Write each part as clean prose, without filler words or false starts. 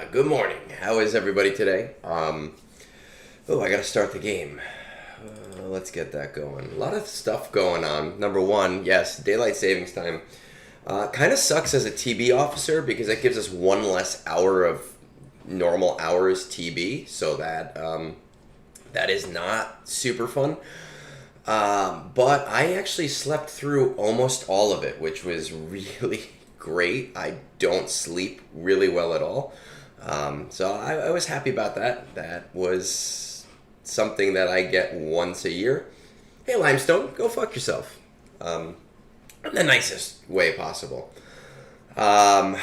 Good morning. How is everybody today? Oh, I gotta start the game. Let's get that going. A lot of stuff going on. Number one, yes, daylight savings time. Kind of sucks as a TB officer because it gives us one less hour of normal hours TB, so that is not super fun. But I actually slept through almost all of it, which was really great. I don't sleep really well at all. So I was happy about that. That was something that I get once a year. Hey, Limestone, go fuck yourself. In the nicest way possible. What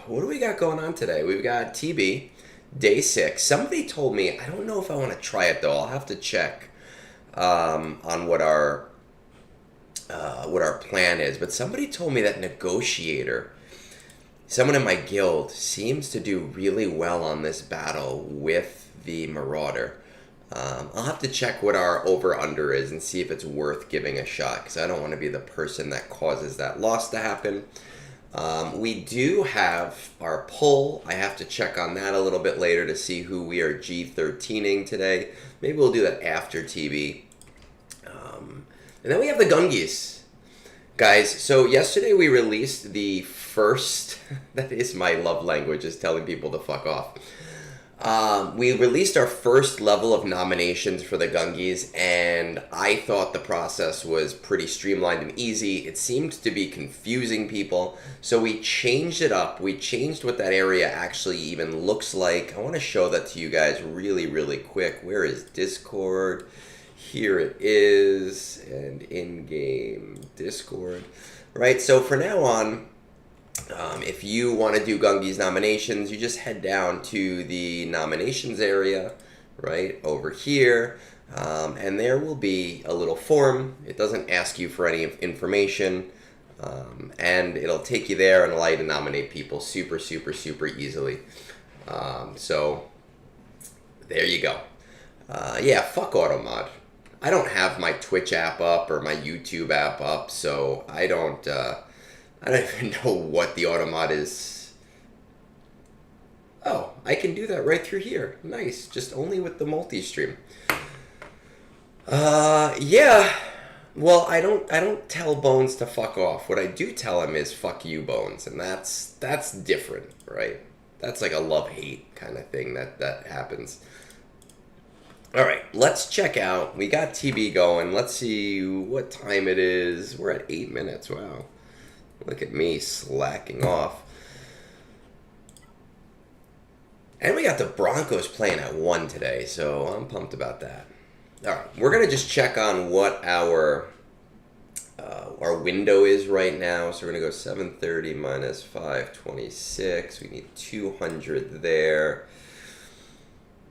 do we got going on today? We've got TB, day 6. Somebody told me, I don't know if I want to try it though. I'll have to check on what our plan is. But somebody told me that Negotiator, someone in my guild, seems to do really well on this battle with the Marauder. I'll have to check what our over-under is and see if it's worth giving a shot, because I don't want to be the person that causes that loss to happen. We do have our poll. I have to check on that a little bit later to see who we are G13ing today. Maybe we'll do that after TB. And then we have the Gungies. Guys, so yesterday we released the first, that is my love language, is telling people to fuck off. We released our first level of nominations for the Gungies, and I thought the process was pretty streamlined and easy. It seemed to be confusing people, so we changed it up. We changed what that area actually even looks like. I want to show that to you guys really, really quick. Where is Discord? Here it is, and in-game Discord. Right, so for now on, if you want to do Gungies nominations, you just head down to the nominations area, right, over here, and there will be a little form. It doesn't ask you for any information, and it'll take you there and allow you to nominate people super, super, super easily. So, there you go. Yeah, fuck Automod. I don't have my Twitch app up or my YouTube app up, so I don't even know what the Automod is. Oh, I can do that right through here. Nice, just only with the multi-stream. Yeah. Well, I don't tell Bones to fuck off. What I do tell him is fuck you, Bones, and that's different, right? That's like a love-hate kind of thing that happens. All right, let's check out. We got TB going. Let's see what time it is. We're at 8 minutes. Wow. Look at me slacking off. And we got the Broncos playing at 1 today, so I'm pumped about that. All right, we're going to just check on what our window is right now. So we're going to go 730 minus 526. We need 200 there.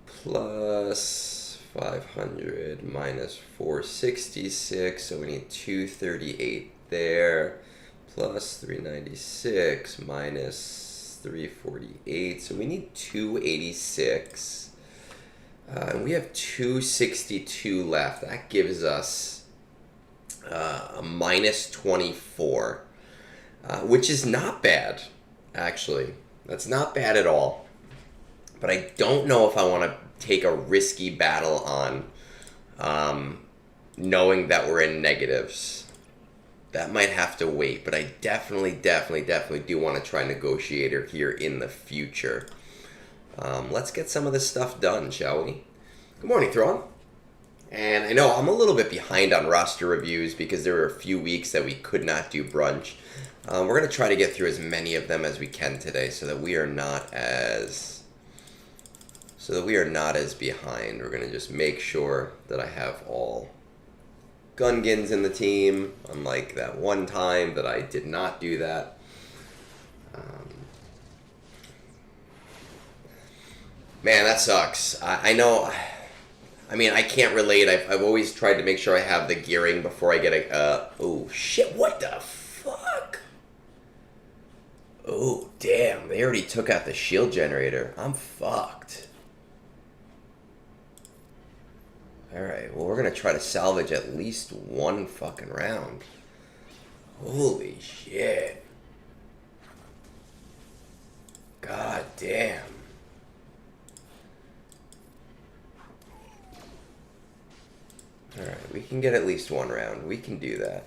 Plus 500 minus 466, so we need 238 there, plus 396 minus 348, so we need 286, and we have 262 left. That gives us a minus 24, which is not bad, actually. That's not bad at all, but I don't know if I want to take a risky battle on knowing that we're in negatives. That might have to wait, but I definitely do want to try Negotiator here in the future. Let's get some of this stuff done, shall we? Good morning, Thrawn. And I know I'm a little bit behind on roster reviews because there were a few weeks that we could not do Brunch. We're going to try to get through as many of them as we can today so that we are not as behind. We're going to just make sure that I have all Gungans in the team, unlike that one time that I did not do that. Man, that sucks. I know. I mean, I can't relate. I've always tried to make sure I have the gearing before I get a... oh, shit, what the fuck? Oh, damn, they already took out the shield generator. I'm fucked. Alright, well, we're going to try to salvage at least one fucking round. Holy shit. God damn. Alright, we can get at least one round. We can do that.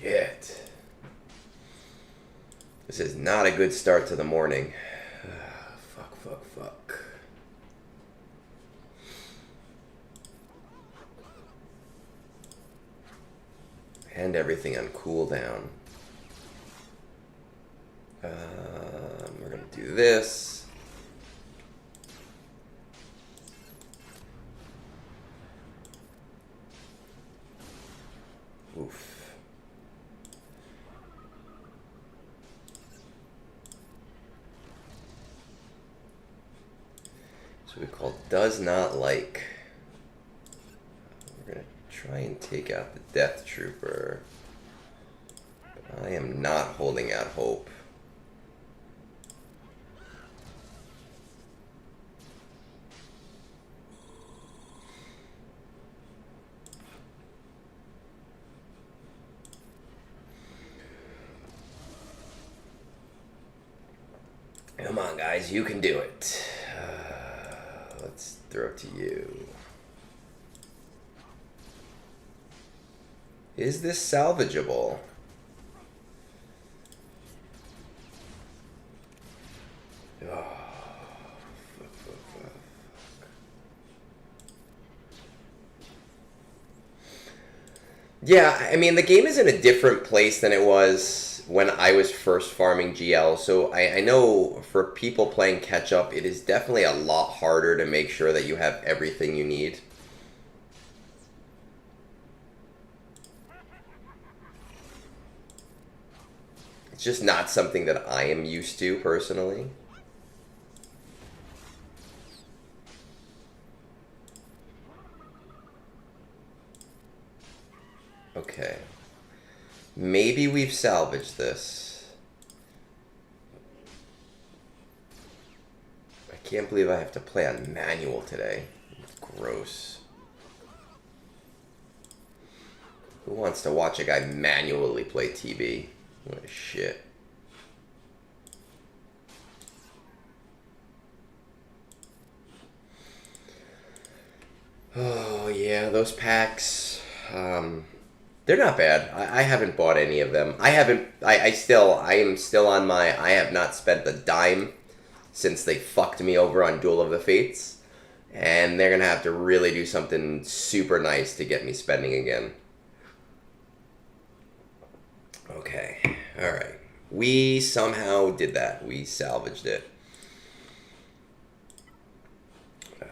Shit. This is not a good start to the morning. Fuck. And everything on cooldown. We're gonna do this. Oof. So we call does not like. We're gonna try and take out the Death Trooper. But I am not holding out hope. Come on, guys, you can do it. Let's throw it to you. Is this salvageable? Oh, fuck. Yeah, I mean, the game is in a different place than it was when I was first farming GL, so I know for people playing catch-up, it is definitely a lot harder to make sure that you have everything you need. It's just not something that I am used to, personally. Okay. Maybe we've salvaged this. I can't believe I have to play on manual today. It's gross. Who wants to watch a guy manually play TB? What a shit. Oh yeah, those packs. They're not bad. I haven't bought any of them. I am still on my, I have not spent a dime since they fucked me over on Duel of the Fates. And they're going to have to really do something super nice to get me spending again. Okay. Alright. We somehow did that. We salvaged it. I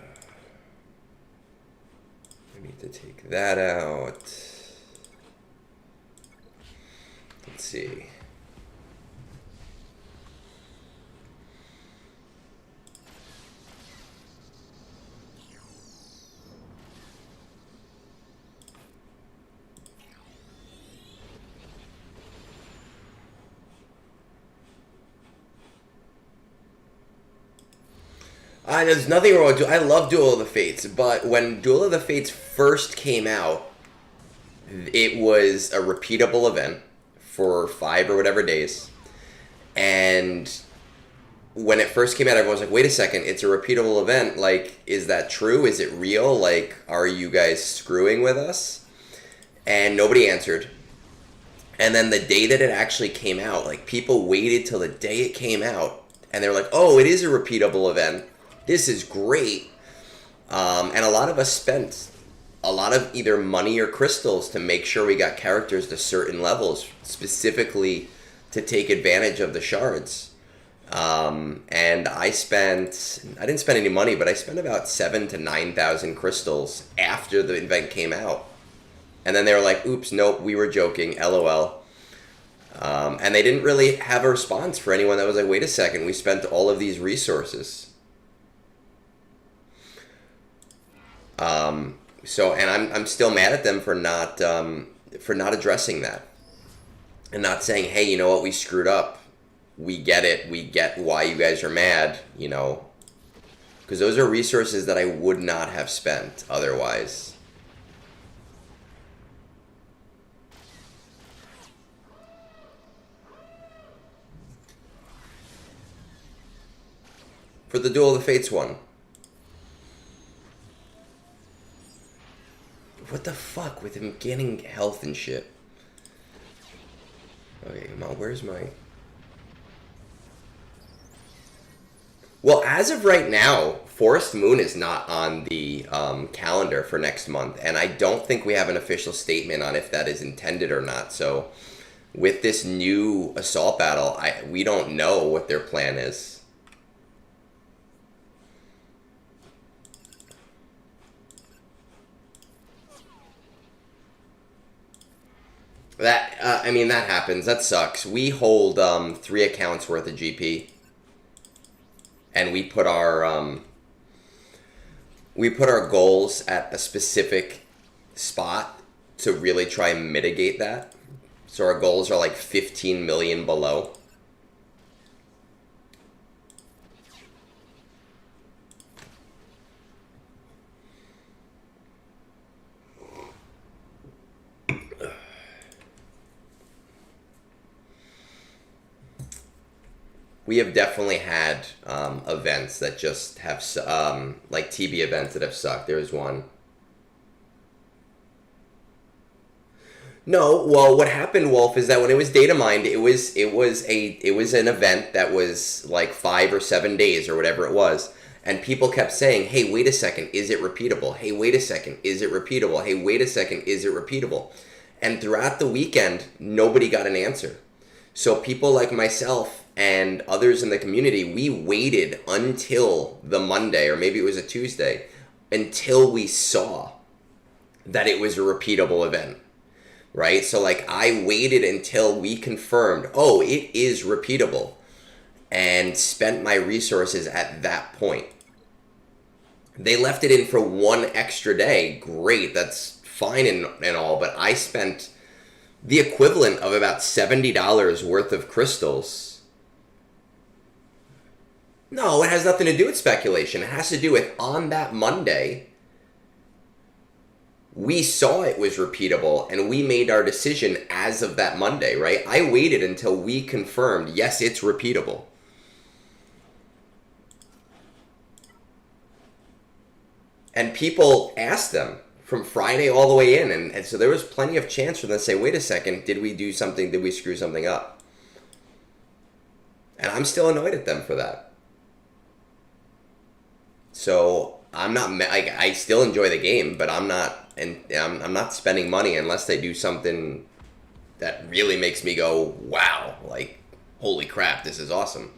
need to take that out. Let's see. There's nothing wrong with Duel. I love Duel of the Fates, but when Duel of the Fates first came out, it was a repeatable event for 5 or whatever days. And when it first came out, everyone was like, wait a second, it's a repeatable event. Like, is that true? Is it real? Like, are you guys screwing with us? And nobody answered. And then the day that it actually came out, like, people waited till the day it came out. And they were like, oh, it is a repeatable event. This is great. And a lot of us spent a lot of either money or crystals to make sure we got characters to certain levels, specifically to take advantage of the shards. And I didn't spend any money, but I spent about 7,000 to 9,000 crystals after the event came out. And then they were like, oops, nope, we were joking, LOL. And they didn't really have a response for anyone that was like, wait a second, we spent all of these resources. So, and I'm still mad at them for not addressing that. And not saying, hey, you know what, we screwed up. We get it. We get why you guys are mad, you know. Because those are resources that I would not have spent otherwise. For the Duel of the Fates one. What the fuck with him getting health and shit? Okay, come on, where's my... Well, as of right now, Forest Moon is not on the calendar for next month, and I don't think we have an official statement on if that is intended or not. So, with this new assault battle, we don't know what their plan is. That I mean, that happens. That sucks. We hold 3 accounts worth of GP, and we put our goals at a specific spot to really try and mitigate that. So our goals are like 15 million below. We have definitely had events that just have, like TB events that have sucked. There was one. No, well, what happened, Wolf, is that when it was data mined, it was an event that was like 5 or 7 days or whatever it was, and people kept saying, "Hey, wait a second, is it repeatable? Hey, wait a second, is it repeatable? Hey, wait a second, is it repeatable?" And throughout the weekend, nobody got an answer. So people like myself and others in the community, we waited until the Monday, or maybe it was a Tuesday, until we saw that it was a repeatable event, right? So like I waited until we confirmed, oh, it is repeatable, and spent my resources at that point. They left it in for 1 extra day. Great, that's fine and all, but I spent the equivalent of about $70 worth of crystals. No, it has nothing to do with speculation. It has to do with on that Monday, we saw it was repeatable and we made our decision as of that Monday, right? I waited until we confirmed, yes, it's repeatable. And people asked them from Friday all the way in. And so there was plenty of chance for them to say, wait a second, did we do something? Did we screw something up? And I'm still annoyed at them for that. So I'm not, I still enjoy the game, but I'm not spending money unless they do something that really makes me go, wow, like, holy crap, this is awesome.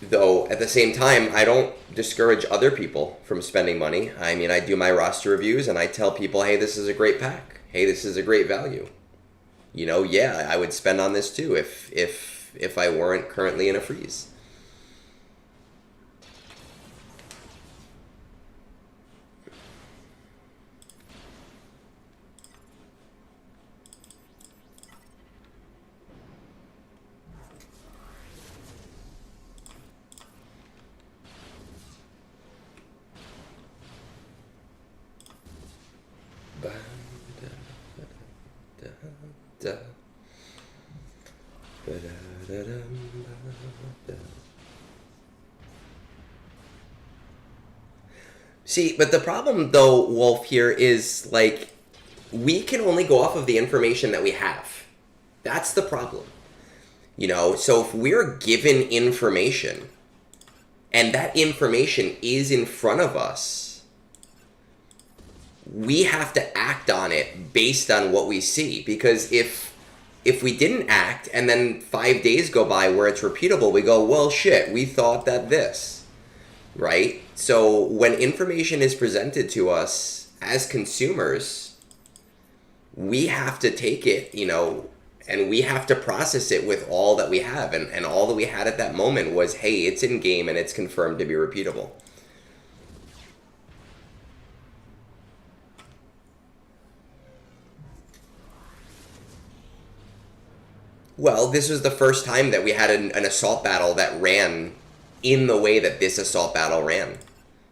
Though, at the same time, I don't discourage other people from spending money. I mean, I do my roster reviews and I tell people, hey, this is a great pack. Hey, this is a great value. You know, yeah, I would spend on this too if I weren't currently in a freeze. See, but the problem though, Wolf, here is like we can only go off of the information that we have. That's the problem. You know, so if we're given information and that information is in front of us, we have to act on it based on what we see. Because if we didn't act and then 5 days go by where it's repeatable, we go, well, shit, we thought that this, right? So when information is presented to us as consumers, we have to take it, you know, and we have to process it with all that we have. And all that we had at that moment was, hey, it's in game and it's confirmed to be repeatable. Well, this was the first time that we had an assault battle that ran in the way that this assault battle ran.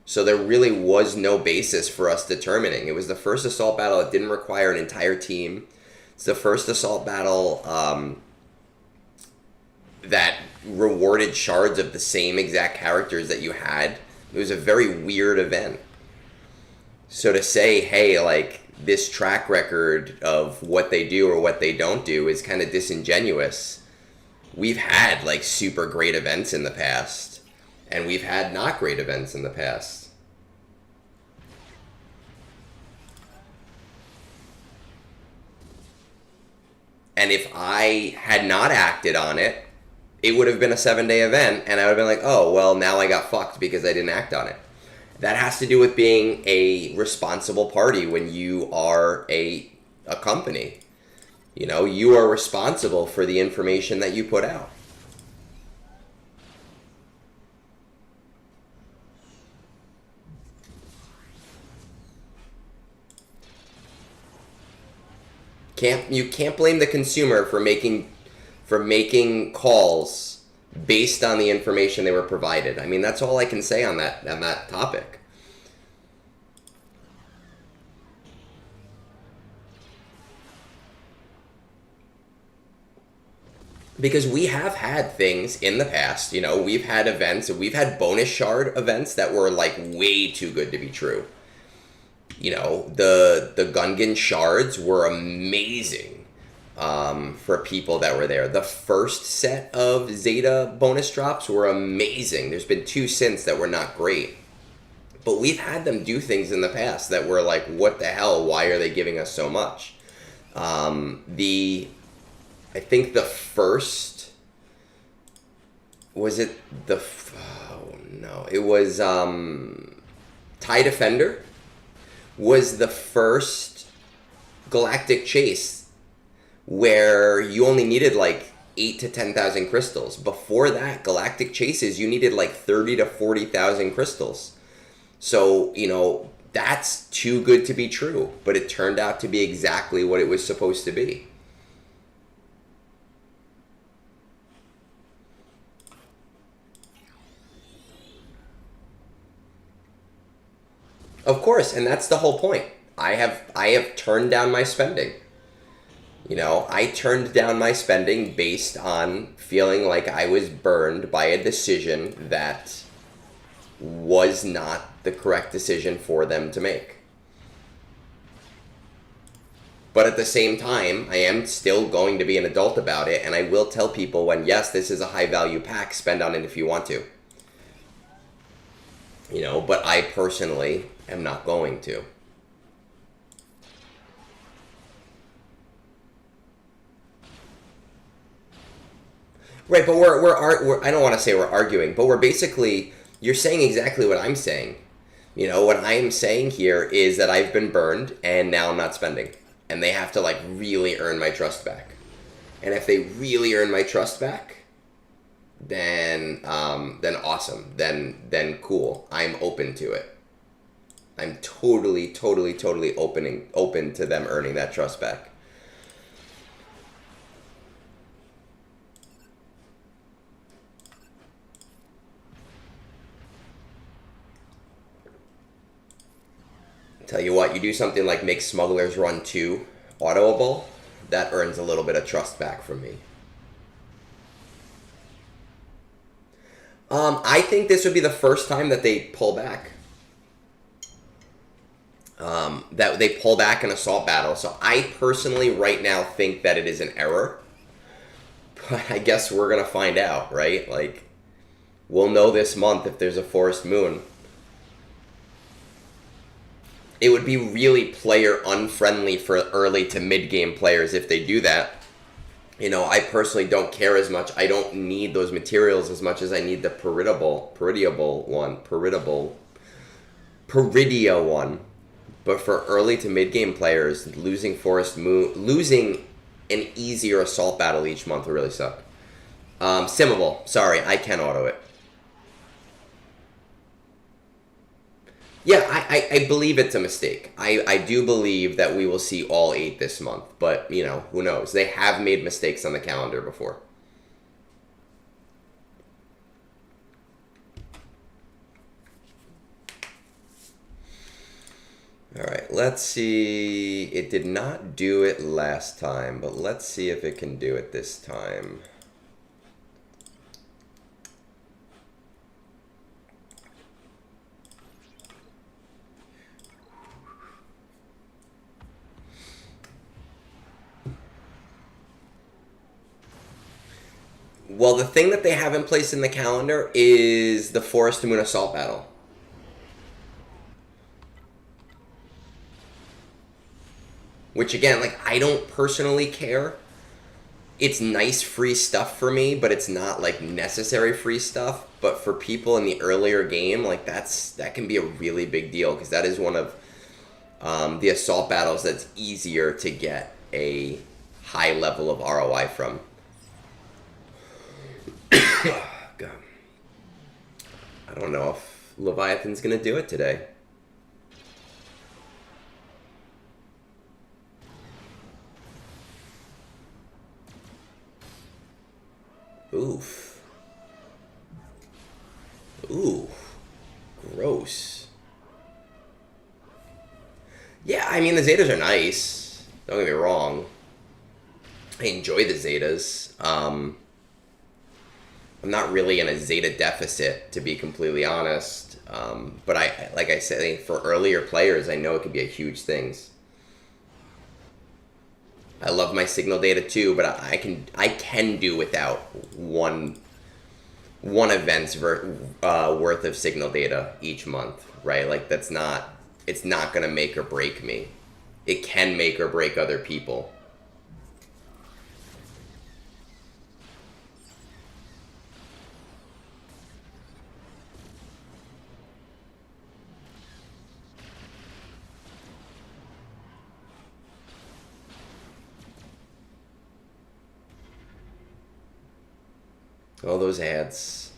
So there really was no basis for us determining. It was the first assault battle that didn't require an entire team. It's the first assault battle that rewarded shards of the same exact characters that you had. It was a very weird event. So to say, hey, like, this track record of what they do or what they don't do is kind of disingenuous. We've had, like, super great events in the past, and we've had not great events in the past. And if I had not acted on it, it would have been a 7-day event, and I would have been like, oh, well, now I got fucked because I didn't act on it. That has to do with being a responsible party when you are a company. You know, you are responsible for the information that you put out. You can't blame the consumer for making calls based on the information they were provided. I mean, that's all I can say on that topic. Because we have had things in the past, you know, we've had events, we've had bonus shard events that were like way too good to be true. You know, the Gungan shards were amazing. For people that were there. The first set of Zeta bonus drops were amazing. There's been 2 since that were not great. But we've had them do things in the past that were like, what the hell? Why are they giving us so much? I think the first... Was it the... Oh, no. It was... TIE Defender was the first Galactic Chase where you only needed like 8 to 10,000 crystals. Before that, Galactic Chases, you needed like 30 to 40,000 crystals. So, you know, that's too good to be true, but it turned out to be exactly what it was supposed to be. Of course, and that's the whole point. I have turned down my spending. You know, I turned down my spending based on feeling like I was burned by a decision that was not the correct decision for them to make. But at the same time, I am still going to be an adult about it, and I will tell people when, yes, this is a high-value pack, spend on it if you want to. You know, but I personally am not going to. Right, but we're I don't want to say we're arguing, but we're basically, you're saying exactly what I'm saying. You know, what I am saying here is that I've been burned, and now I'm not spending. And they have to, like, really earn my trust back. And if they really earn my trust back, then awesome. Then cool. I'm open to it. I'm totally open to them earning that trust back. Tell you what, you do something like make Smuggler's Run 2 autoable, that earns a little bit of trust back from me. I think this would be the first time that they pull back. That they pull back an assault battle. So I personally right now think that it is an error. But I guess we're going to find out, right? Like, we'll know this month if there's a forest moon. It would be really player unfriendly for early to mid-game players if they do that. You know, I personally don't care as much. I don't need those materials as much as I need the Peridia one. But for early to mid-game players, losing Forest Moon, losing an easier assault battle each month would really suck. Simmable, sorry, I can auto it. Yeah, I believe it's a mistake. I do believe that we will see all 8 this month, but, you know, who knows? They have made mistakes on the calendar before. All right, let's see. It did not do it last time, but let's see if it can do it this time. Well, the thing that they have in place in the calendar is the Forest Moon Assault Battle. Which, again, like, I don't personally care. It's nice free stuff for me, but it's not, like, necessary free stuff. But for people in the earlier game, like, that can be a really big deal, because that is one of the assault battles that's easier to get a high level of ROI from. God. I don't know if Leviathan's gonna do it today. Oof. Ooh. Gross. Yeah, I mean, the Zetas are nice. Don't get me wrong. I enjoy the Zetas. I'm not really in a Zeta deficit, to be completely honest. But like I said, for earlier players, I know it could be a huge things. I love my signal data too, but I can do without one event's worth of signal data each month, right? Like it's not gonna make or break me. It can make or break other people. All those ads.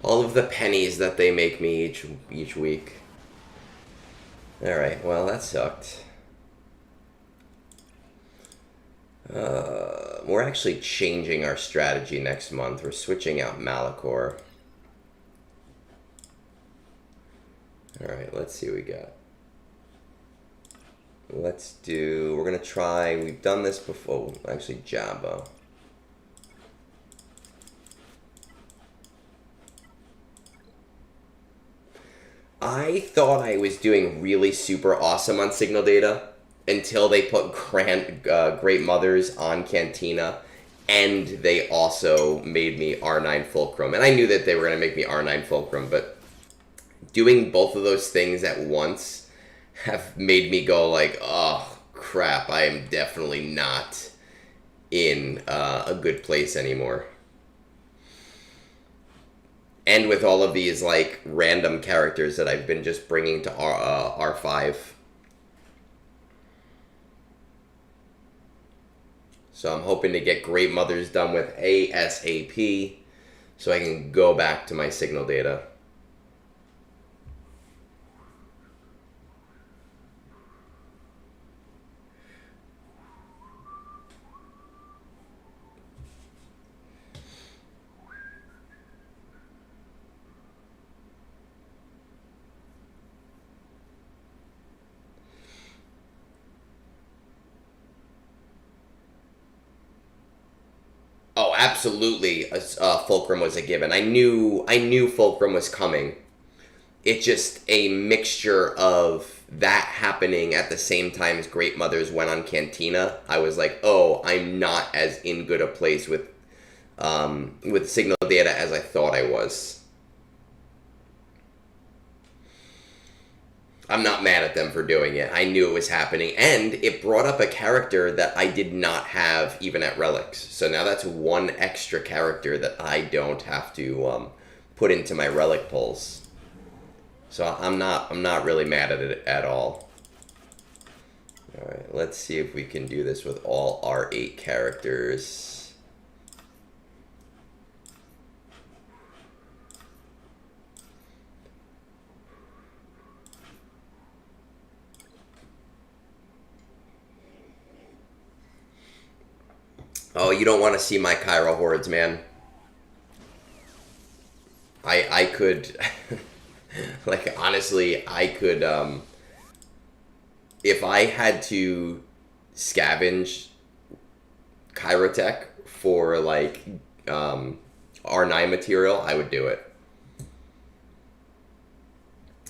All of the pennies that they make me each week. Alright, well, that sucked. We're actually changing our strategy next month. We're switching out Malachor. Alright, let's see what we got. We're gonna try, we've done this before. Actually, Jabba. I thought I was doing really super awesome on signal data until they put Great Mothers on Cantina, and they also made me R9 Fulcrum. And I knew that they were going to make me R9 Fulcrum, but doing both of those things at once have made me go like, oh, crap, I am definitely not in a good place anymore. And with all of these, like, random characters that I've been just bringing to R5. So I'm hoping to get Great Mothers done with ASAP so I can go back to my signal data. Oh, absolutely. Fulcrum was a given. I knew Fulcrum was coming. It's just a mixture of that happening at the same time as Great Mothers went on Cantina. I was like, oh, I'm not as in good a place with signal data as I thought I was. I'm not mad at them for doing it. I knew it was happening, and it brought up a character that I did not have even at Relics. So now that's one extra character that I don't have to put into my Relic pulls. So I'm not really mad at it at all. All right, let's see if we can do this with all our 8 characters. you don't want to see my Kyra hordes, man. I could, like, honestly, I could, if I had to scavenge Kyrotech for, like, R9 material, I would do it.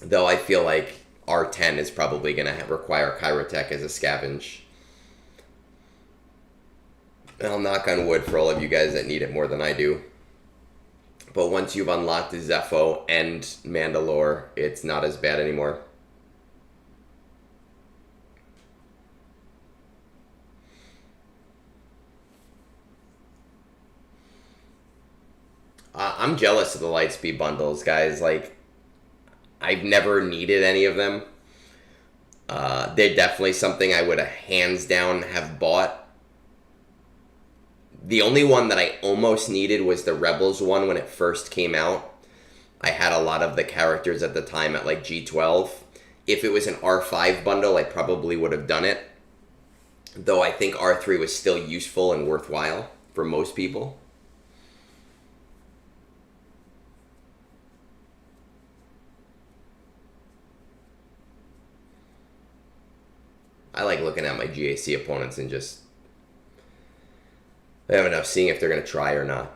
Though I feel like R10 is probably going to require Kyrotech as a scavenge. And I'll knock on wood for all of you guys that need it more than I do. But once you've unlocked Zepho and Mandalore, it's not as bad anymore. I'm jealous of the Lightspeed bundles, guys. Like, I've never needed any of them. They're definitely something I would hands down have bought. The only one that I almost needed was the Rebels one when it first came out. I had a lot of the characters at the time at like G12. If it was an R5 bundle, I probably would have done it. Though I think R3 was still useful and worthwhile for most people. I like looking at my GAC opponents and just... I don't know, seeing if they're going to try or not.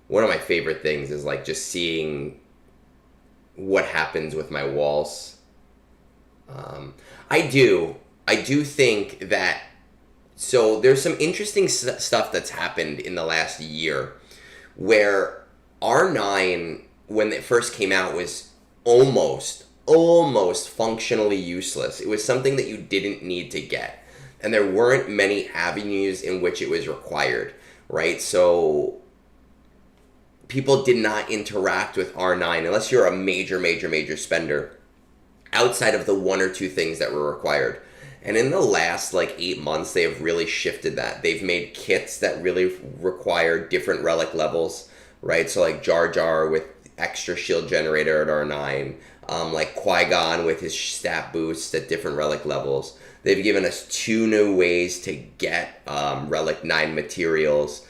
One of my favorite things is like just seeing what happens with my walls. I do think that... So there's some interesting stuff that's happened in the last year where R9, when it first came out, was almost functionally useless. It was something that you didn't need to get. And there weren't many avenues in which it was required, right? So people did not interact with R9 unless you're a major spender outside of the one or two things that were required. And in the last like 8 months, they have really shifted that. They've made kits that really require different relic levels, right? So like Jar Jar with extra shield generator at R9, like Qui-Gon with his stat boosts at different relic levels. They've given us 2 new ways to get Relic 9 materials.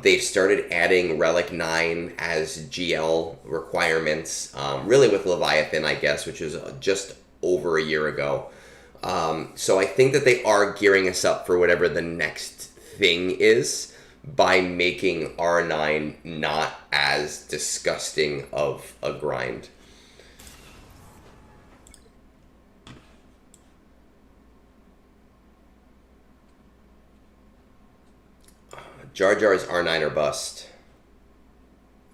They've started adding Relic 9 as GL requirements, really with Leviathan, I guess, which was just over a year ago. So I think that they are gearing us up for whatever the next thing is by making R9 not as disgusting of a grind. Jar Jar's R9 or bust.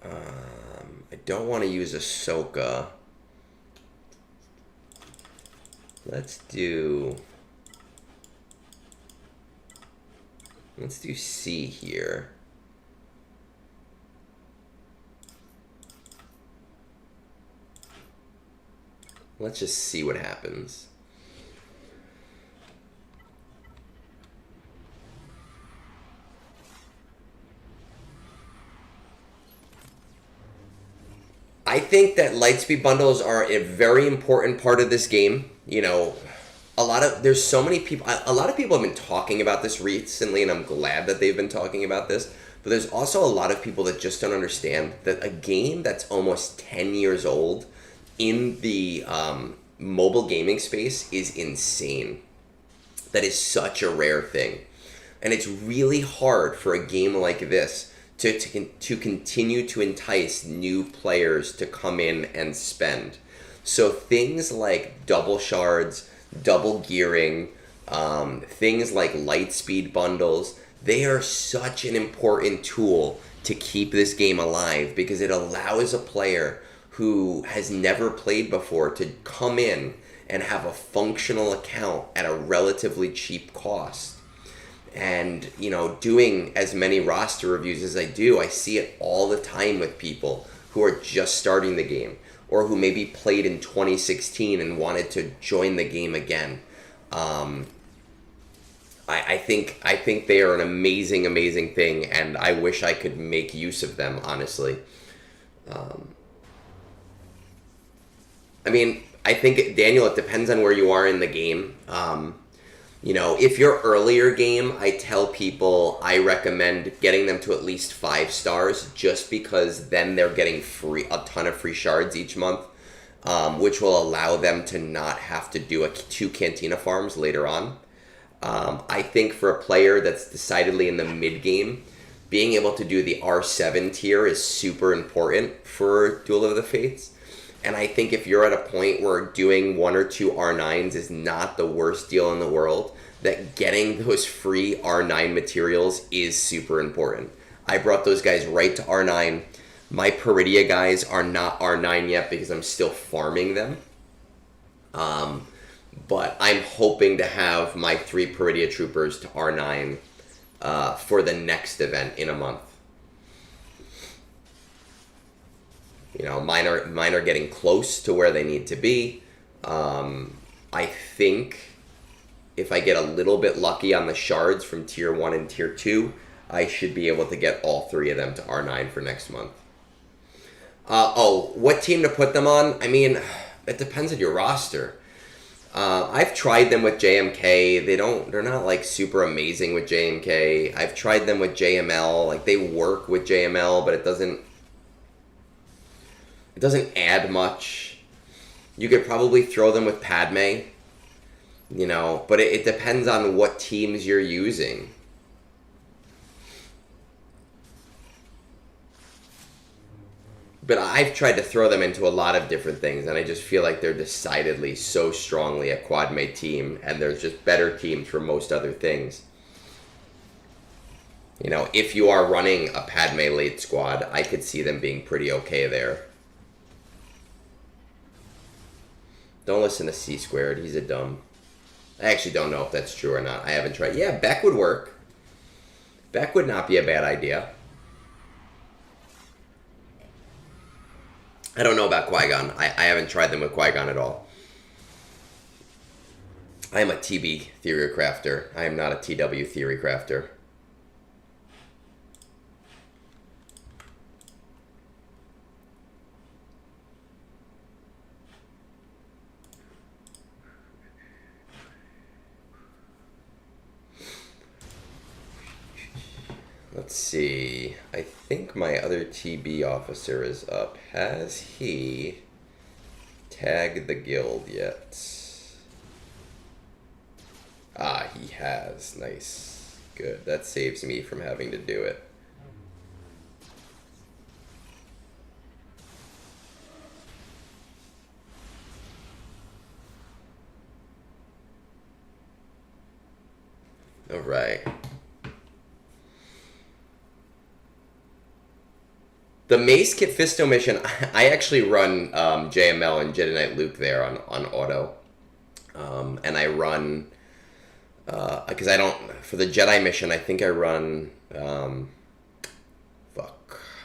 I don't want to use Ahsoka. Let's do C here. Let's just see what happens. I think that Lightspeed bundles are a very important part of this game. You know, there's so many people, a lot of people have been talking about this recently, and I'm glad that they've been talking about this. But there's also a lot of people that just don't understand that a game that's almost 10 years old in the mobile gaming space is insane. That is such a rare thing. And it's really hard for a game like this to continue to entice new players to come in and spend. So things like double shards, double gearing, things like Lightspeed bundles, they are such an important tool to keep this game alive because it allows a player who has never played before to come in and have a functional account at a relatively cheap cost. And, you know, doing as many roster reviews as I do, I see it all the time with people who are just starting the game or who maybe played in 2016 and wanted to join the game again. I think they are an amazing thing, and I wish I could make use of them, honestly. I mean, I think, Daniel, it depends on where you are in the game. You know, if you're earlier game, I tell people I recommend getting them to at least 5 stars, just because then they're getting a ton of free shards each month, which will allow them to not have to do 2 Cantina farms later on. I think for a player that's decidedly in the mid game, being able to do the R7 tier is super important for Duel of the Fates. And I think if you're at a point where doing 1 or 2 R9s is not the worst deal in the world, that getting those free R9 materials is super important. I brought those guys right to R9. My Peridia guys are not R9 yet because I'm still farming them. But I'm hoping to have my 3 Peridia troopers to R9 for the next event in a month. You know, mine are getting close to where they need to be. I think if I get a little bit lucky on the shards from tier 1 and tier 2, I should be able to get all 3 of them to R9 for next month. What team to put them on? I mean, it depends on your roster. I've tried them with JMK. They're not like super amazing with JMK. I've tried them with JML. Like, they work with JML, but it doesn't add much. You could probably throw them with Padme, you know, but it depends on what teams you're using. But I've tried to throw them into a lot of different things, and I just feel like they're decidedly so strongly a quad mate team, and there's just better teams for most other things. You know, if you are running a Padme late squad, I could see them being pretty okay there. Don't listen to C Squared. He's a dumb. I actually don't know if that's true or not. I haven't tried. Yeah, Beck would work. Beck would not be a bad idea. I don't know about Qui-Gon. I haven't tried them with Qui-Gon at all. I am a TB theory crafter. I am not a TW theory crafter. Let's see. I think my other TB officer is up. Has he tagged the guild yet? Ah, he has. Nice. Good. That saves me from having to do it. All right. The Mace Kit Fisto mission, I actually run JML and Jedi Knight Luke there on auto. And I run, because I don't, for the Jedi mission, I think I run,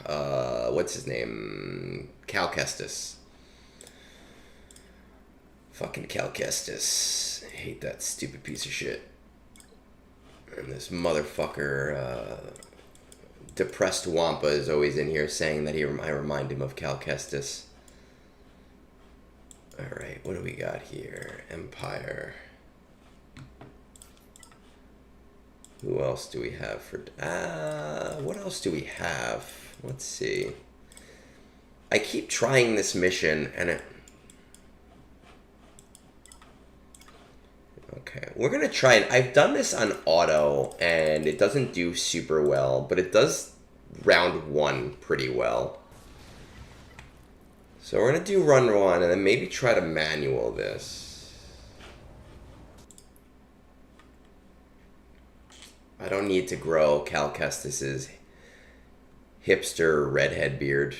what's his name? Conqeust. Fucking Conqeust. I hate that stupid piece of shit. And this motherfucker, Depressed Wampa is always in here saying that I remind him of Conqeust. Alright, what do we got here? Empire. Who else do we have for... what else do we have? Let's see. I keep trying this mission, and it... Okay, we're going to try it. I've done this on auto, and it doesn't do super well, but it does round 1 pretty well. So we're going to do run 1, and then maybe try to manual this. I don't need to grow Conqeust's hipster redhead beard.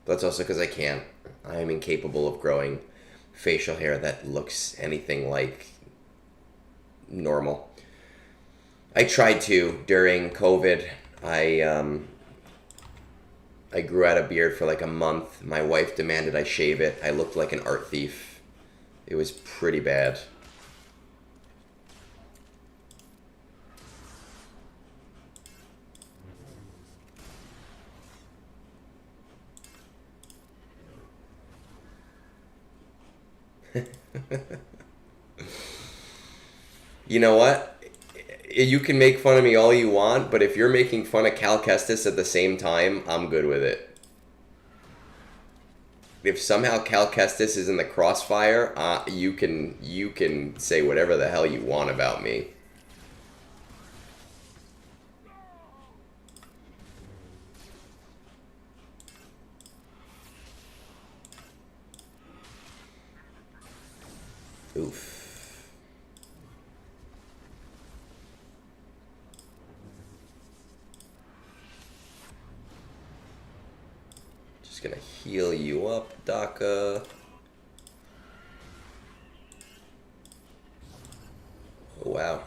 That's also because I can't. I am incapable of growing facial hair that looks anything like normal. I tried to during COVID. I grew out a beard for like a month. My wife demanded I shave it. I looked like an art thief. It was pretty bad. You know what? You can make fun of me all you want, but if you're making fun of Conqeust at the same time, I'm good with it. If somehow Conqeust is in the crossfire, you can say whatever the hell you want about me. Oof. Just gonna heal you up, Daka. Oh, wow.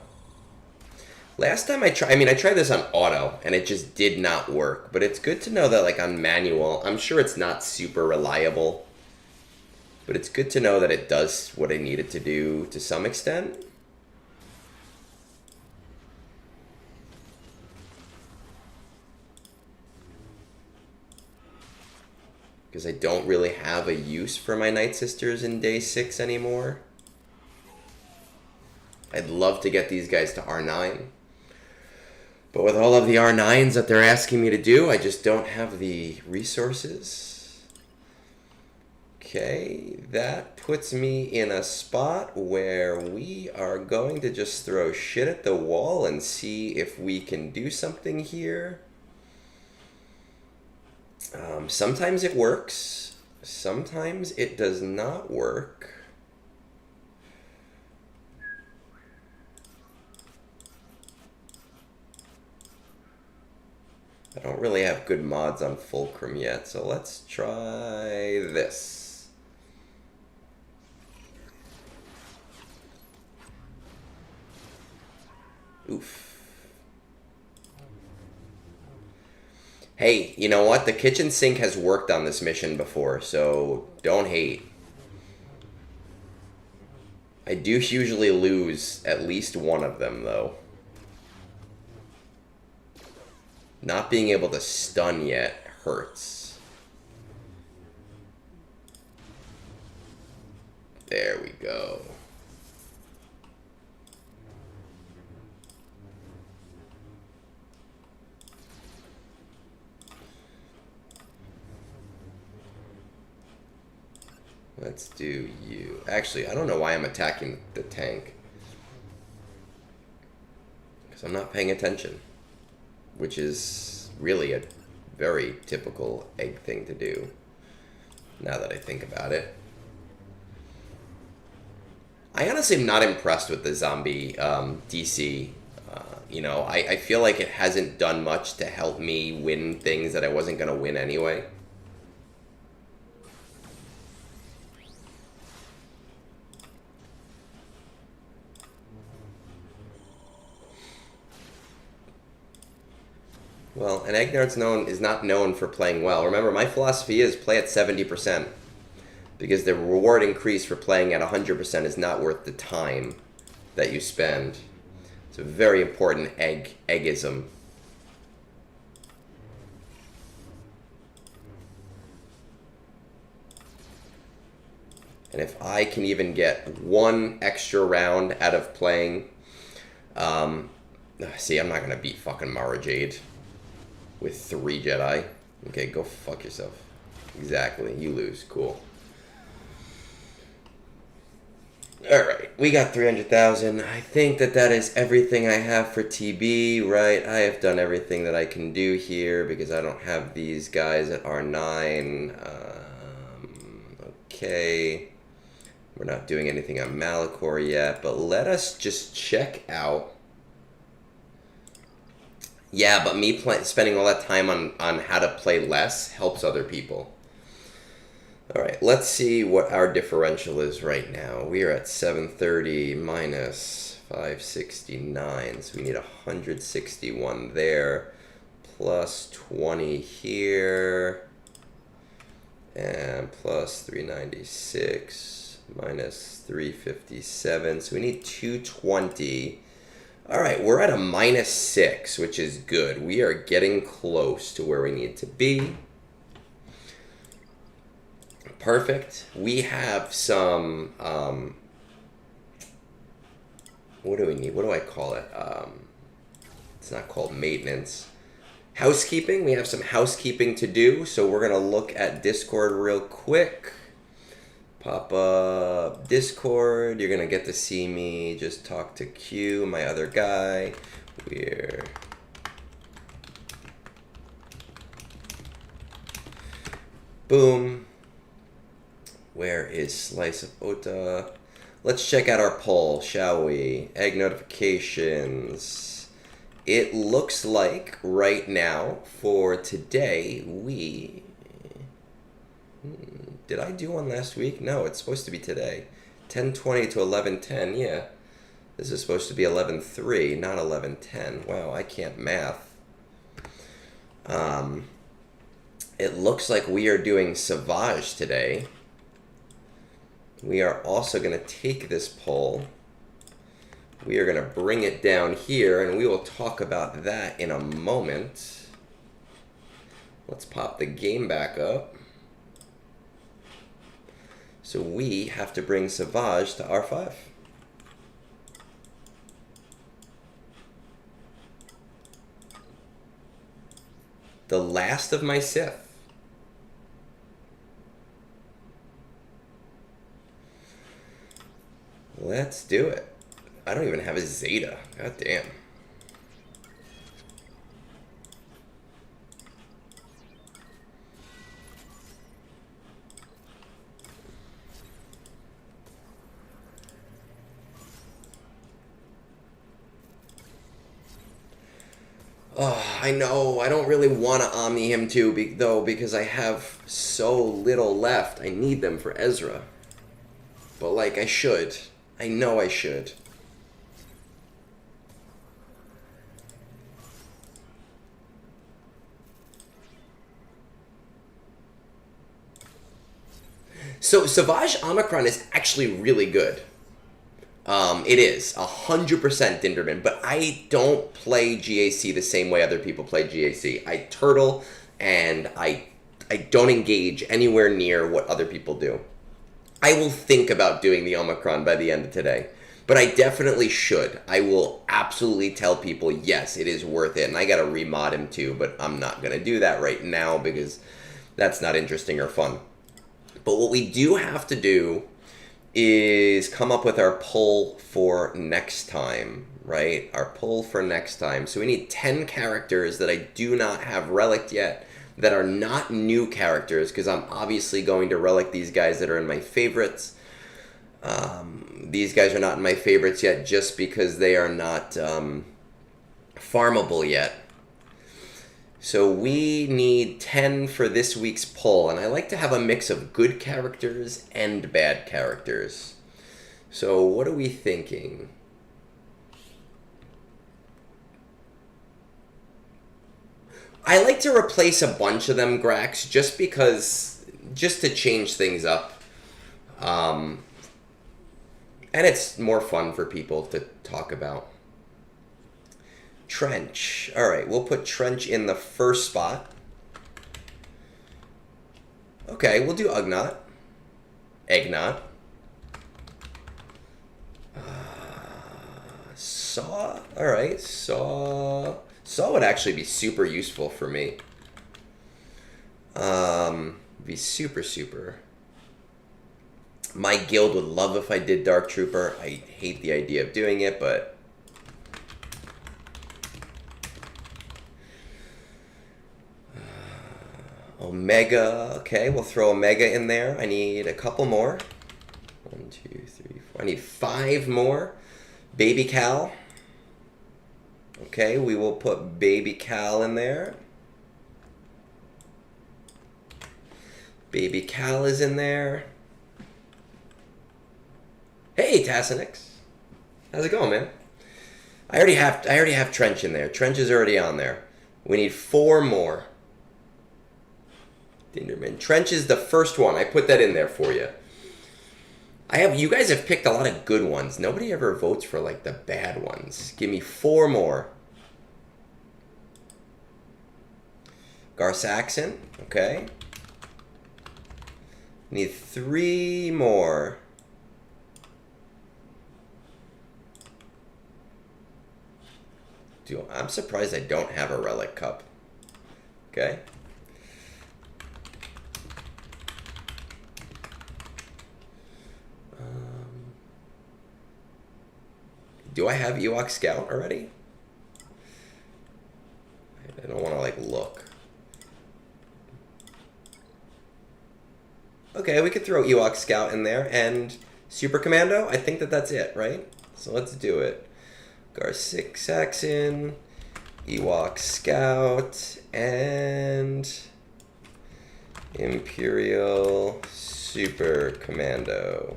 Last time I tried this on auto, and it just did not work. But it's good to know that, like, on manual, I'm sure it's not super reliable. But it's good to know that it does what I need it to do to some extent. Because I don't really have a use for my Night Sisters in day 6 anymore. I'd love to get these guys to R9. But with all of the R9s that they're asking me to do, I just don't have the resources. Okay, that puts me in a spot where we are going to just throw shit at the wall and see if we can do something here. Sometimes it works. Sometimes it does not work. I don't really have good mods on Fulcrum yet, so let's try this. Oof. Hey, you know what? The kitchen sink has worked on this mission before, so don't hate. I do usually lose at least one of them, though. Not being able to stun yet hurts. There we go. Let's do you. Actually, I don't know why I'm attacking the tank. Because I'm not paying attention. Which is really a very typical egg thing to do. Now that I think about it. I honestly am not impressed with the zombie DC. You know, I feel like it hasn't done much to help me win things that I wasn't going to win anyway. Well, and Egnards is not known for playing well. Remember, my philosophy is play at 70%. Because the reward increase for playing at 100% is not worth the time that you spend. It's a very important eggism. And if I can even get one extra round out of playing... see, I'm not going to beat fucking Mara Jade with 3 Jedi. Okay, go fuck yourself. Exactly, you lose. Cool. Alright, we got 300,000. I think that is everything I have for TB, right? I have done everything that I can do here because I don't have these guys at R9. Okay. We're not doing anything on Malachor yet, but let us just check out. Yeah, but me spending all that time on how to play less helps other people. Alright, let's see what our differential is right now. We are at 730 minus 569, so we need 161 there, plus 20 here, and plus 396, minus 357, so we need 220. Alright, we're at a minus 6, which is good. We are getting close to where we need to be. Perfect. We have some, what do we need? What do I call it? It's not called maintenance. Housekeeping. We have some housekeeping to do, so we're going to look at Discord real quick. Pop up Discord. You're going to get to see me just talk to Q, my other guy. We're... Boom. Where is Slice of Ota? Let's check out our poll, shall we? Egg notifications. It looks like right now for today we... Did I do one last week? No, it's supposed to be today. 10:20 to 11:10, yeah. This is supposed to be 11:03, not 11:10. Wow, I can't math. It looks like we are doing Savage today. We are also going to take this poll. We are going to bring it down here, and we will talk about that in a moment. Let's pop the game back up. So we have to bring Savage to R5. The last of my Sith. Let's do it. I don't even have a Zeta. God damn. Oh, I know. I don't really want to Omni him too, though, because I have so little left. I need them for Ezra. But, like, I should. I know I should. So, Savage Omicron is actually really good. It is 100% Dinderman, but I don't play GAC the same way other people play GAC. I turtle, and I don't engage anywhere near what other people do. I will think about doing the Omicron by the end of today, but I definitely should. I will absolutely tell people, yes, it is worth it, and I gotta remod him too, but I'm not gonna do that right now because that's not interesting or fun. But what we do have to do is come up with our poll for next time, right? Our poll for next time. So we need 10 characters that I do not have relicked yet, that are not new characters, because I'm obviously going to relic these guys that are in my favorites. These guys are not in my favorites yet just because they are not farmable yet. So we need 10 for this week's poll, and I like to have a mix of good characters and bad characters. So what are we thinking? I like to replace a bunch of them, Grax, just to change things up. And it's more fun for people to talk about. Trench. Alright, we'll put Trench in the first spot. Okay, we'll do Ugnaught. Egnards. Saw. Alright, Saw. Saw would actually be super useful for me. Be super. My guild would love if I did Dark Trooper. I hate the idea of doing it, but... Omega. Okay, we'll throw Omega in there. I need a couple more. 1, 2, 3, 4. I need 5 more. Baby Cal. Okay, we will put Baby Cal in there. Baby Cal is in there. Hey, Tassinix. How's it going, man? I already have Trench in there. Trench is already on there. We need 4 more. Dinderman. Trench is the first one. I put that in there for you. You guys have picked a lot of good ones. Nobody ever votes for, like, the bad ones. Give me 4 more. Gar Saxon. Okay. Need 3 more. I'm surprised I don't have a relic cup. Okay. Do I have Ewok Scout already? I don't want to, like, look. Okay, we could throw Ewok Scout in there, and Super Commando? I think that's it, right? So let's do it. Gar 6 Saxon, Ewok Scout, and Imperial Super Commando.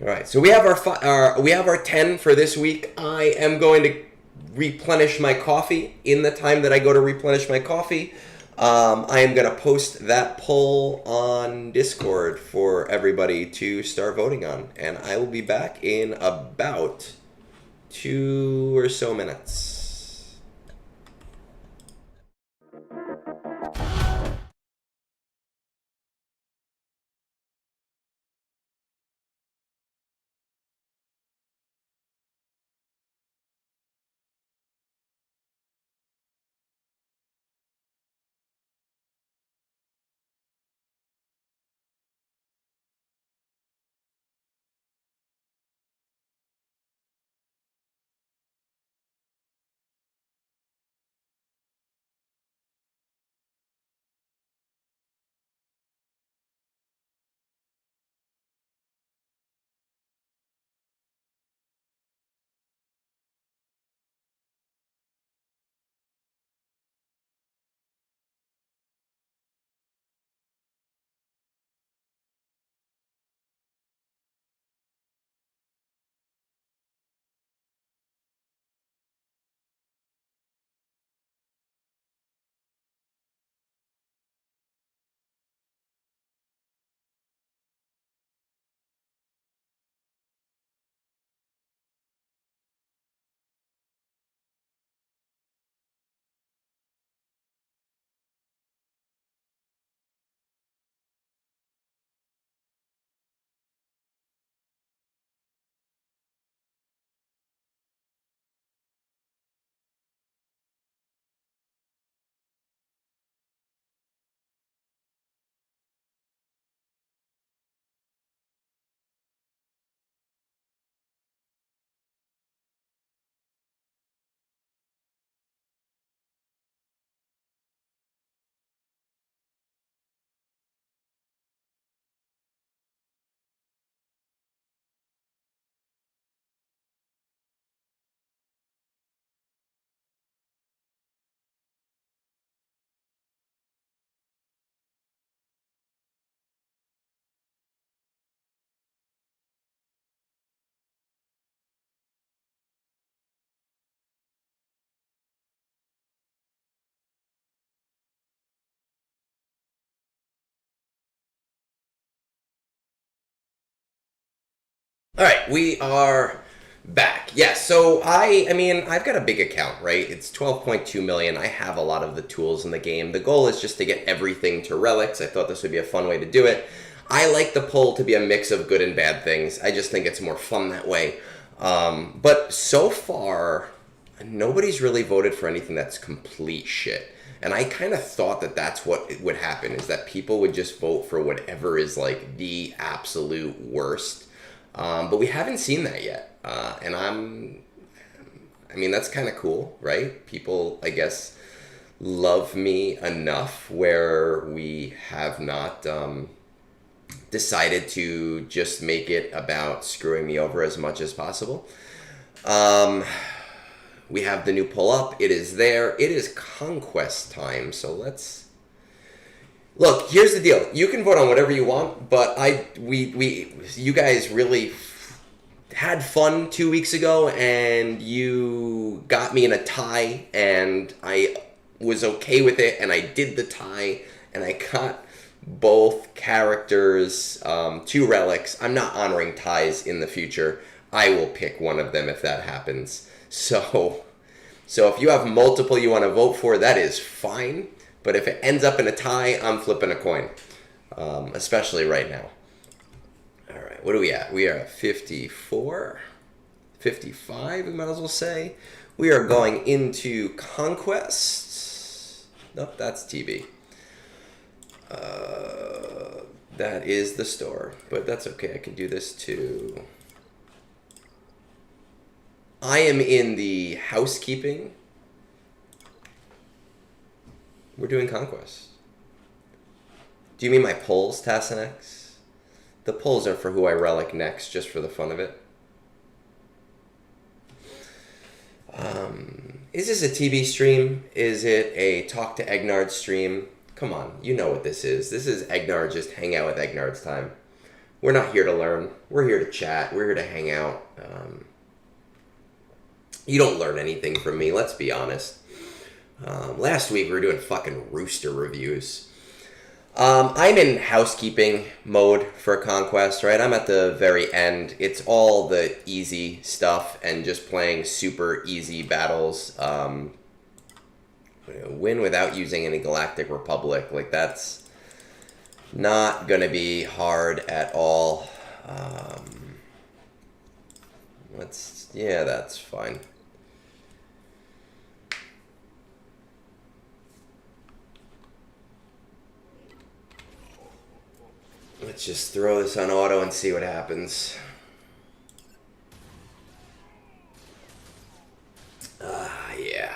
All right, so we have our 10 for this week. I am going to replenish my coffee. In the time that I go to replenish my coffee, I am going to post that poll on Discord for everybody to start voting on, and I will be back in about 2 or so minutes. All right, we are back. Yes, so I mean, I've got a big account, right? It's 12.2 million. I have a lot of the tools in the game. The goal is just to get everything to relics. I thought this would be a fun way to do it. I like the poll to be a mix of good and bad things. I just think it's more fun that way. But so far, nobody's really voted for anything that's complete shit. And I kind of thought that that's what would happen, is that people would just vote for whatever is like the absolute worst. But we haven't seen that yet. And I mean, that's kind of cool, right? People, I guess, love me enough where we have not decided to just make it about screwing me over as much as possible. We have the new pull up. It is there. It is Conquest time. So let's look. Here's the deal. You can vote on whatever you want, but you guys really had fun 2 weeks ago, and you got me in a tie, and I was okay with it, and I did the tie, and I got both characters, 2 relics. I'm not honoring ties in the future. I will pick one of them if that happens. So if you have multiple you want to vote for, that is fine. But if it ends up in a tie, I'm flipping a coin. Especially right now. All right, what are we at? We are at 54, 55, we might as well say. We are going into Conquest. Nope, that's TB. That is the store, but that's okay. I can do this too. I am in the housekeeping. We're doing Conquest. Do you mean my polls, Tassanex? The polls are for who I relic next, just for the fun of it. Is this a TB stream? Is it a Talk to Egnards stream? Come on, you know what this is. This is Egnards, just hang out with Egnards time. We're not here to learn. We're here to chat. We're here to hang out. You don't learn anything from me, let's be honest. Last week we were doing fucking Rooster reviews. I'm in housekeeping mode for Conquest, right? I'm at the very end. It's all the easy stuff and just playing super easy battles. Win without using any Galactic Republic. Like, that's not gonna be hard at all. Yeah, that's fine. Let's just throw this on auto and see what happens. Yeah.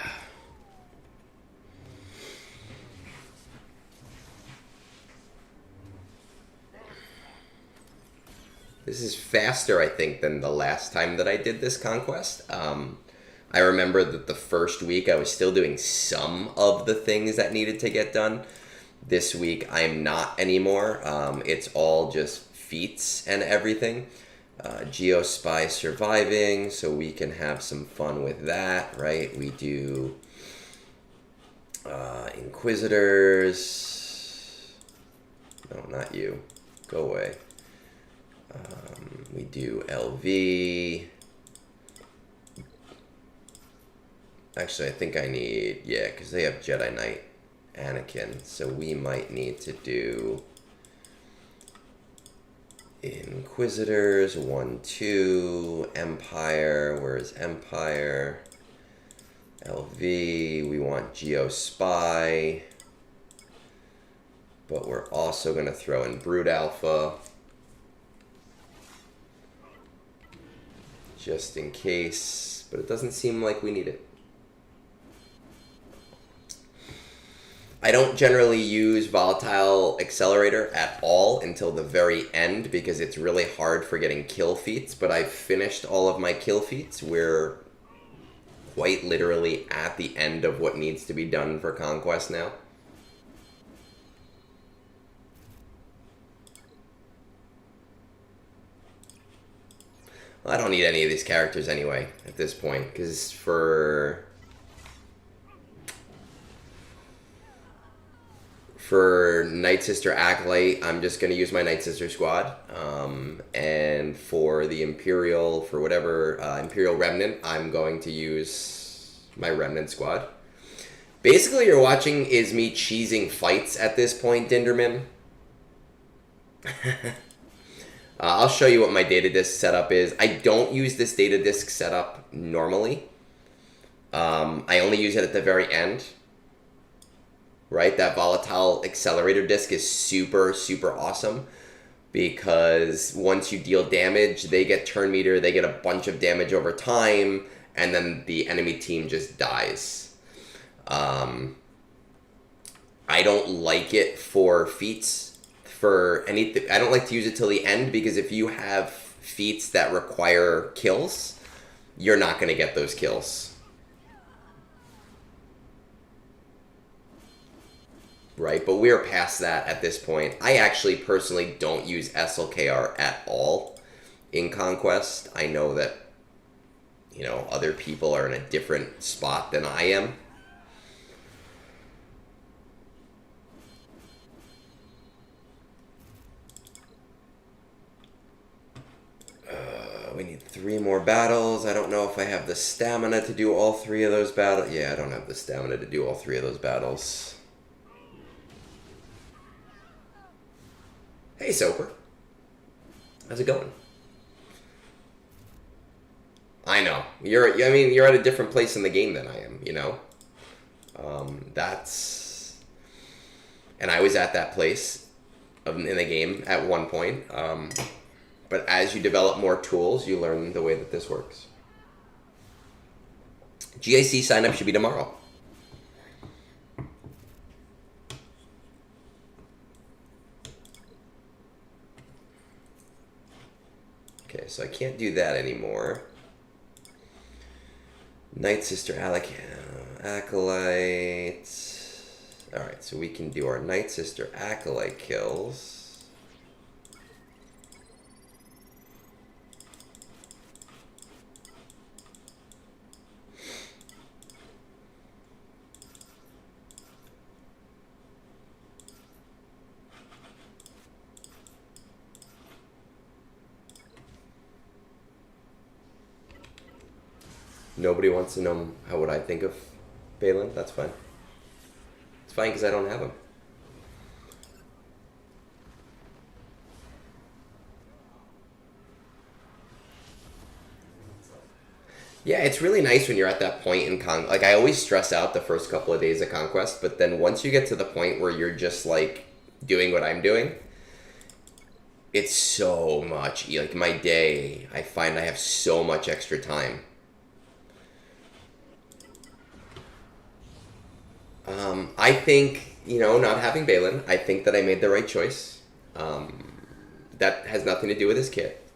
This is faster, I think, than the last time that I did this Conquest. I remember that the first week I was still doing some of the things that needed to get done. This week I'm not anymore. It's all just feats and everything. Geospy surviving, so we can have some fun with that, right? We do Inquisitors. No, not you. Go away. We do LV. Actually, I think I need, yeah, because they have Jedi Knight Anakin, so we might need to do Inquisitors, 1, 2, Empire, where's Empire? LV, we want Geospy, but we're also going to throw in Brood Alpha, just in case, but it doesn't seem like we need it. I don't generally use Volatile Accelerator at all until the very end because it's really hard for getting kill feats, but I've finished all of my kill feats. We're quite literally at the end of what needs to be done for Conquest now. Well, I don't need any of these characters anyway at this point, because for Night Sister Acolyte, I'm just going to use my Night Sister squad. And for the Imperial, for whatever Imperial Remnant, I'm going to use my Remnant squad. Basically, you're watching is me cheesing fights at this point, Dinderman. I'll show you what my data disk setup is. I don't use this data disk setup normally. I only use it at the very end. Right, that Volatile Accelerator disc is super, super awesome because once you deal damage, they get turn meter, they get a bunch of damage over time, and then the enemy team just dies. I don't like it for feats, for anything. I don't like to use it till the end because if you have feats that require kills, you're not going to get those kills. Right, but we're past that at this point. I actually personally don't use SLKR at all in Conquest. I know that, you know, other people are in a different spot than I am. We need 3 more battles. I don't know if I have the stamina to do all 3 of those battles. Yeah, I don't have the stamina to do all 3 of those battles. Hey, Soper. How's it going? I know. You're at a different place in the game than I am, you know? And I was at that place in the game at one point. But as you develop more tools, you learn the way that this works. GIC sign-up should be tomorrow. Okay, so I can't do that anymore. Night Sister Acolyte. Alright, so we can do our Night Sister Acolyte kills. Nobody wants to know what I think of Balin. That's fine. It's fine because I don't have him. Yeah, it's really nice when you're at that point in like I always stress out the first couple of days of Conquest, but then once you get to the point where you're just like doing what I'm doing, it's so much. Like my day, I find I have so much extra time. I think, not having Balin, I think that I made the right choice. That has nothing to do with his kit.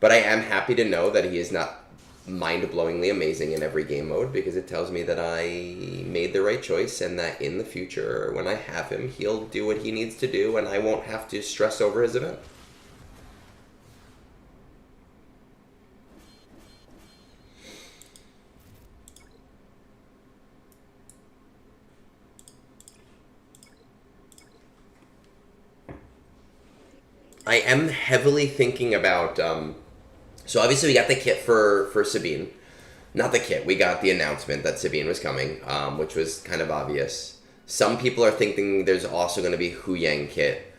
But I am happy to know that he is not mind-blowingly amazing in every game mode, because it tells me that I made the right choice and that in the future, when I have him, he'll do what he needs to do and I won't have to stress over his event. I am heavily thinking about, so obviously we got the kit for Sabine. Not the kit, we got the announcement that Sabine was coming, which was kind of obvious. Some people are thinking there's also going to be Hu Yang kit.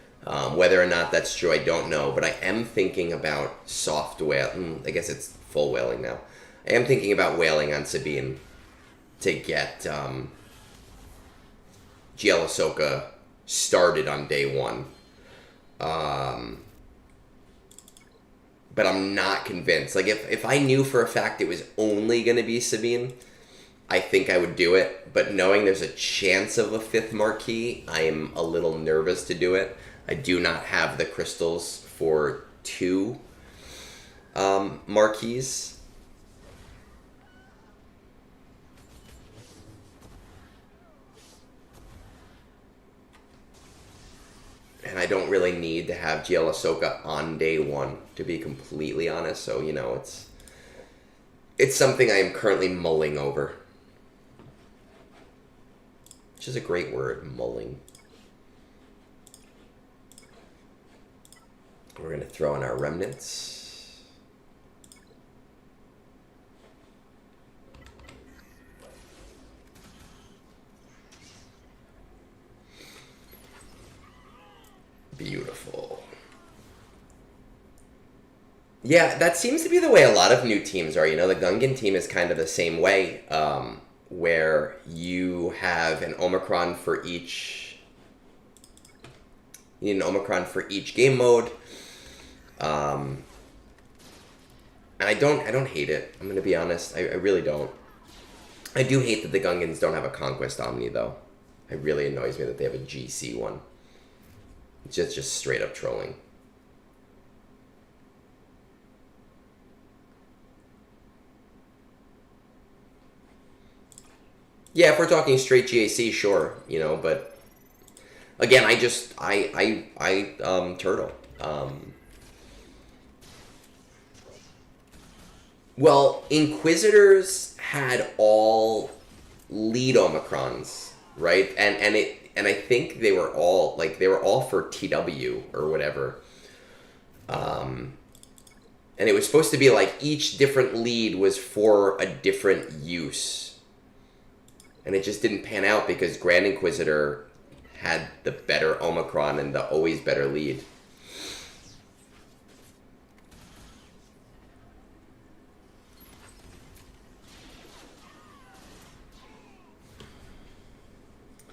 Whether or not that's true, I don't know, but I am thinking about soft whale. I guess it's full whaling now. I am thinking about whaling on Sabine to get GL Ahsoka started on day one. But I'm not convinced. Like, if I knew for a fact it was only going to be Sabine, I think I would do it. But knowing there's a chance of a 5th Marquis, I am a little nervous to do it. I do not have the crystals for 2 Marquis. And I don't really need to have GL Ahsoka on day 1, to be completely honest. So, it's something I am currently mulling over. Which is a great word, mulling. We're going to throw in our remnants. Beautiful. Yeah, that seems to be the way a lot of new teams are. The Gungan team is kind of the same way, where you have an Omicron for each. You need an Omicron for each game mode, and I don't hate it. I'm gonna be honest. I really don't. I do hate that the Gungans don't have a Conquest Omni though. It really annoys me that they have a GC one. Just straight up trolling. Yeah, if we're talking straight GAC, sure, but again, I turtle. Well, Inquisitors had all lead Omicrons, right? And I think they were all for TW or whatever. And it was supposed to be like each different lead was for a different use. And it just didn't pan out because Grand Inquisitor had the better Omicron and the always better lead.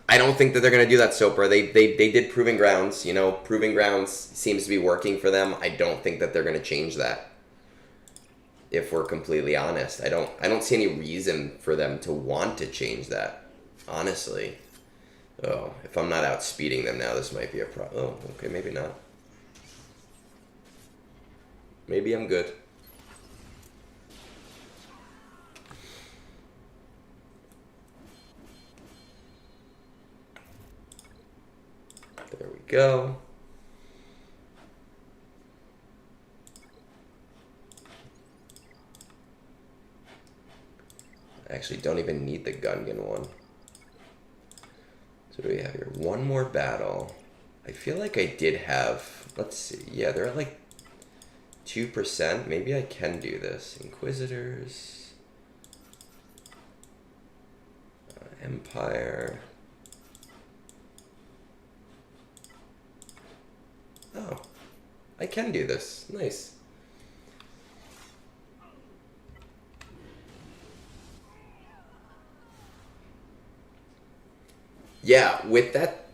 I don't think that they're going to do that, Soper. They did Proving Grounds. You know, Proving Grounds seems to be working for them. I don't think that they're going to change that. If we're completely honest, I don't see any reason for them to want to change that. Honestly. Oh, if I'm not outspeeding them now, this might be a problem. Oh, okay, maybe not. Maybe I'm good. There we go. I actually don't even need the Gungan one. So what do we have here? One more battle. I feel like I did have... Let's see. Yeah, they're at like 2%. Maybe I can do this. Inquisitors. Empire. Oh. I can do this. Nice. Yeah, with that,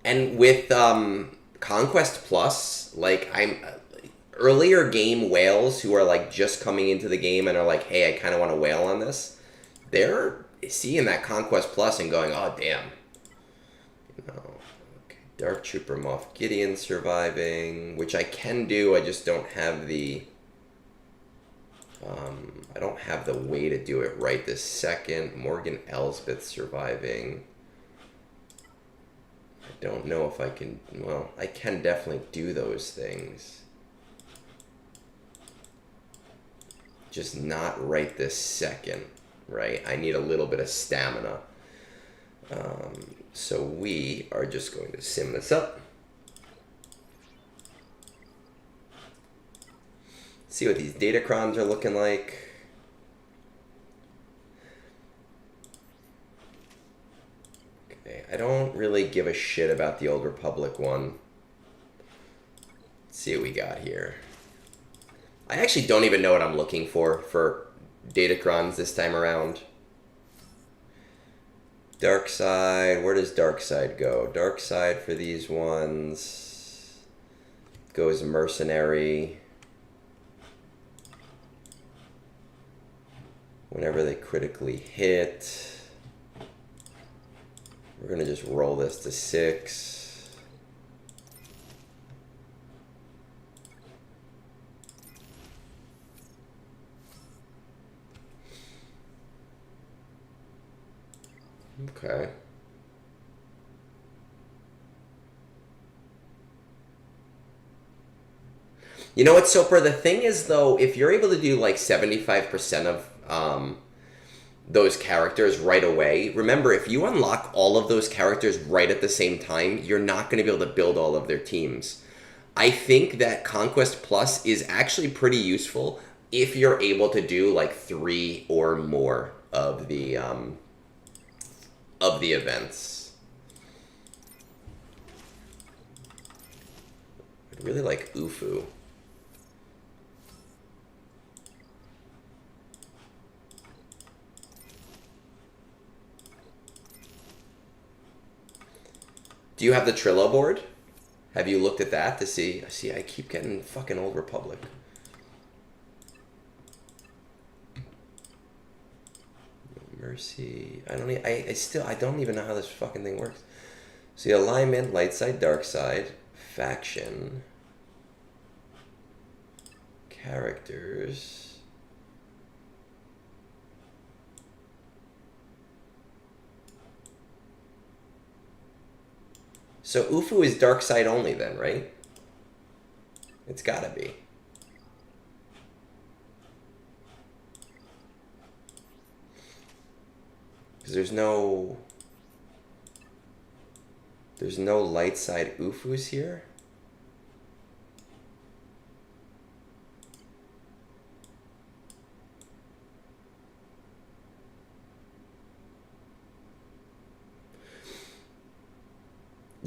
and with Conquest Plus, like I'm earlier game whales who are like just coming into the game and are like, hey, I kind of want to whale on this. They're seeing that Conquest Plus and going, oh damn. No, okay. Dark Trooper Moff Gideon surviving, which I can do. I just don't have the. I don't have the way to do it right this second. Morgan Elsbeth surviving. I don't know if I can, well, I can definitely do those things. Just not right this second, right? I need a little bit of stamina. So we are just going to sim this up. See what these Datacrons are looking like. I don't really give a shit about the Old Republic one. Let's see what we got here. I actually don't even know what I'm looking for Datacrons this time around. Dark Side, where does Dark Side go? Dark Side for these ones goes Mercenary. Whenever they critically hit. We're going to just roll this to 6. Okay. You know what, Soper? The thing is, though, if you're able to do like 75% of those characters right away. Remember, if you unlock all of those characters right at the same time, you're not going to be able to build all of their teams. I think that Conquest Plus is actually pretty useful if you're able to do like 3 or more of the events. I'd really like Ufu. Do you have the Trillo board? Have you looked at that to see? See, I keep getting fucking Old Republic. Mercy. I don't even know how this fucking thing works. See, alignment, light side, dark side, faction, characters. So Ufu is dark side only then, right? It's gotta be. Because there's no light side Ufus here.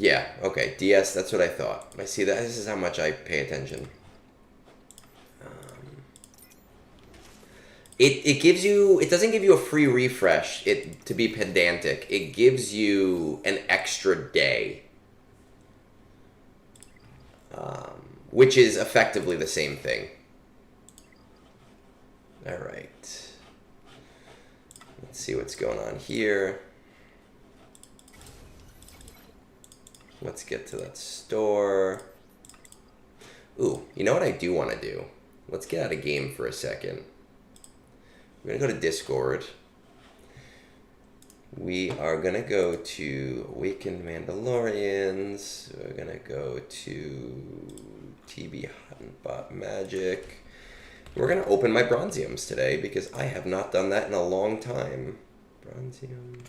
Yeah, okay, DS, that's what I thought. I see that. This is how much I pay attention. It gives you, it doesn't give you a free refresh, to be pedantic. It gives you an extra day. Which is effectively the same thing. Alright. Let's see what's going on here. Let's get to that store. Ooh, you know what I do want to do? Let's get out of game for a second. We're going to go to Discord. We are going to go to Awakened Mandalorians. We're going to go to TB Bot Magic. We're going to open my Bronziums today because I have not done that in a long time. Bronziums.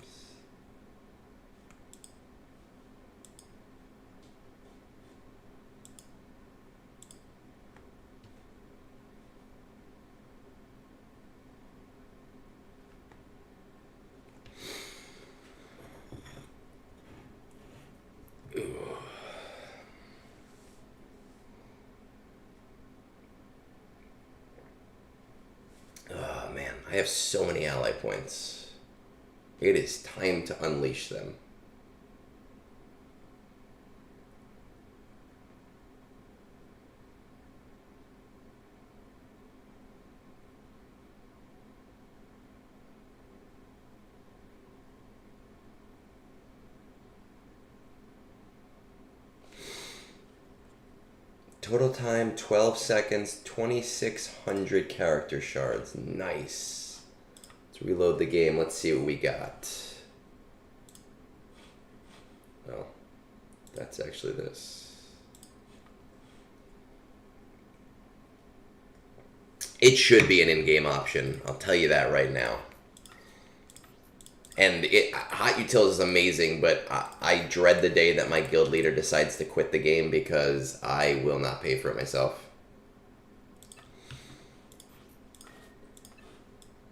I have so many ally points. It is time to unleash them. Total time, 12 seconds, 2,600 character shards. Nice. Let's reload the game. Let's see what we got. Oh, that's actually this. It should be an in-game option. I'll tell you that right now. And Hot Utils is amazing, but I dread the day that my guild leader decides to quit the game because I will not pay for it myself.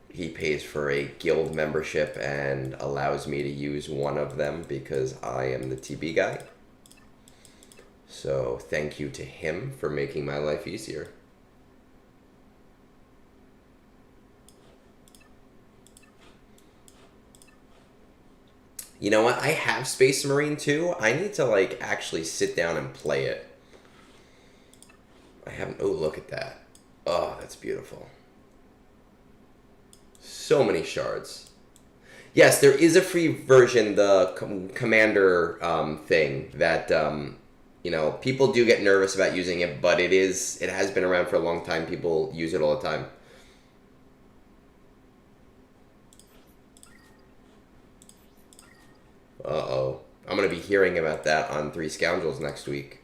He pays for a guild membership and allows me to use one of them because I am the TB guy. So thank you to him for making my life easier. You know what? I have Space Marine 2. I need to, like, actually sit down and play it. I haven't... Oh, look at that. Oh, that's beautiful. So many shards. Yes, there is a free version, the Commander thing, that, you know, people do get nervous about using it, but it has been around for a long time. People use it all the time. Uh-oh. I'm going to be hearing about that on Three Scoundrels next week.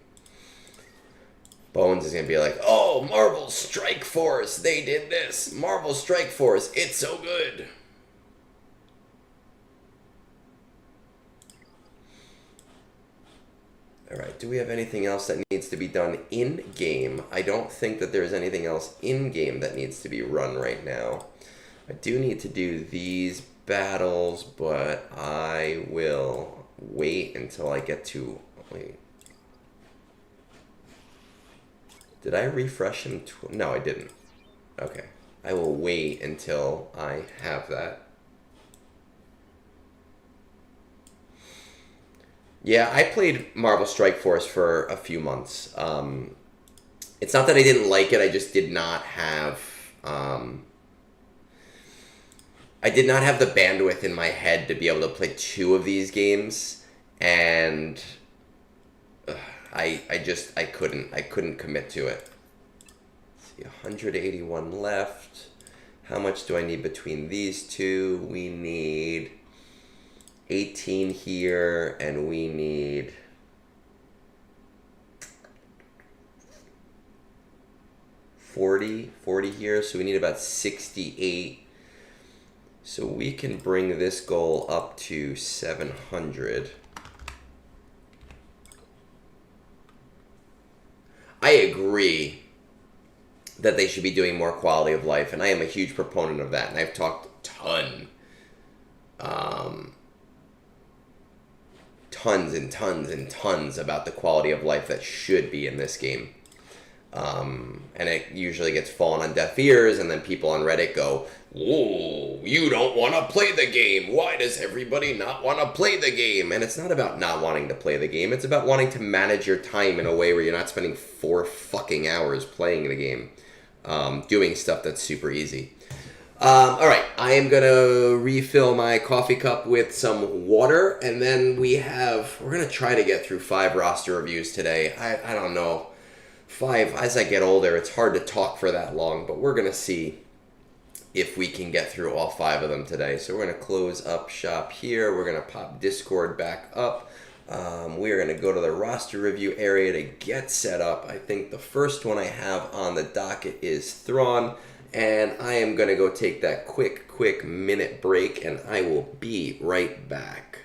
Bones is going to be like, oh, Marvel Strike Force, they did this. Marvel Strike Force, it's so good. Alright, do we have anything else that needs to be done in-game? I don't think that there's anything else in-game that needs to be run right now. I do need to do these battles, but I will wait until I get to... Wait. Did I refresh him? No, I didn't. Okay. I will wait until I have that. Yeah, I played Marvel Strike Force for a few months. It's not that I didn't like it, I just did not have... I did not have the bandwidth in my head to be able to play 2 of these games, and I couldn't commit to it. Let's see, 181 left. How much do I need between these two? We need 18 here, and we need 40 here, so we need about 68. So we can bring this goal up to 700. I agree that they should be doing more quality of life, and I am a huge proponent of that, and I've talked a ton tons and tons and tons about the quality of life that should be in this game. And it usually gets fallen on deaf ears, and then people on Reddit go, "Whoa, you don't want to play the game. Why does everybody not want to play the game?" And it's not about not wanting to play the game. It's about wanting to manage your time in a way where you're not spending 4 fucking hours playing the game, doing stuff that's super easy. All right, I am going to refill my coffee cup with some water, and then we're going to try to get through 5 roster reviews today. I don't know. 5, as I get older, it's hard to talk for that long, but we're going to see if we can get through all 5 of them today. So we're going to close up shop here. We're going to pop Discord back up. We're going to go to the roster review area to get set up. I think the first one I have on the docket is Thrawn, and I am going to go take that quick minute break, and I will be right back.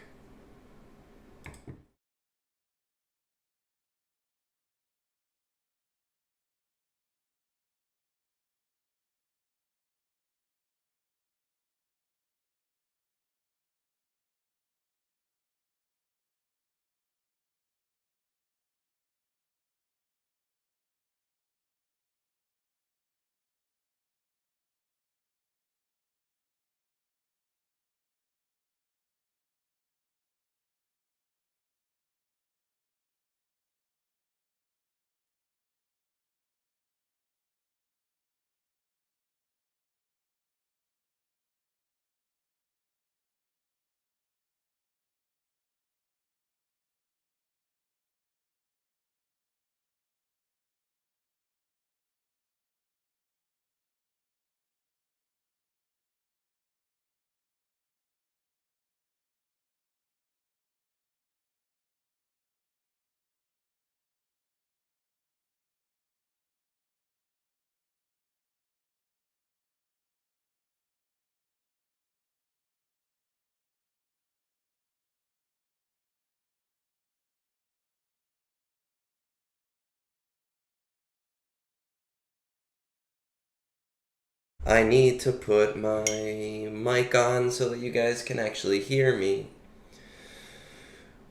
I need to put my mic on so that you guys can actually hear me.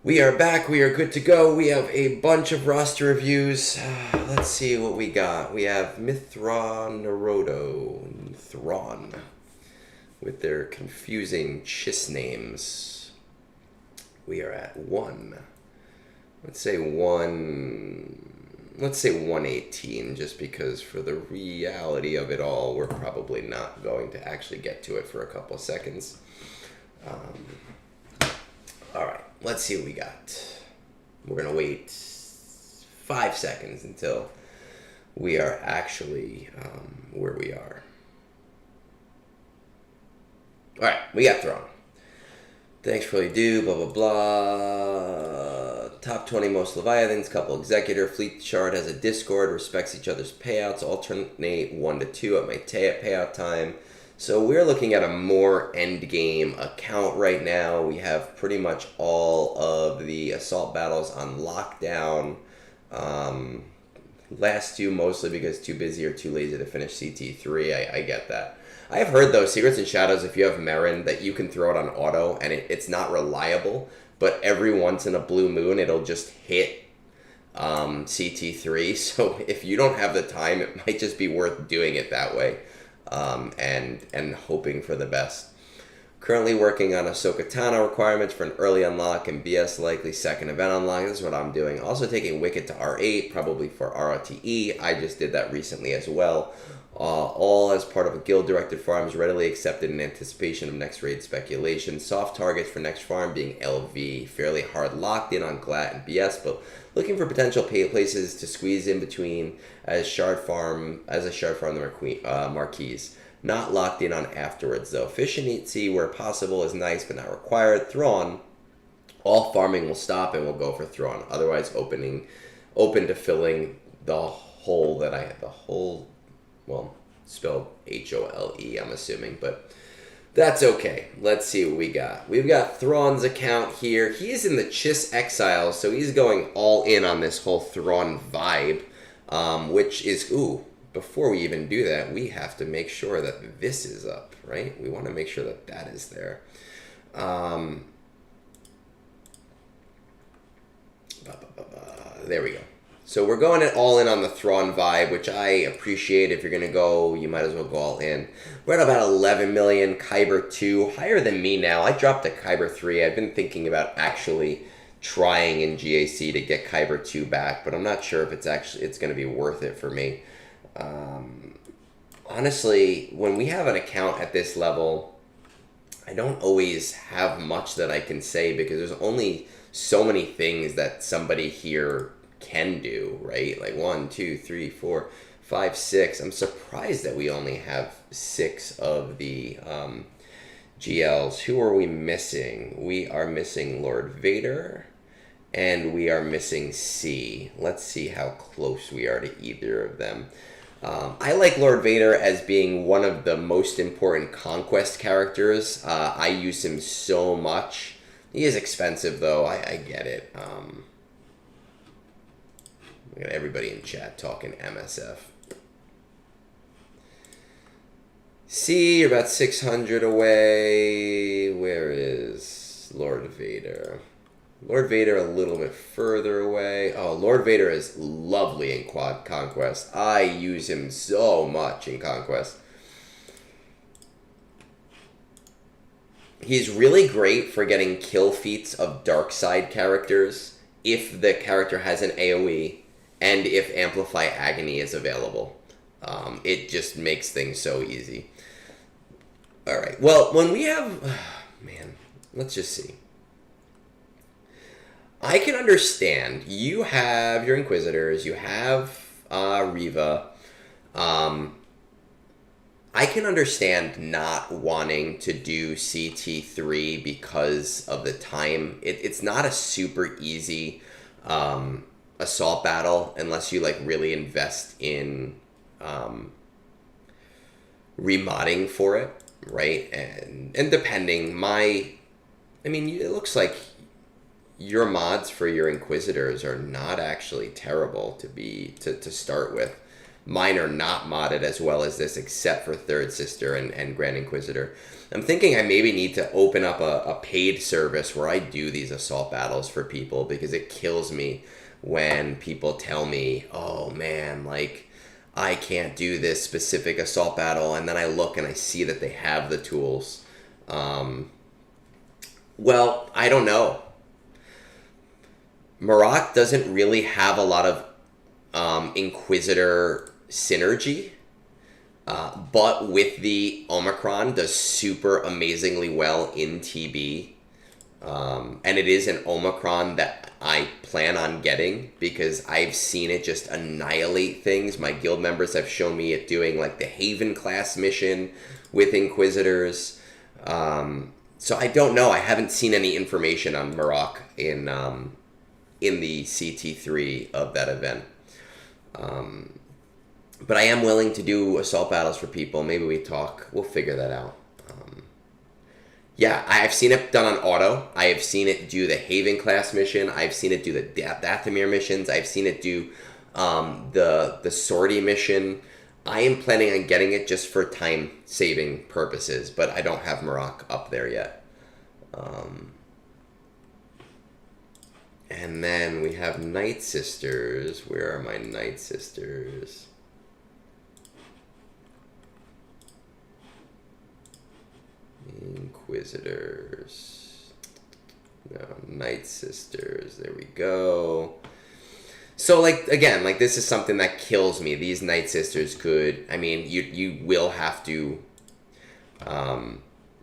We are back. We are good to go. We have a bunch of roster reviews. Let's see what we got. We have Thrawn with their confusing chiss names. We are at 1. Let's say 118, just because for the reality of it all, we're probably not going to actually get to it for a couple of seconds. All right, let's see what we got. We're going to wait 5 seconds until we are actually where we are. All right, we got Thrawn. Thanks for all you do, blah, blah, blah. Top 20 most Leviathans, couple executor. Fleet chart has a Discord, respects each other's payouts, alternate 1 to 2 at my payout time. So we're looking at a more endgame account right now. We have pretty much all of the assault battles on lockdown. Last 2 mostly because too busy or too lazy to finish CT3. I get that. I have heard, though, Secrets and Shadows, if you have Merrin, that you can throw it on auto, and it's not reliable, but every once in a blue moon, it'll just hit CT3. So if you don't have the time, it might just be worth doing it that way, and hoping for the best. Currently working on Ahsoka Tano requirements for an early unlock and BS likely second event unlock. This is what I'm doing. Also taking Wicket to R8, probably for ROTE. I just did that recently as well. All as part of a guild-directed farms readily accepted in anticipation of next raid speculation. Soft targets for next farm being LV. Fairly hard locked in on Glat and BS, but looking for potential places to squeeze in between as a shard farm the Marquise. Not locked in on afterwards, though. Fish and eat sea where possible is nice, but not required. Thrawn, all farming will stop and we'll go for Thrawn. Otherwise, open to filling the hole that I had. Well, spelled HOLE, I'm assuming, but that's okay. Let's see what we got. We've got Thrawn's account here. He's in the Chiss Exile, so he's going all in on this whole Thrawn vibe, which is, before we even do that, we have to make sure that this is up, right? We want to make sure that that is there. There we go. So we're going all in on the Thrawn vibe, which I appreciate. If you're going to go, you might as well go all in. We're at about 11 million. Kyber 2, higher than me now. I dropped to Kyber 3. I've been thinking about actually trying in GAC to get Kyber 2 back, but I'm not sure if it's going to be worth it for me. Honestly, when we have an account at this level, I don't always have much that I can say because there's only so many things that somebody here can do, right? Like 1, 2, 3, 4, 5, 6. I'm surprised that we only have 6 of the GLs. Who are we missing? We are missing Lord Vader, and we are missing C. Let's see how close we are to either of them. I like Lord Vader as being one of the most important Conquest characters. I use him so much. He is expensive, though. I get it. We got everybody in chat talking MSF. C, you're about 600 away. Where is Lord Vader? Lord Vader a little bit further away. Oh, Lord Vader is lovely in Conquest. I use him so much in Conquest. He's really great for getting kill feats of dark side characters if the character has an AoE and if Amplify Agony is available. It just makes things so easy. Alright, well, when we have... man, let's just see. I can understand. You have your Inquisitors, you have Reva. I can understand not wanting to do CT3 because of the time. It's not a super easy assault battle unless you like really invest in remodding for it, right? And depending, it looks like your mods for your Inquisitors are not actually terrible to start with. Mine are not modded as well as this, except for Third Sister and Grand Inquisitor. I'm thinking I maybe need to open up a paid service where I do these assault battles for people, because it kills me when people tell me, oh man, like, I can't do this specific assault battle, and then I look and I see that they have the tools. Well, I don't know. Marat doesn't really have a lot of Inquisitor synergy, but with the Omicron does super amazingly well in TB, and it is an Omicron that I plan on getting because I've seen it just annihilate things. My guild members have shown me it doing like the Haven class mission with Inquisitors. So I don't know. I haven't seen any information on Marat in the CT3 of that event. But I am willing to do assault battles for people. Maybe we'll figure that out. Yeah, I've seen it done on auto. I have seen it do the Haven class mission. I've seen it do the Dathomir missions. I've seen it do the sortie mission. I am planning on getting it just for time saving purposes, but I don't have Marat up there yet. And then we have Night Sisters. Where are my Night Sisters? Inquisitors. No, Night Sisters. There we go. So, like, again, like, this is something that kills me. These Night Sisters could... I mean, you will have to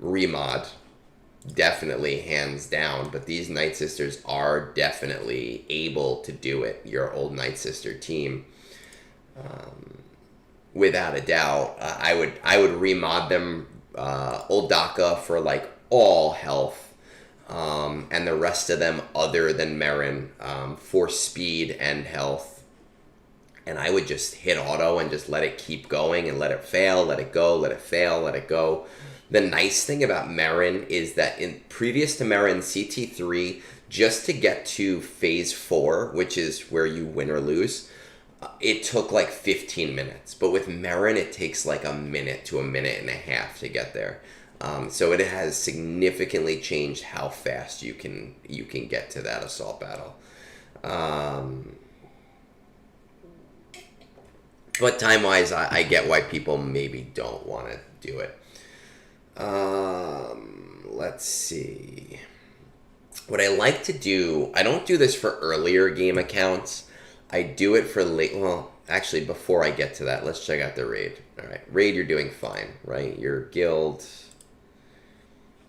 remod. Definitely, hands down. But these Night Sisters are definitely able to do it. Your old Night Sister team. Without a doubt. I would remod them... Old Daka for like all health, and the rest of them other than Merrin for speed and health, and I would just hit auto and just let it keep going and let it fail, let it go, let it fail, let it go. The nice thing about Merrin is that in previous to Merrin CT3, just to get to phase 4, which is where you win or lose, it took like 15 minutes, but with Merrin it takes like a minute to a minute and a half to get there. So it has significantly changed how fast you can get to that assault battle. But time-wise, I get why people maybe don't want to do it. Let's see. What I like to do, I don't do this for earlier game accounts. I do it for late. Well, actually, before I get to that, let's check out the raid. All right, raid, you're doing fine, right? Your guild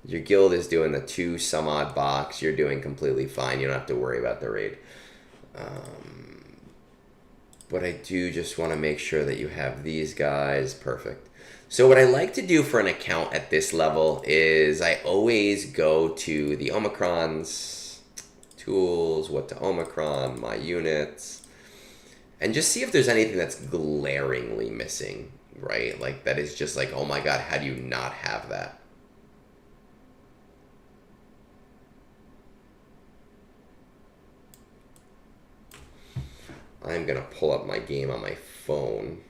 is doing the 2 some odd box. You're doing completely fine. You don't have to worry about the raid. But I do just want to make sure that you have these guys. Perfect. So what I like to do for an account at this level is I always go to the Omicrons, tools, what to Omicron, my units, and just see if there's anything that's glaringly missing, right? Like that is just like, oh my God, how do you not have that? I'm going to pull up my game on my phone.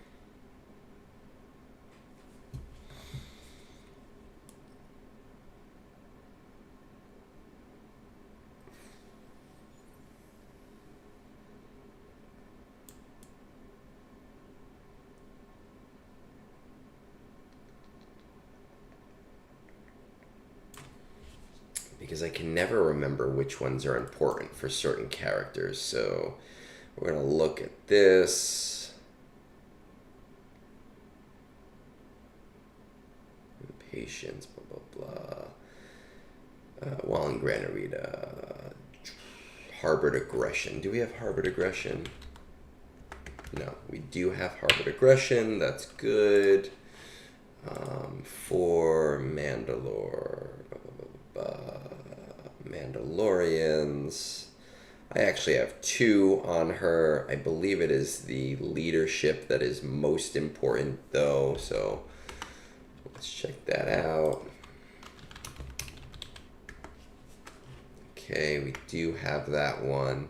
Because I can never remember which ones are important for certain characters, so we're going to look at this. Impatience, blah, blah, blah. Wallengranerita. Harbored Aggression. Do we have Harbored Aggression? No, we do have Harbored Aggression. That's good. For Mandalore. Mandalorians. I actually have 2 on her. I believe it is the leadership that is most important, though. So let's check that out. Okay, we do have that one.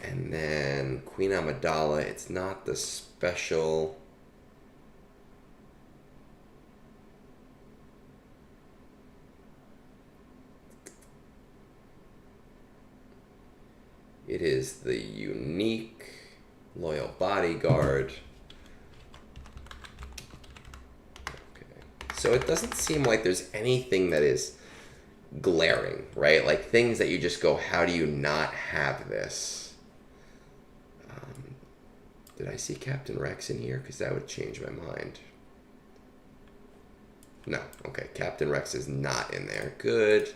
And then Queen Amidala. It's not the special. It is the unique loyal bodyguard. Okay. So it doesn't seem like there's anything that is glaring, right? Like things that you just go, how do you not have this? Did I see Captain Rex in here? Because that would change my mind. No. Okay. Captain Rex is not in there. Good.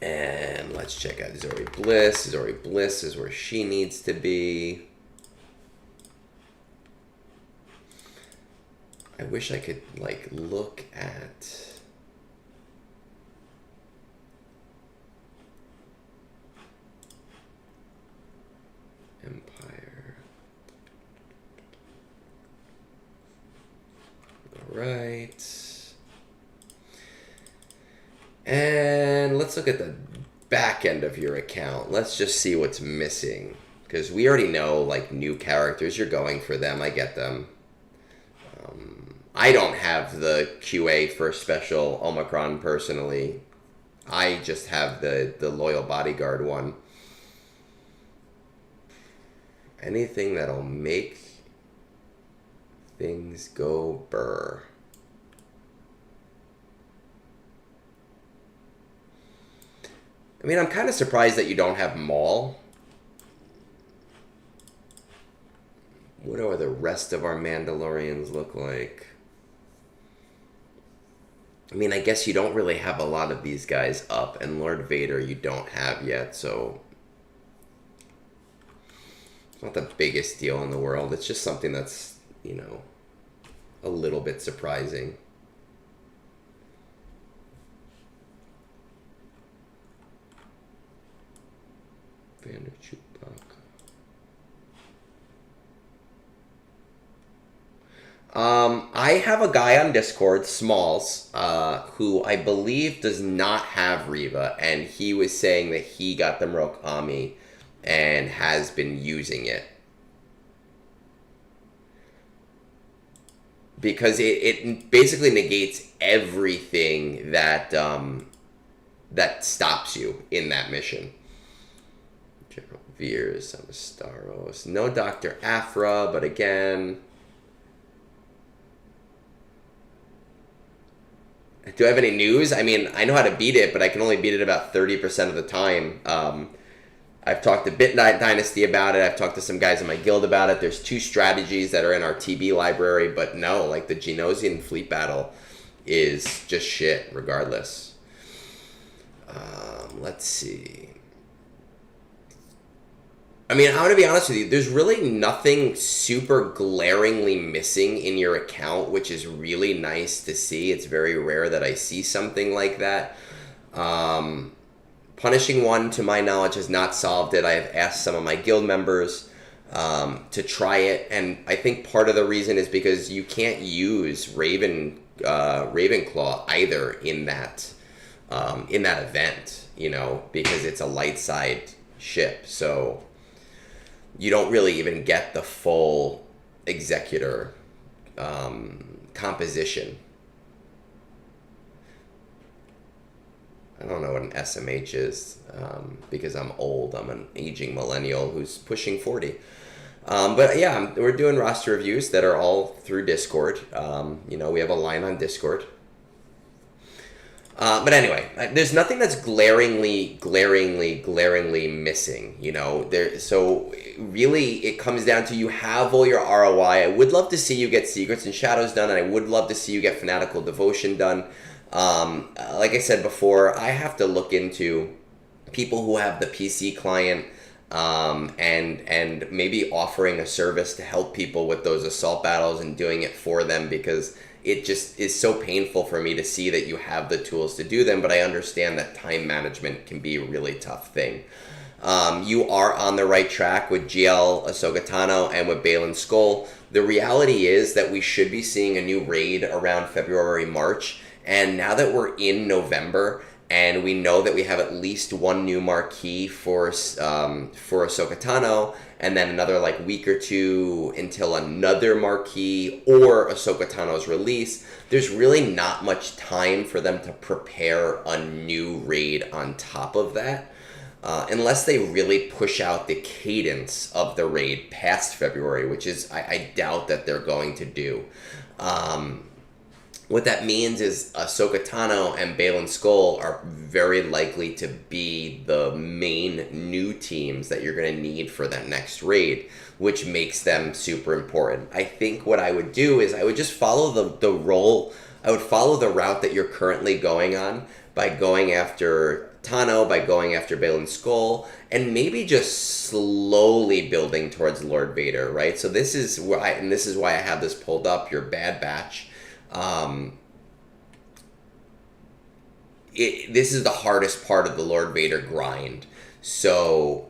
And let's check out Zori Bliss. Zori Bliss is where she needs to be. I wish I could, like, look at... Empire. All right. And let's look at the back end of your account. Let's just see what's missing. Because we already know, like, new characters. You're going for them. I get them. I don't have the QA for special Omicron personally. I just have the loyal bodyguard one. Anything that'll make things go burr. I mean, I'm kind of surprised that you don't have Maul. What do the rest of our Mandalorians look like? I mean, I guess you don't really have a lot of these guys up, and Lord Vader you don't have yet, so... It's not the biggest deal in the world. It's just something that's, you know, a little bit surprising. Vander Chewbacca. I have a guy on Discord, Smalls, who I believe does not have Reva, and he was saying that he got the Murakami and has been using it. Because it basically negates everything that that stops you in that mission. General Veers, Amastaros. No Dr. Aphra, but again... Do I have any news? I mean, I know how to beat it, but I can only beat it about 30% of the time. I've talked to Bit Dynasty about it. I've talked to some guys in my guild about it. There's 2 strategies that are in our TB library, but no, like the Genosian fleet battle is just shit regardless. Let's see. I mean, I'm going to be honest with you. There's really nothing super glaringly missing in your account, which is really nice to see. It's very rare that I see something like that. Punishing one, to my knowledge, has not solved it. I have asked some of my guild members to try it, and I think part of the reason is because you can't use Ravenclaw either in that event, you know, because it's a light side ship. So you don't really even get the full Executor composition. I don't know what an SMH is because I'm old. I'm an aging millennial who's pushing 40. But yeah, we're doing roster reviews that are all through Discord. You know, we have a line on Discord. But anyway, there's nothing that's glaringly missing, you know. So really, it comes down to you have all your ROI. I would love to see you get Secrets and Shadows done, and I would love to see you get Fanatical Devotion done. Like I said before, I have to look into people who have the PC client, and maybe offering a service to help people with those assault battles and doing it for them, because it just is so painful for me to see that you have the tools to do them, but I understand that time management can be a really tough thing. You are on the right track with GL Ahsoka Tano and with Balin Skull. The reality is that we should be seeing a new raid around February, March, and now that we're in November, and we know that we have at least one new marquee for Ahsoka Tano, and then another like week or two until another marquee or Ahsoka Tano's release, there's really not much time for them to prepare a new raid on top of that, unless they really push out the cadence of the raid past February, which is I doubt that they're going to do. What that means is Ahsoka Tano and Balin Skull are very likely to be the main new teams that you're going to need for that next raid, which makes them super important. I think what I would do is I would just follow the role. I would follow the route that you're currently going on by going after Tano, by going after Balin Skull, and maybe just slowly building towards Lord Vader, right? So this is why I have this pulled up, your Bad Batch. This is the hardest part of the Lord Vader grind. So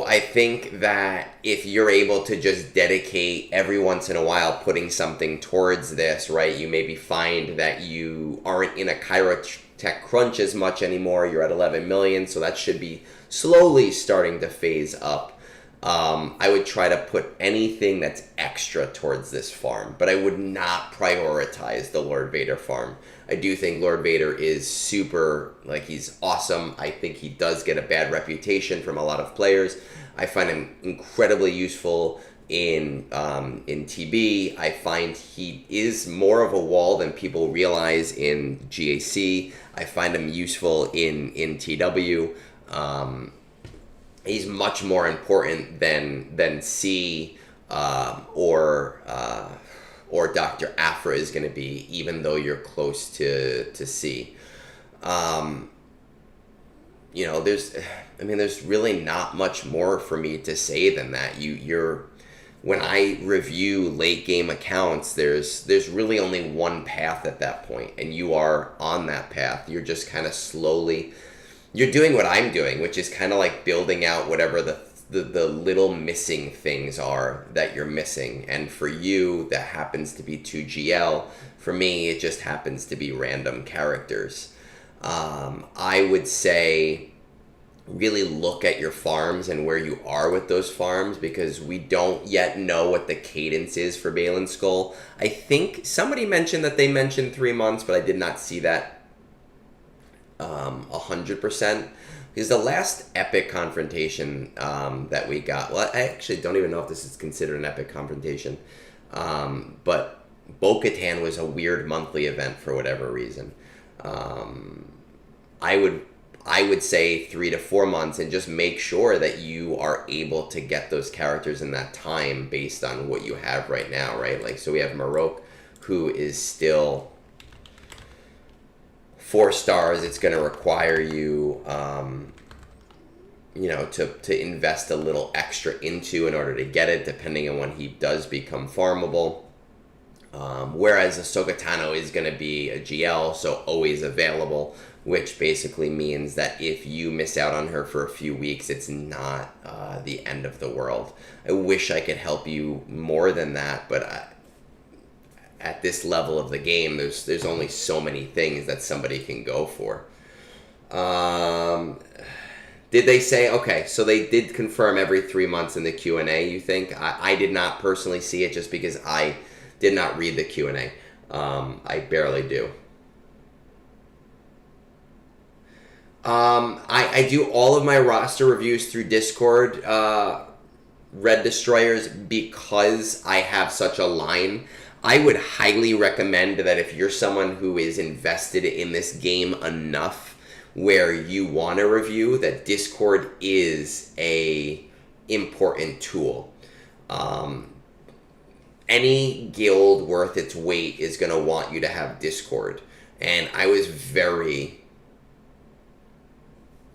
I think that if you're able to just dedicate every once in a while putting something towards this, right, you maybe find that you aren't in a Chirotech crunch as much anymore. You're at 11 million, so that should be slowly starting to phase up. I would try to put anything that's extra towards this farm, but I would not prioritize the Lord Vader farm. I do think Lord Vader is super, like, he's awesome. I think he does get a bad reputation from a lot of players. I find him incredibly useful in TB. I find he is more of a wall than people realize in GAC. I find him useful in TW. He's much more important than C or Dr. Aphra is going to be, even though you're close to C. You know, there's really not much more for me to say than that. When I review late game accounts, there's really only one path at that point, and you are on that path. You're just kind of slowly. You're doing what I'm doing, which is kind of like building out whatever the little missing things are that you're missing. And for you, that happens to be 2GL. For me, it just happens to be random characters. I would say really look at your farms and where you are with those farms, because we don't yet know what the cadence is for Balin Skull. I think somebody mentioned that they mentioned 3 months, but I did not see that 100%. Because the last epic confrontation that we got, well, I actually don't even know if this is considered an epic confrontation, but Bo-Katan was a weird monthly event for whatever reason. I would say 3 to 4 months, and just make sure that you are able to get those characters in that time based on what you have right now, right? Like, so we have Marok, who is still 4 stars. It's going to require you, to invest a little extra into in order to get it, depending on when he does become farmable. Whereas Ahsoka Tano is going to be a GL, so always available, which basically means that if you miss out on her for a few weeks, it's not the end of the world. I wish I could help you more than that, but at this level of the game, there's only so many things that somebody can go for. Did they say, okay, so they did confirm every 3 months in the Q&A, you think? I did not personally see it just because I did not read the Q&A. I barely do. I do all of my roster reviews through Discord, Red Destroyers, because I have such a line. I would highly recommend that if you're someone who is invested in this game enough where you want a review, that Discord is a important tool. Any guild worth its weight is going to want you to have Discord. And I was very,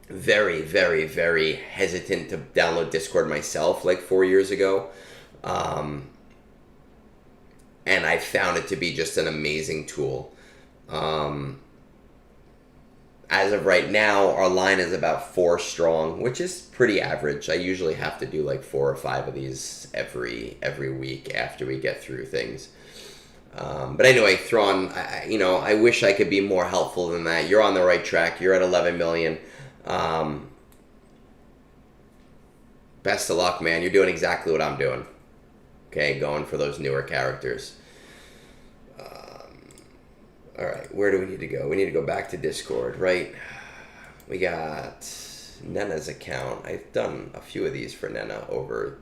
very, very, very hesitant to download Discord myself like 4 years ago. And I found it to be just an amazing tool. As of right now, our line is about 4 strong, which is pretty average. I usually have to do like 4 or 5 of these every week after we get through things. But anyway, Thrawn, I wish I could be more helpful than that. You're on the right track. You're at 11 million. Best of luck, man. You're doing exactly what I'm doing. Okay, going for those newer characters. All right, where do we need to go? We need to go back to Discord, right? We got Nena's account. I've done a few of these for Nena over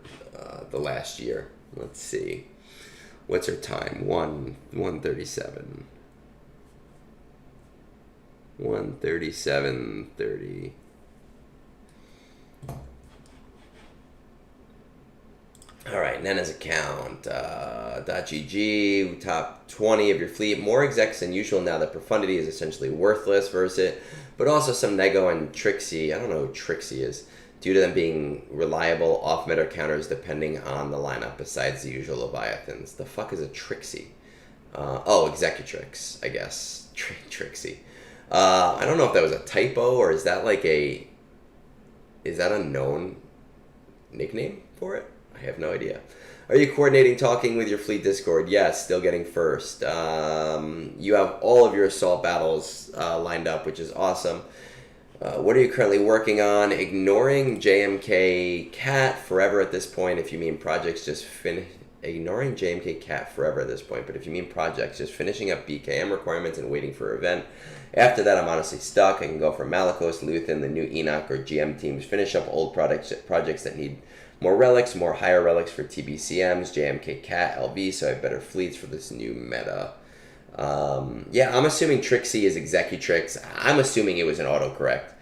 the last year. Let's see. What's her time? 1:37. 1:37:30. All right, Nena's account, .gg, top 20 of your fleet, more execs than usual now that profundity is essentially worthless versus it, but also some Nego and Trixie, I don't know who Trixie is, due to them being reliable off-meta counters depending on the lineup besides the usual Leviathans. The fuck is a Trixie? Executrix, I guess. Trixie. I don't know if that was a typo, or is that a known nickname for it? I have no idea. Are you coordinating talking with your fleet Discord? Yes, still getting first. You have all of your assault battles lined up, which is awesome. What are you currently working on? Ignoring JMK Cat forever at this point. If you mean projects, just ignoring JMK Cat forever at this point. But if you mean projects, just finishing up BKM requirements and waiting for an event. After that, I'm honestly stuck. I can go for Malakos, Luthen, the new Enoch, or GM teams. Finish up old projects that need more relics, more higher relics for TBCMs, JMK Cat, LV, so I have better fleets for this new meta. I'm assuming Trixie is Executrix. I'm assuming it was an autocorrect.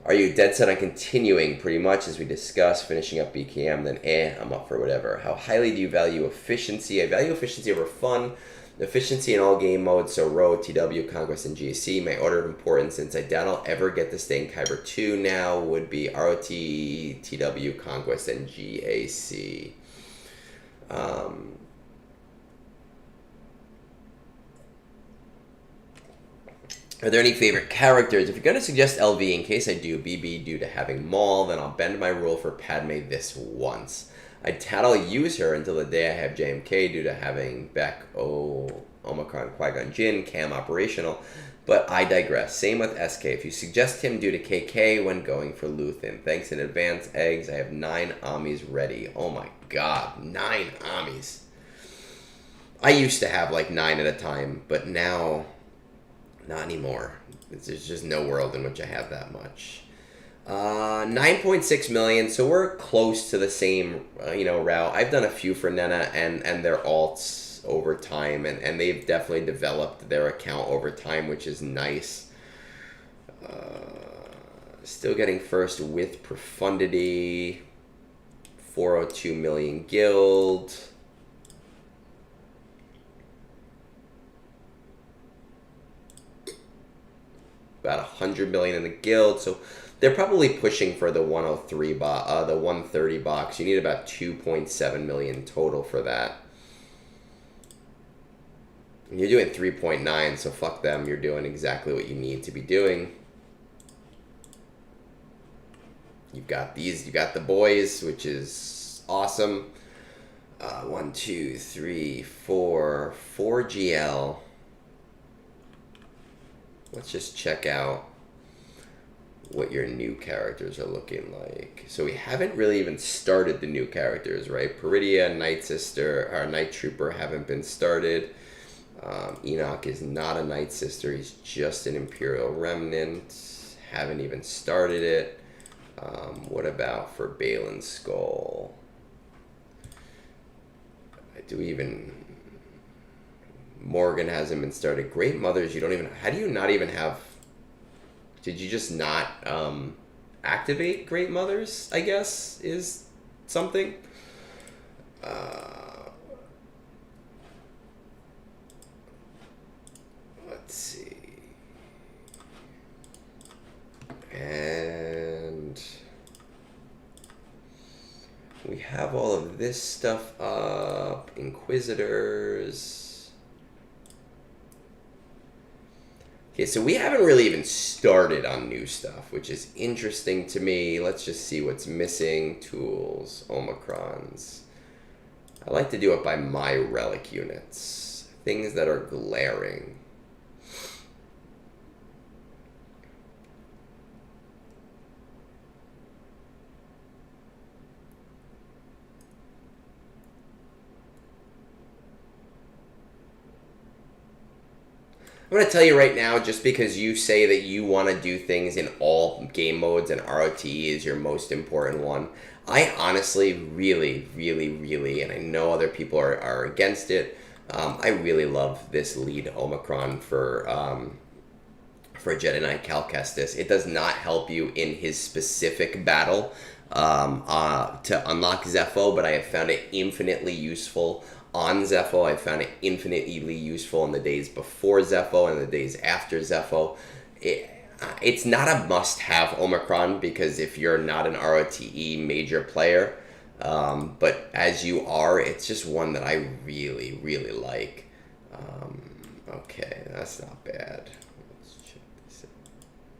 Are you dead set on continuing pretty much as we discussed, finishing up BKM, then I'm up for whatever. How highly do you value efficiency? I value efficiency over fun. Efficiency in all game modes, so Row, TW, Conquest, and GAC. My order of importance, since I doubt I'll ever get to stay in Kyber 2 now, would be ROT, TW, Conquest, and GAC. Are there any favorite characters? If you're going to suggest LV, in case I do BB due to having Maul, then I'll bend my rule for Padme this once. I doubt I'll use her until the day I have JMK due to having Beck. Oh, Omicron, Qui-Gon Jinn, Cam operational. But I digress. Same with SK. If you suggest him due to KK when going for Luthen. Thanks in advance, eggs. I have 9 Amis ready. Oh my god, 9 Amis. I used to have like 9 at a time, but now, not anymore. There's just no world in which I have that much. 9.6 million, so we're close to the same, route. I've done a few for Nena and their alts over time, and they've definitely developed their account over time, which is nice. Still getting first with Profundity. 402 million guild. About 100 million in the guild, so they're probably pushing for the 103 the 130 box. You need about 2.7 million total for that. And you're doing 3.9, so fuck them. You're doing exactly what you need to be doing. You've got these. You got the boys, which is awesome. 1, 2, 3, 4 GL. Let's just check out what your new characters are looking like. So we haven't really even started the new characters, right? Peridia, Night Sister, or Night Trooper haven't been started. Enoch is not a Night Sister. He's just an Imperial Remnant. Haven't even started it. What about for Balin Skull? Do we even... Morgan hasn't been started. Great Mothers, you don't even... How do you not even have... Did you just not activate Great Mothers, I guess, is something? Let's see. And we have all of this stuff up. Inquisitors. Okay, so we haven't really even started on new stuff, which is interesting to me. Let's just see what's missing. Tools, Omicrons. I like to do it by my relic units. Things that are glaring. I'm going to tell you right now, just because you say that you want to do things in all game modes and ROTE is your most important one, I honestly really, and I know other people are against it, I really love this lead Omicron for Jedi Knight Cal Kestis. It does not help you in his specific battle to unlock Zepho, but I have found it infinitely useful on Zepho. I found it infinitely useful in the days before Zepho and the days after Zepho. It's not a must-have Omicron, because if you're not an ROTE major player, but as you are, it's just one that I really like. Okay, that's not bad. Let's check this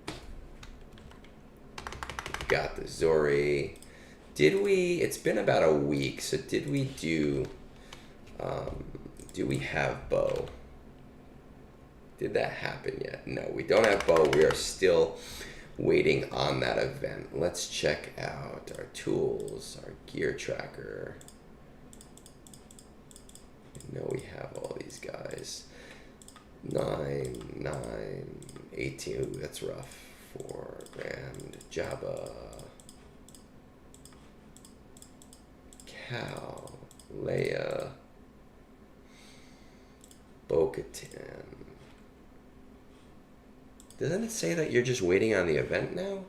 out. We got the Zori. It's been about a week, so did we do we have Bo? Did that happen yet? No, we don't have Bo. We are still waiting on that event. Let's check out our tools, our gear tracker. I know we have all these guys. 9, 9, 18. Ooh, that's rough. 4 grand. Jabba. Cal. Leia. Bo-Katan. Doesn't it say that you're just waiting on the event now?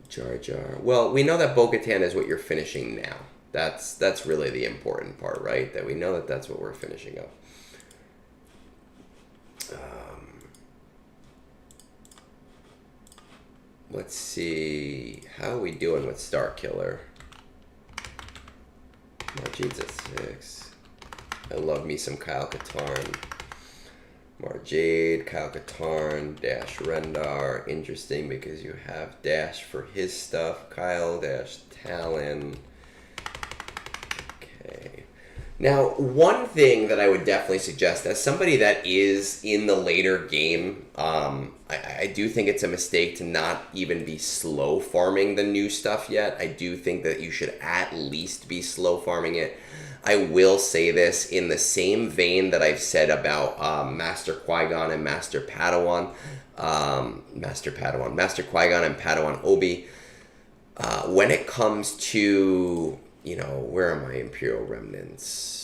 Jar Jar. Well, we know that Bo-Katan is what you're finishing now. That's really the important part, right? That we know that that's what we're finishing up. Let's see. How are we doing with Starkiller? Marjade's at 6. I love me some Kyle Katarn. Marjade, Kyle Katarn, Dash Rendar. Interesting because you have Dash for his stuff. Kyle, Dash Talon. Okay. Now, one thing that I would definitely suggest, as somebody that is in the later game, I do think it's a mistake to not even be slow farming the new stuff yet. I do think that you should at least be slow farming it. I will say this in the same vein that I've said about Master Qui-Gon and Master Padawan. Master Qui-Gon and Padawan Obi. When it comes to, where are my Imperial Remnants?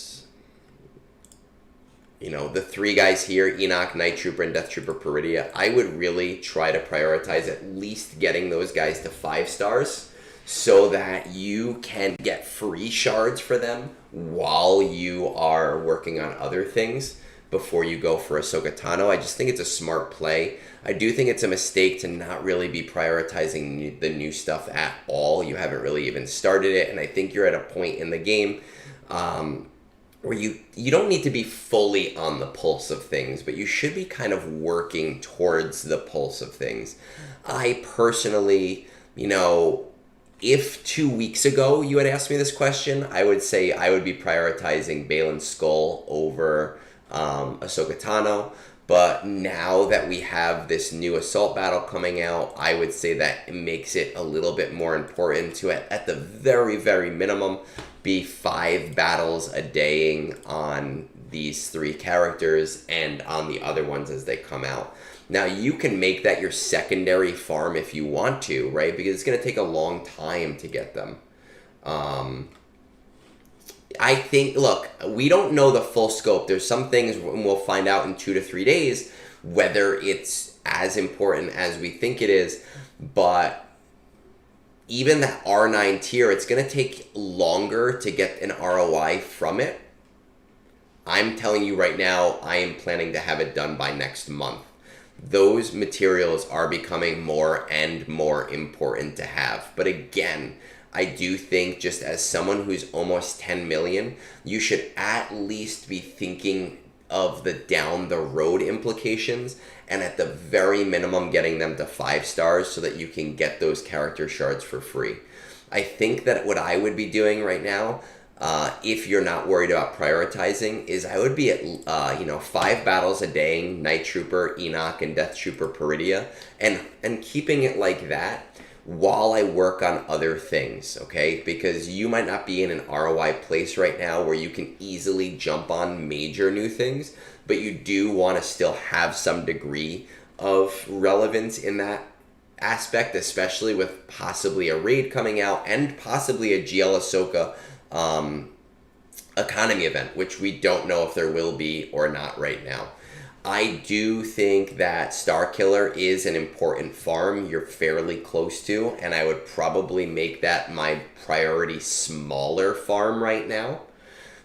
The three guys here, Enoch, Night Trooper, and Death Trooper Peridia, I would really try to prioritize at least getting those guys to 5 stars so that you can get free shards for them while you are working on other things before you go for Ahsoka Tano. I just think it's a smart play. I do think it's a mistake to not really be prioritizing the new stuff at all. You haven't really even started it, and I think you're at a point in the game where you don't need to be fully on the pulse of things, but you should be kind of working towards the pulse of things. I personally, if 2 weeks ago you had asked me this question, I would say I would be prioritizing Baylan Skoll over Ahsoka Tano. But now that we have this new assault battle coming out, I would say that it makes it a little bit more important to, at the very, very minimum, be 5 battles a day on these 3 characters and on the other ones as they come out. Now, you can make that your secondary farm if you want to, right? Because it's going to take a long time to get them. I think, look, we don't know the full scope. There's some things we'll find out in 2 to 3 days, whether it's as important as we think it is. But even that R9 tier, it's going to take longer to get an ROI from it. I'm telling you right now, I am planning to have it done by next month. Those materials are becoming more and more important to have. But again, I do think just as someone who's almost 10 million, you should at least be thinking of the down the road implications and at the very minimum getting them to 5 stars so that you can get those character shards for free. I think that what I would be doing right now, if you're not worried about prioritizing, is I would be at 5 battles a day, Night Trooper, Enoch, and Death Trooper Peridia, and keeping it like that while I work on other things, okay? Because you might not be in an ROI place right now where you can easily jump on major new things, but you do want to still have some degree of relevance in that aspect, especially with possibly a raid coming out and possibly a GL Ahsoka economy event, which we don't know if there will be or not right now. I do think that Starkiller is an important farm you're fairly close to, and I would probably make that my priority smaller farm right now,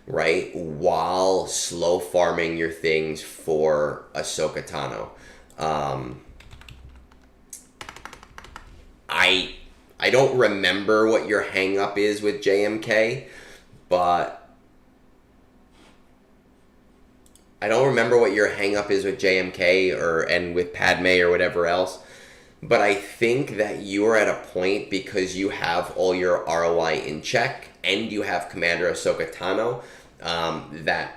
right? While slow farming your things for Ahsoka Tano. I don't remember what your hang up is with JMK, but and with Padme or whatever else. But I think that you are at a point, because you have all your ROI in check and you have Commander Ahsoka Tano, that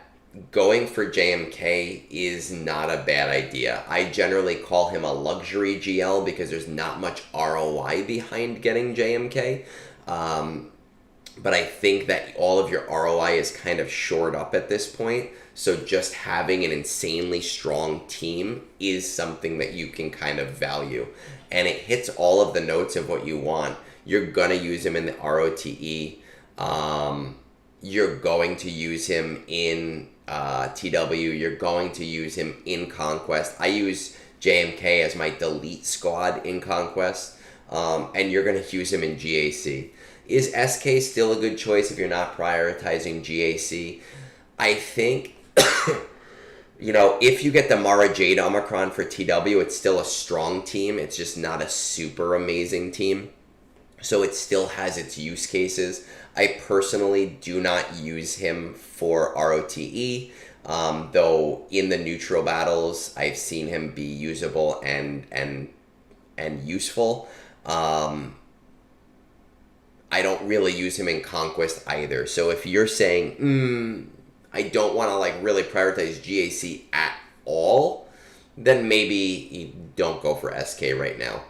going for JMK is not a bad idea. I generally call him a luxury GL because there's not much ROI behind getting JMK. But I think that all of your ROI is kind of shored up at this point. So just having an insanely strong team is something that you can kind of value. And it hits all of the notes of what you want. You're going to use him in the ROTE. You're going to use him in TW. You're going to use him in Conquest. I use JMK as my delete squad in Conquest. And you're going to use him in GAC. Is SK still a good choice if you're not prioritizing GAC? I think, if you get the Mara Jade Omicron for TW, it's still a strong team. It's just not a super amazing team. So it still has its use cases. I personally do not use him for ROTE, though in the neutral battles, I've seen him be usable and useful. I don't really use him in Conquest either. So if you're saying, I don't want to like really prioritize GAC at all, then maybe you don't go for SK right now.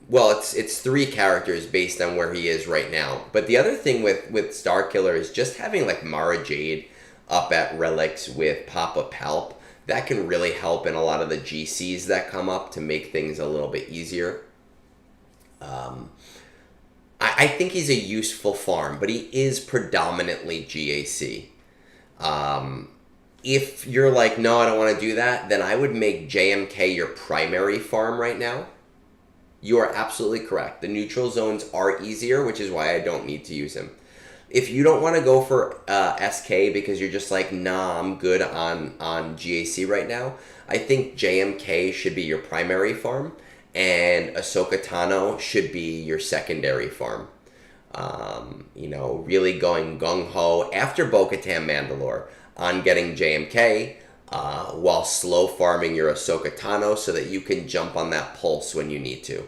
Well, it's 3 characters based on where he is right now. But the other thing with Starkiller is just having like Mara Jade up at Relics with Papa Palp. That can really help in a lot of the GCs that come up to make things a little bit easier. I think he's a useful farm, but he is predominantly GAC. If you're like, no, I don't want to do that, then I would make JMK your primary farm right now. You are absolutely correct. The neutral zones are easier, which is why I don't need to use him. If you don't want to go for SK because you're just like, nah, I'm good on GAC right now, I think JMK should be your primary farm, and Ahsoka Tano should be your secondary farm. Really going gung-ho after Bo-Katan Mandalore on getting JMK, while slow farming your Ahsoka Tano so that you can jump on that pulse when you need to.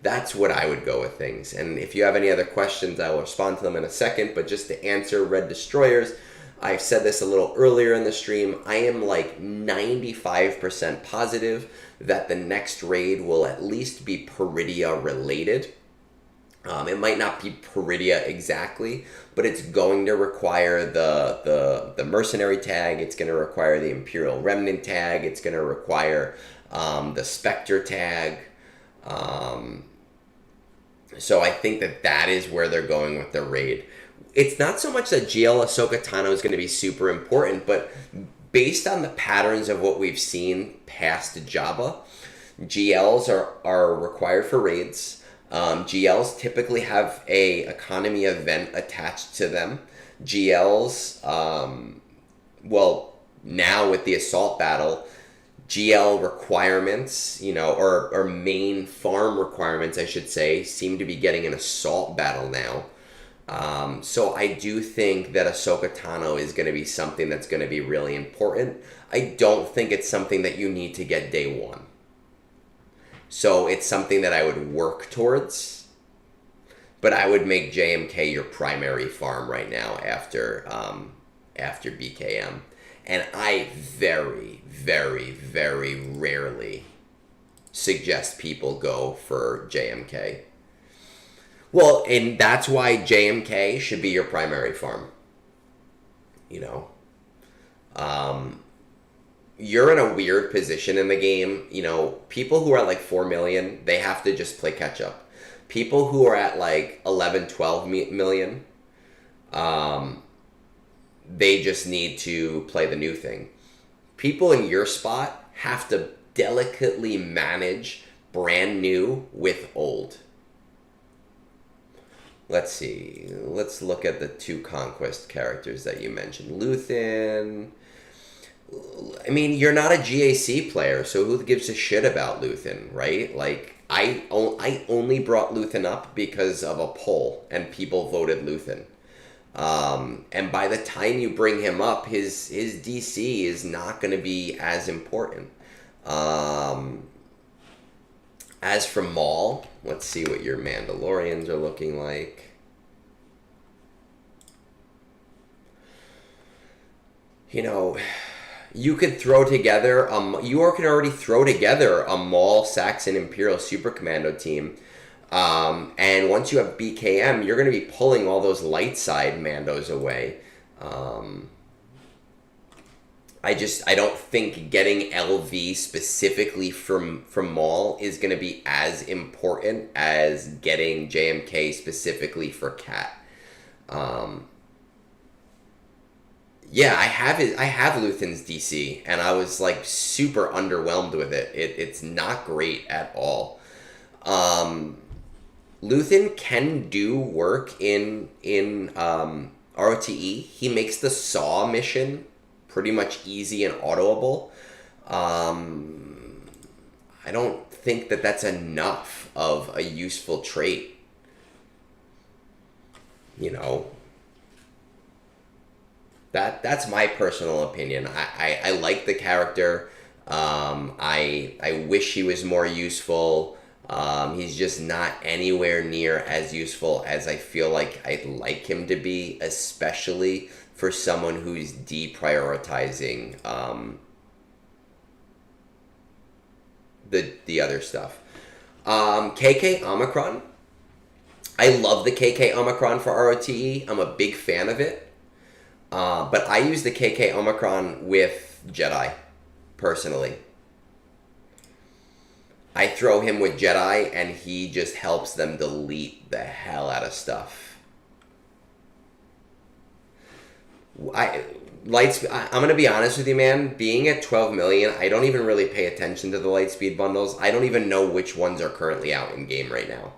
That's what I would go with things. And if you have any other questions, I will respond to them in a second. But just to answer Red Destroyers, I've said this a little earlier in the stream. I am like 95% positive that the next raid will at least be Peridia related. It might not be Peridia exactly, but it's going to require the mercenary tag. It's going to require the Imperial Remnant tag. It's going to require the Spectre tag. So I think that is where they're going with the raid. It's not so much that GL Ahsoka Tano is going to be super important, but based on the patterns of what we've seen past Jabba, GLs are required for raids. GLs typically have a economy event attached to them. GLs, now with the assault battle, GL requirements, or main farm requirements, I should say, seem to be getting an assault battle now. So I do think that Ahsoka Tano is going to be something that's going to be really important. I don't think it's something that you need to get day one. So it's something that I would work towards, but I would make JMK your primary farm right now after BKM. And I very, very, very rarely suggest people go for JMK. Well, and that's why JMK should be your primary farm. You're in a weird position in the game. People who are at like 4 million, they have to just play catch up. People who are at like 11, 12 million, they just need to play the new thing. People in your spot have to delicately manage brand new with old. Let's see. Let's look at the 2 Conquest characters that you mentioned. Luthen. I mean, you're not a GAC player, so who gives a shit about Luthen, right? Like, I only brought Luthen up because of a poll, and people voted Luthen. And by the time you bring him up, his DC is not going to be as important. As for Maul, let's see what your Mandalorians are looking like. You could throw together, you can already throw together a Maul Saxon Imperial Super Commando team. And once you have BKM, you're going to be pulling all those light side Mandos away. I don't think getting LV specifically from Maul is going to be as important as getting JMK specifically for Cat. Yeah, I have Luthen's DC, and I was like super underwhelmed with it. It's not great at all. Luthen can do work in ROTE. He makes the Saw mission pretty much easy and autoable. I don't think that's enough of a useful trait. That's my personal opinion. I like the character. I wish he was more useful. He's just not anywhere near as useful as I feel like I'd like him to be, especially for someone who's deprioritizing the other stuff. KK Omicron. I love the KK Omicron for ROTE. I'm a big fan of it. But I use the KK Omicron with Jedi, personally. I throw him with Jedi, and he just helps them delete the hell out of stuff. I'm going to be honest with you, man. Being at 12 million, I don't even really pay attention to the Lightspeed bundles. I don't even know which ones are currently out in game right now.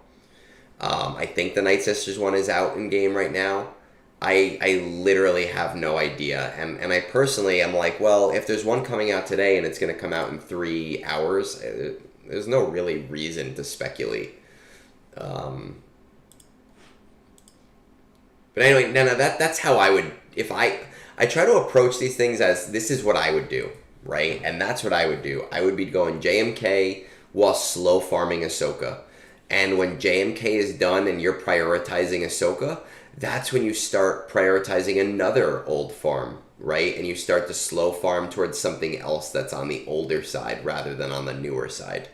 I think the Night Sisters one is out in game right now. I literally have no idea. And I personally am like, well, if there's one coming out today and it's going to come out in 3 hours, there's no really reason to speculate. But anyway, Nena, that's how I would, if I try to approach these things as this is what I would do, right? And that's what I would do. I would be going JMK while slow farming Ahsoka. And when JMK is done and you're prioritizing Ahsoka, that's when you start prioritizing another old farm, right? And you start to slow farm towards something else that's on the older side rather than on the newer side.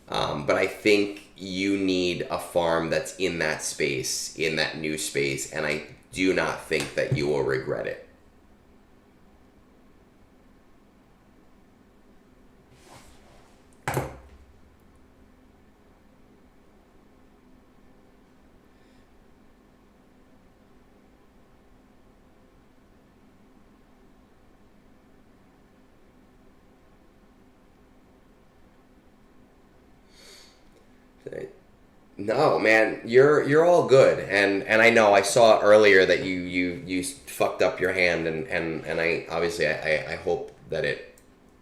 But I think you need a farm that's in that space, in that new space, and I do not think that you will regret it. No, man, you're all good, and I know I saw earlier that you fucked up your hand, and I obviously I hope that it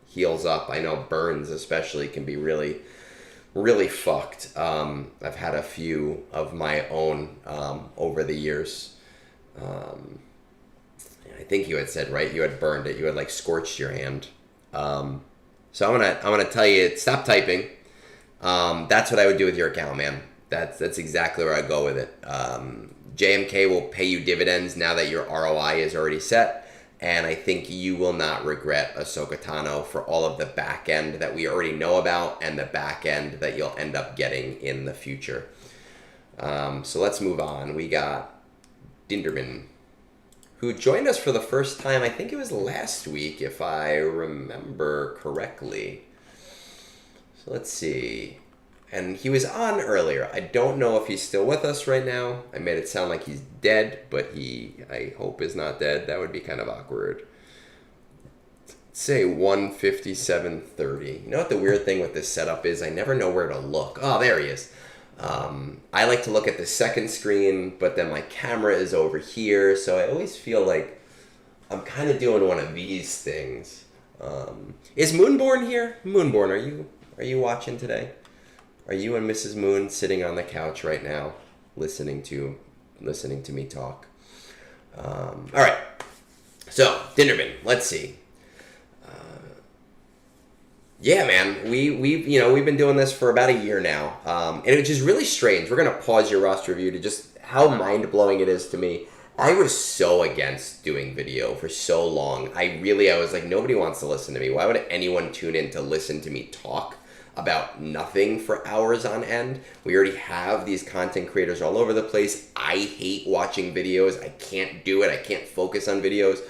heals up. I know burns especially can be really fucked. I've had a few of my own over the years. I think you had said, right, you had burned it, you had like scorched your hand. So I'm gonna tell you, stop typing. That's what I would do with your account, man. That's exactly where I go with it. JMK will pay you dividends now that your ROI is already set, and I think you will not regret Ahsoka Tano for all of the back end that we already know about and the back end that you'll end up getting in the future. So let's move on. We got Dinderman, who joined us for the first time, I think it was last week, if I remember correctly. So let's see. And he was on earlier. I don't know if he's still with us right now. I made it sound like he's dead, but I hope is not dead. That would be kind of awkward. Let's say 1:57:30. You know what the weird thing with this setup is? I never know where to look. Oh, there he is. I like to look at the second screen, but then my camera is over here, so I always feel like I'm kind of doing one of these things. Is Moonborn here? Moonborn, are you watching today? Are you and Mrs. Moon sitting on the couch right now, listening to me talk? All right. So Dinderman, let's see. Yeah, man, we've been doing this for about a year now, and it's just really strange. We're gonna pause your roster review to just how mind blowing it is to me. I was so against doing video for so long. I was like, nobody wants to listen to me. Why would anyone tune in to listen to me talk about nothing for hours on end? We already have these content creators all over the place. I hate watching videos. I can't do it. I can't focus on videos,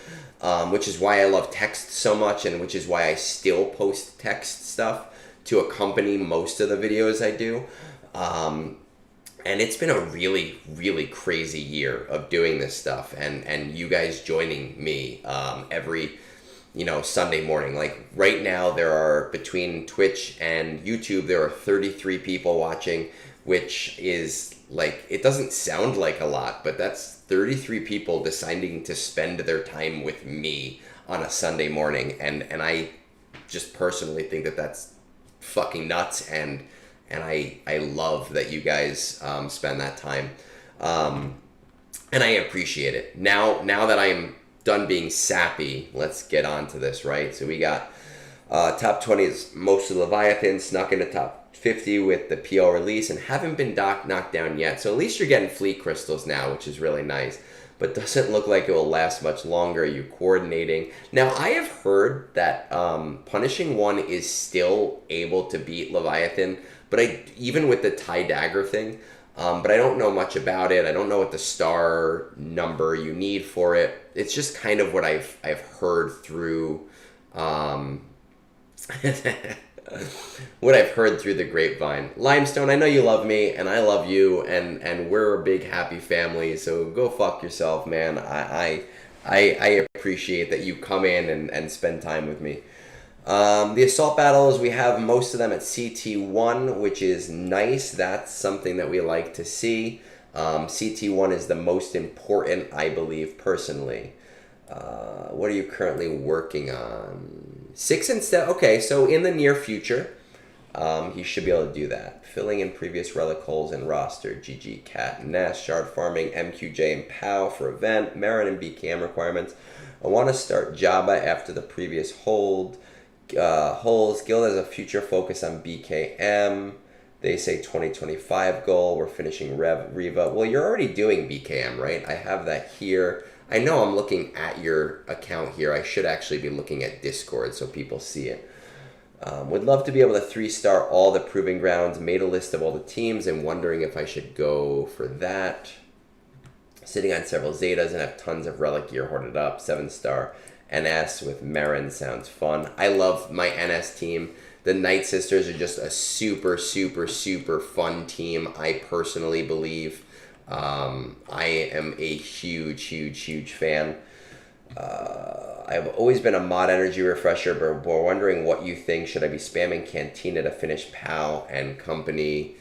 which is why I love text so much, and which is why I still post text stuff to accompany most of the videos I do. And it's been a really, really crazy year of doing this stuff, and you guys joining me every Sunday morning. Like right now there are, between Twitch and YouTube, there are 33 people watching, which is like, it doesn't sound like a lot, but that's 33 people deciding to spend their time with me on a Sunday morning. And I just personally think that that's fucking nuts. And I love that you guys spend that time. And I appreciate it. Now that I'm done being sappy, let's get on to this, right? So we got top 20 is most of Leviathan, snuck into top 50 with the PL release and haven't been knocked down yet. So at least you're getting fleet crystals now, which is really nice. But doesn't look like it will last much longer. You're coordinating. Now, I have heard that Punishing One is still able to beat Leviathan, but even with the tie dagger thing, but I don't know much about it. I don't know what the star number you need for it. It's just kind of what I've heard through what I've heard through the grapevine. Limestone, I know you love me, and I love you, and we're a big happy family, so go fuck yourself, man. I appreciate that you come in and spend time with me. The assault battles, we have most of them at CT1, which is nice. That's something that we like to see. CT1 is the most important, I believe, personally. What are you currently working on? 6 instead. Okay, so in the near future, he should be able to do that. Filling in previous relic holes in roster. GG, Cat, Nest, Shard Farming, MQJ, and POW for event. Marin and BKM requirements. I want to start Jabba after the previous holes. Guild has a future focus on BKM. They say 2025 goal. We're finishing Riva. Well, you're already doing BKM, right? I have that here. I know I'm looking at your account here. I should actually be looking at Discord so people see it. Would love to be able to 3-star all the Proving Grounds. Made a list of all the teams and wondering if I should go for that. Sitting on several Zetas and have tons of relic gear hoarded up. 7-star NS with Marin sounds fun. I love my NS team. The Night Sisters are just a super, super, super fun team, I personally believe. I am a huge fan. I've always been a mod energy refresher, but we're wondering what you think. Should I be spamming Cantina to finish POW and company?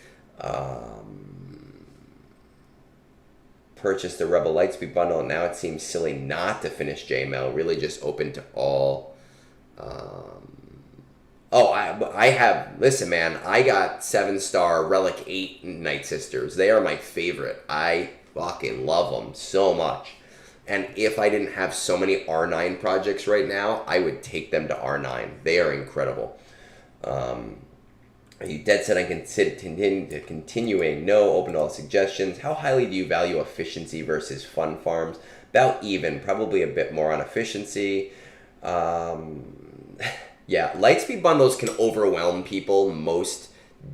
Purchase the Rebel Lightspeed bundle. Now it seems silly not to finish JML. Really just open to all. I have, listen man, I got 7-star Relic 8 Night Sisters. They are my favorite. I fucking love them so much. And if I didn't have so many R9 projects right now, I would take them to R9. They are incredible. Are you dead set on continuing? No, open to all suggestions. How highly do you value efficiency versus fun farms? About even, probably a bit more on efficiency. Yeah, Lightspeed bundles can overwhelm people most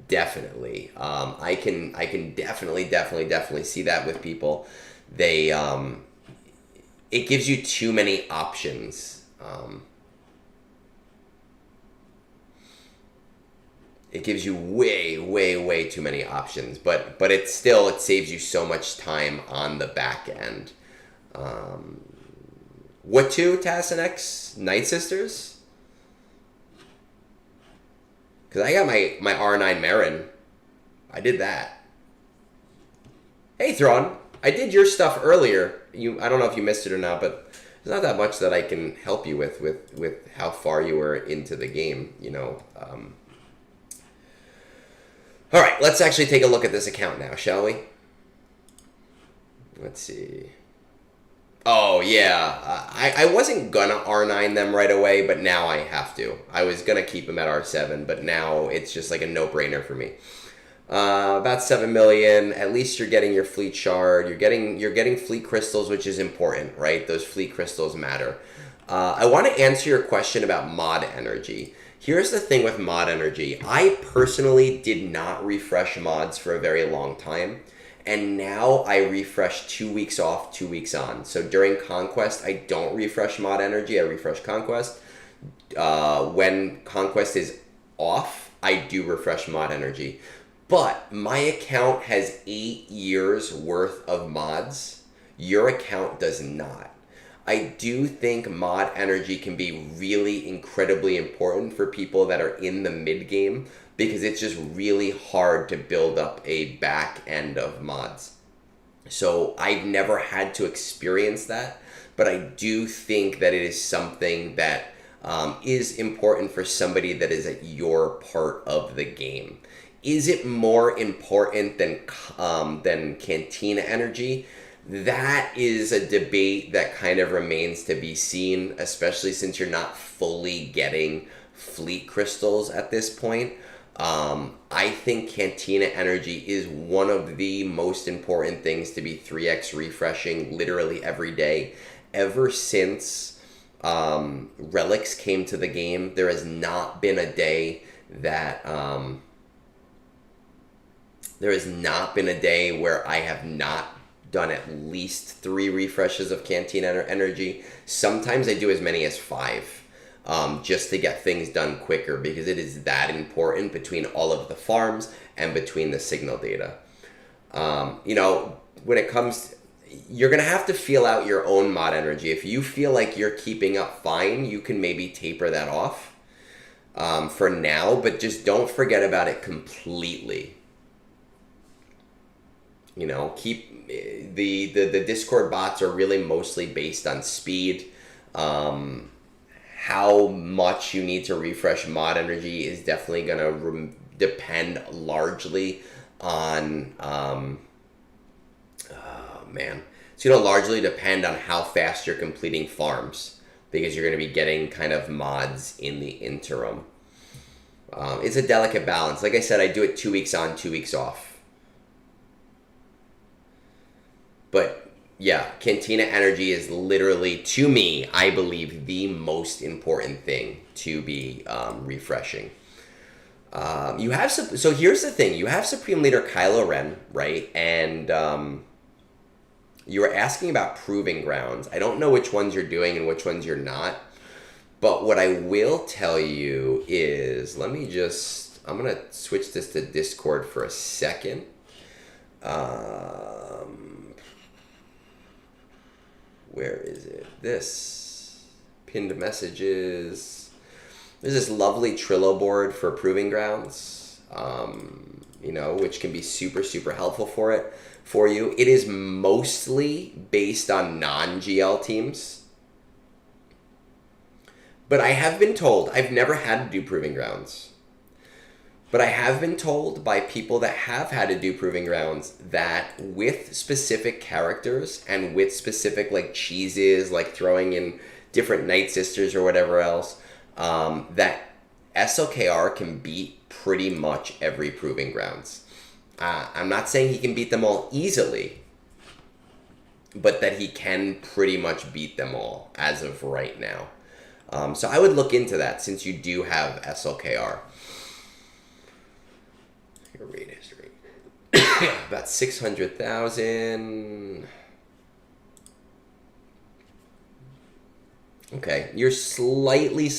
definitely. I can definitely see that with people. They it gives you too many options. It gives you way too many options, but it saves you so much time on the back end. What two Tassanex Night Sisters? Because I got my R9 Marin. I did that. Hey, Thrawn. I did your stuff earlier. I don't know if you missed it or not, but there's not that much that I can help you with how far you were into the game, you know. All right, let's actually take a look at this account now, shall we? Let's see. Oh, yeah. I wasn't gonna R9 them right away, but now I have to. I was gonna keep them at R7, but now it's just like a no-brainer for me. About 7 million. At least you're getting your fleet shard. You're getting fleet crystals, which is important, right? Those fleet crystals matter. I want to answer your question about mod energy. Here's the thing with mod energy. I personally did not refresh mods for a very long time. And now I refresh 2 weeks off, 2 weeks on. So during Conquest, I don't refresh mod energy. I refresh Conquest. When Conquest is off, I do refresh mod energy. But my account has 8 years worth of mods. Your account does not. I do think mod energy can be really incredibly important for people that are in the mid game, because it's just really hard to build up a back end of mods. So I've never had to experience that, but I do think that it is something that is important for somebody that is at your part of the game. Is it more important than Cantina energy? That is a debate that kind of remains to be seen, especially since you're not fully getting fleet crystals at this point. I think Cantina Energy is one of the most important things to be 3x refreshing literally every day. Ever since Relics came to the game, there has not been a day that where I have not done at least 3 refreshes of Cantina Energy. Sometimes I do as many as 5. Just to get things done quicker, because it is that important between all of the farms and between the signal data. When it comes, you're going to have to feel out your own mod energy. If you feel like you're keeping up fine, you can maybe taper that off for now, but just don't forget about it completely. Keep the Discord bots are really mostly based on speed. How much you need to refresh mod energy is definitely going to depend largely on, it's going to largely depend on how fast you're completing farms, because you're going to be getting kind of mods in the interim. It's a delicate balance. Like I said, I do it 2 weeks on, 2 weeks off. But yeah, Cantina Energy is literally, to me, I believe, the most important thing to be refreshing. So here's the thing. You have Supreme Leader Kylo Ren, right? And you were asking about Proving Grounds. I don't know which ones you're doing and which ones you're not. But what I will tell you is, I'm going to switch this to Discord for a second. Where is it? This pinned messages. There's this lovely Trello board for Proving Grounds, which can be super, super helpful for you. It is mostly based on non-GL teams. But I have been told, I've never had to do Proving Grounds, but I have been told by people that have had to do Proving Grounds that with specific characters and with specific cheeses, throwing in different Night Sisters or whatever else, that SLKR can beat pretty much every Proving Grounds. I'm not saying he can beat them all easily, but that he can pretty much beat them all as of right now. So I would look into that, since you do have SLKR. Your raid history. About 600,000. Okay, you're slightly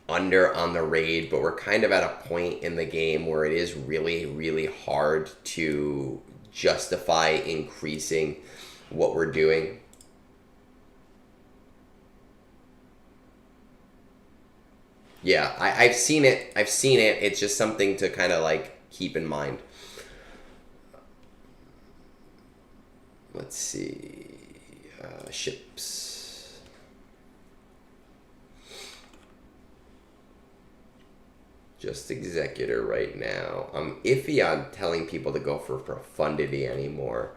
under on the raid, but we're kind of at a point in the game where it is really, really hard to justify increasing what we're doing. Yeah, I've seen it. It's just something to kind of keep in mind. Let's see. Ships. Just Executor right now. I'm iffy on telling people to go for Profundity anymore.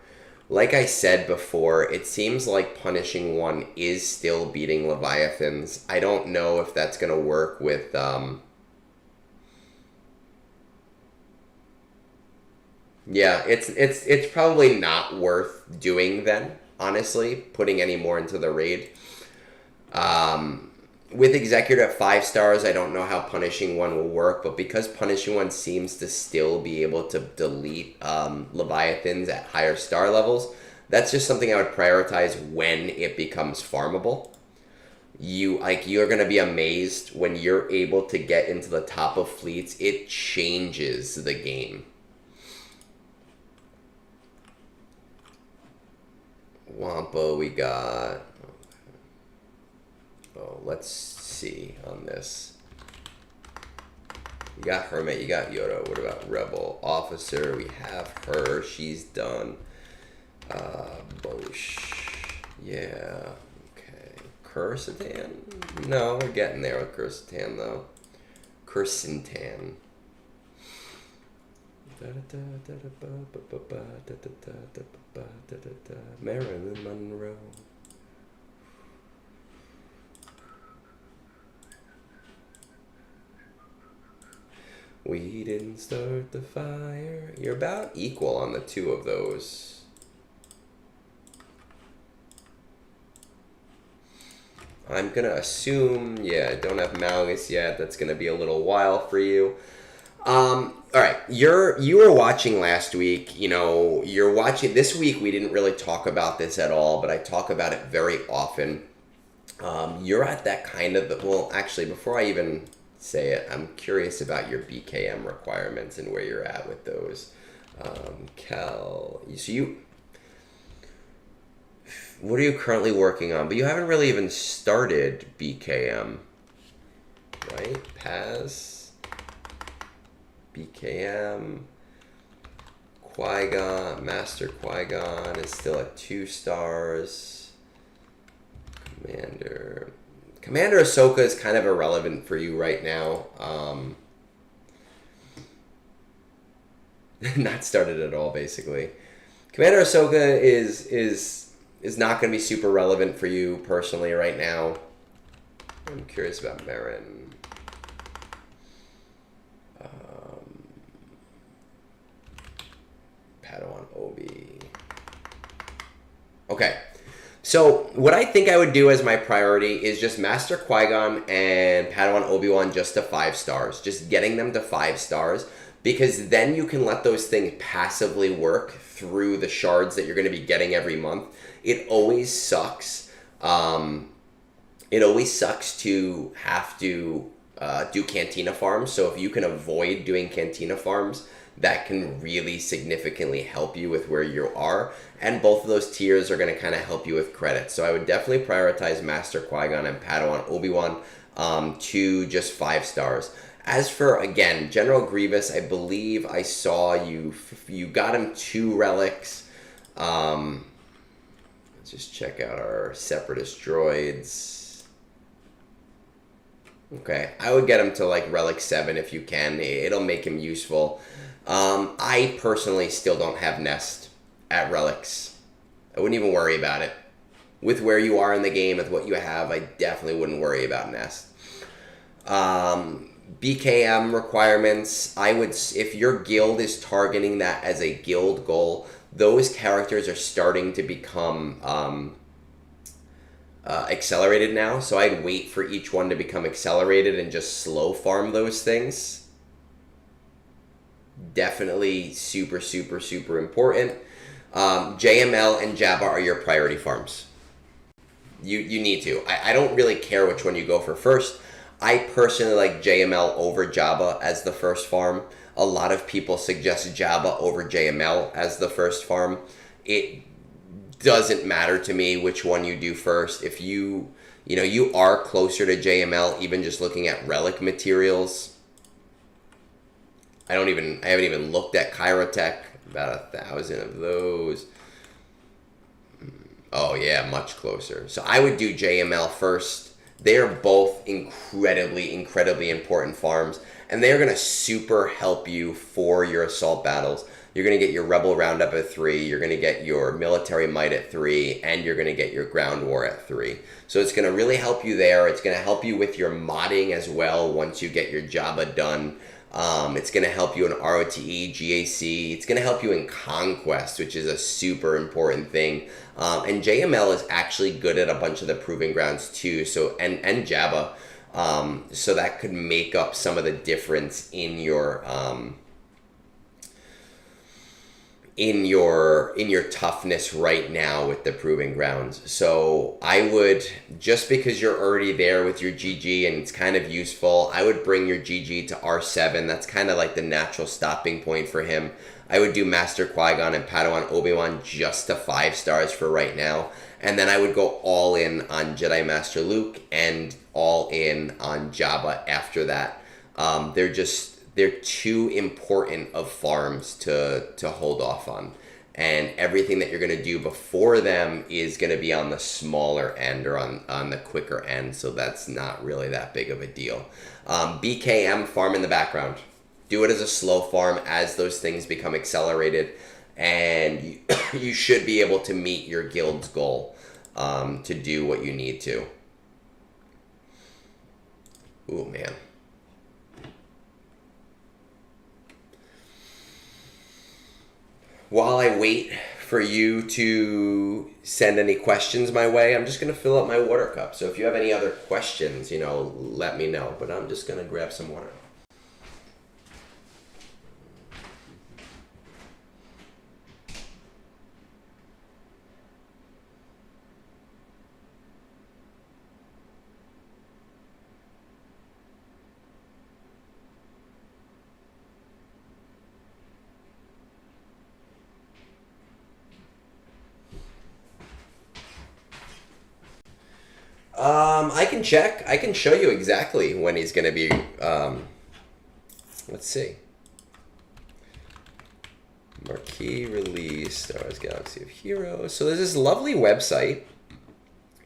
Like I said before, it seems like Punishing One is still beating Leviathans. I don't know if that's going to work with... Yeah, it's probably not worth doing then, honestly, putting any more into the raid. With Executor at 5 stars, I don't know how Punishing One will work, but because Punishing One seems to still be able to delete Leviathans at higher star levels, that's just something I would prioritize when it becomes farmable. You're going to be amazed when you're able to get into the top of fleets. It changes the game. Wampa, we got... Oh, let's see on this. You got Hermit, you got Yoda. What about Rebel? Officer, we have her. She's done. Bosch. Yeah. Okay. Cursitan? No, we're getting there with Cursitan, though. Cursitan. Marilyn Monroe. We didn't start the fire. You're about equal on the two of those. I'm going to assume, yeah, don't have Malgus yet. That's going to be a little while for you. All right, you were watching last week. You know, you're watching this week. We didn't really talk about this at all, but I talk about it very often. You're at that kind of, well, actually, before I even say it, I'm curious about your BKM requirements and where you're at with those. What are you currently working on? But you haven't really even started BKM, right? Paz, BKM, Qui-Gon, Master Qui-Gon is still at 2 stars. Commander Ahsoka is kind of irrelevant for you right now. Not started at all, basically. Commander Ahsoka is not going to be super relevant for you personally right now. I'm curious about Marin. Padawan Obi. Okay. So what I think I would do as my priority is just Master Qui-Gon and Padawan Obi-Wan just to 5 stars. Just getting them to 5 stars. Because then you can let those things passively work through the shards that you're going to be getting every month. It always sucks. It always sucks to have to do Cantina farms. So if you can avoid doing Cantina farms, that can really significantly help you with where you are. And both of those tiers are going to kind of help you with credits. So I would definitely prioritize Master Qui-Gon and Padawan Obi-Wan to just 5 stars. As for, again, General Grievous, I believe I saw you got him 2 relics. Let's just check out our Separatist droids. Okay, I would get him to like relic 7 if you can. It'll make him useful. I personally still don't have Nest at relics. I wouldn't even worry about it. With where you are in the game, with what you have, I definitely wouldn't worry about Nest. BKM requirements, I would, if your guild is targeting that as a guild goal, those characters are starting to become accelerated now. So I'd wait for each one to become accelerated and just slow farm those things. Definitely super, super, super important. JML and Jabba are your priority farms. You need to. I don't really care which one you go for first. I personally like JML over Jabba as the first farm. A lot of people suggest Jabba over JML as the first farm. It doesn't matter to me which one you do first. If you are closer to JML, even just looking at relic materials. I haven't even looked at Kyrotech. About 1,000 of those. Oh yeah, much closer. So I would do JML first. They're both incredibly, incredibly important farms, and they're going to super help you for your assault battles. You're going to get your Rebel Roundup at 3, you're going to get your Military Might at 3, and you're going to get your Ground War at 3. So it's going to really help you there. It's going to help you with your modding as well once you get your Jabba done. It's going to help you in ROTE, GAC. It's going to help you in Conquest, which is a super important thing. And JML is actually good at a bunch of the Proving Grounds too. So and Jabba, so that could make up some of the difference in your toughness right now with the Proving Grounds. So I would, just because you're already there with your GG and it's kind of useful, I would bring your GG to R7. That's kind of like the natural stopping point for him. I would do Master Qui-Gon and Padawan Obi-Wan just to 5 stars for right now. And then I would go all in on Jedi Master Luke and all in on Jabba after that. They're too important of farms to hold off on. And everything that you're going to do before them is going to be on the smaller end or on the quicker end. So that's not really that big of a deal. BKM, farm in the background. Do it as a slow farm as those things become accelerated. And you should be able to meet your guild's goal to do what you need to. Ooh, man. while I wait for you to send any questions my way, I'm just going to fill up my water cup. So if you have any other questions, let me know. But I'm just going to grab some water. I can check. I can show you exactly when he's going to be. Let's see. Marquee release, Star Wars Galaxy of Heroes. So there's this lovely website,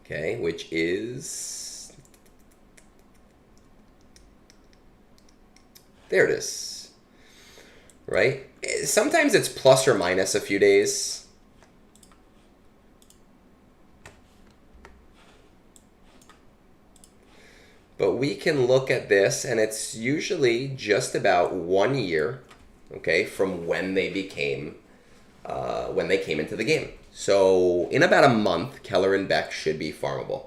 okay, which is. There it is. Right? Sometimes it's plus or minus a few days. But we can look at this, and it's usually just about 1 year, okay, from when they came into the game. So in about a month, Keller and Beck should be farmable.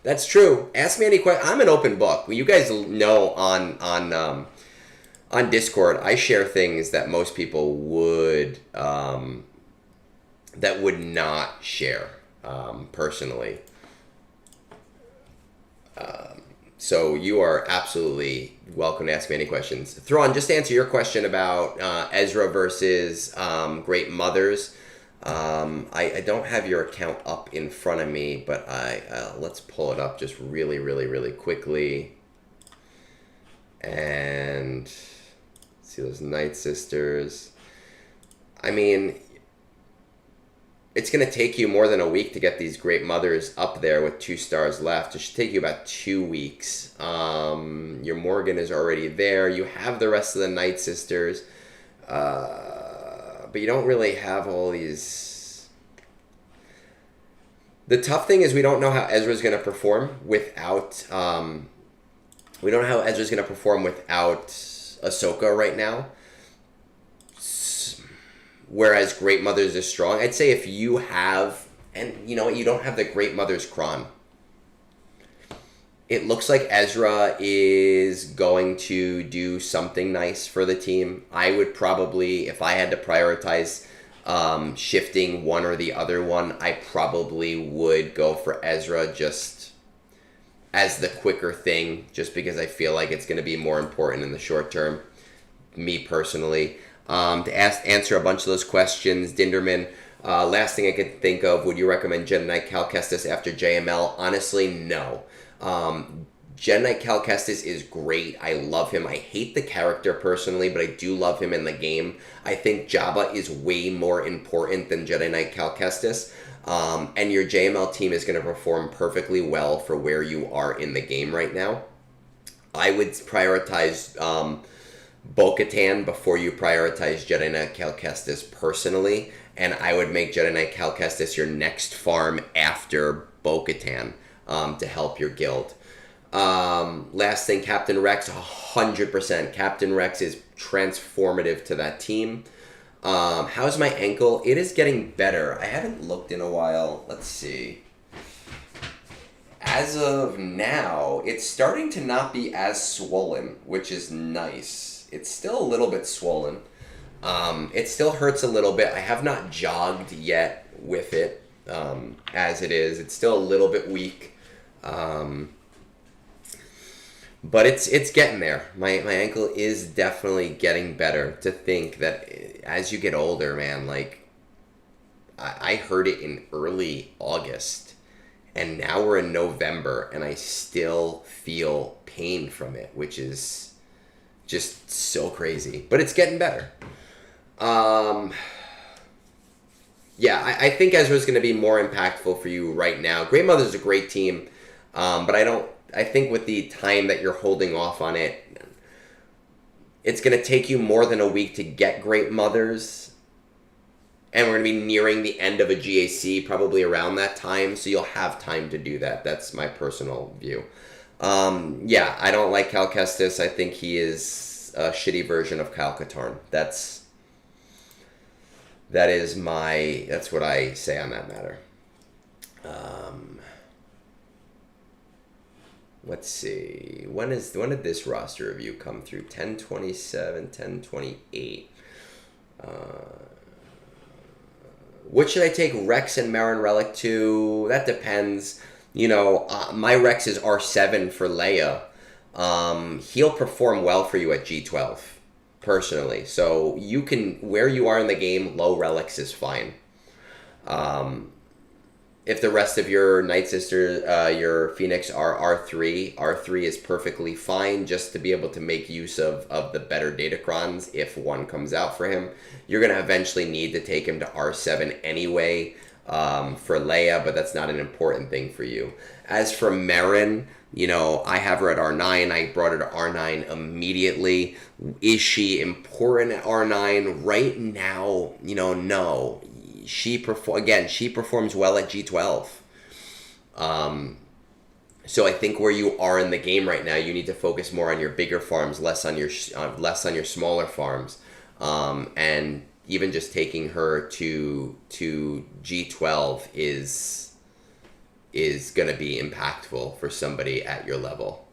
That's true. Ask me any question. I'm an open book. You guys know on Discord, I share things that most people would not share personally. So you are absolutely welcome to ask me any questions. Thrawn, just to answer your question about Ezra versus Great Mothers. I don't have your account up in front of me, but let's pull it up just really, really, really quickly. And see those Night Sisters. I mean, it's going to take you more than a week to get these Great Mothers up there with 2 stars left. It should take you about 2 weeks. Your Morgan is already there. You have the rest of the Night Sisters. But you don't really have all these. The tough thing is we don't know how Ezra's going to perform without. We don't know how Ezra's going to perform without Ahsoka right now. Whereas Great Mothers is strong. I'd say if you have, and you know what, you don't have the Great Mothers Kron. It looks like Ezra is going to do something nice for the team. I would probably, if I had to prioritize shifting one or the other one, I probably would go for Ezra just as the quicker thing, just because I feel like it's going to be more important in the short term, me personally. To answer a bunch of those questions, Dinderman, last thing I could think of, would you recommend Jedi Knight Cal Kestis after JML? Honestly, no. Jedi Knight Cal Kestis is great. I love him. I hate the character personally, but I do love him in the game. I think Jabba is way more important than Jedi Knight Cal Kestis. And your JML team is going to perform perfectly well for where you are in the game right now. I would prioritize Bo-Katan before you prioritize Jedi Knight Cal Kestis personally. And I would make Jedi Knight Cal Kestis your next farm after Bo-Katan. To help your guild. Last thing, Captain Rex, 100%. Captain Rex is transformative to that team. How's my ankle? It is getting better. I haven't looked in a while. Let's see. As of now, it's starting to not be as swollen, which is nice. It's still a little bit swollen. It still hurts a little bit. I have not jogged yet with it as it is. It's still a little bit weak. But it's getting there. My ankle is definitely getting better. To think that as you get older, man, like I heard it in early August, and now we're in November, and I still feel pain from it, which is just so crazy. But it's getting better. Yeah, I think Ezra's going to be more impactful for you right now. Great Mother's a great team. But I think with the time that you're holding off on it, it's going to take you more than a week to get Great Mothers. And we're going to be nearing the end of a GAC probably around that time, so you'll have time to do that. That's my personal view. Yeah, I don't like Conqeust. I think he is a shitty version of Kyle Katarn. That's what I say on that matter. Let's see. When did this roster review come through? 10/27, 10/28. What should I take Rex and Marin Relic to? That depends. You know, my Rex is R7 for Leia. He'll perform well for you at G12, personally. So you can, where you are in the game, low relics is fine. If the rest of your Night Sister, your Phoenix are R3 is perfectly fine just to be able to make use of the better Datacrons if one comes out for him. You're going to eventually need to take him to R7 anyway for Leia, but that's not an important thing for you. As for Marin, you know, I have her at R9. I brought her to R9 immediately. Is she important at R9? Right now, you know, no. She performs well at G12. So I think where you are in the game right now, you need to focus more on your bigger farms, less on your smaller farms, and even just taking her to G12 is going to be impactful for somebody at your level.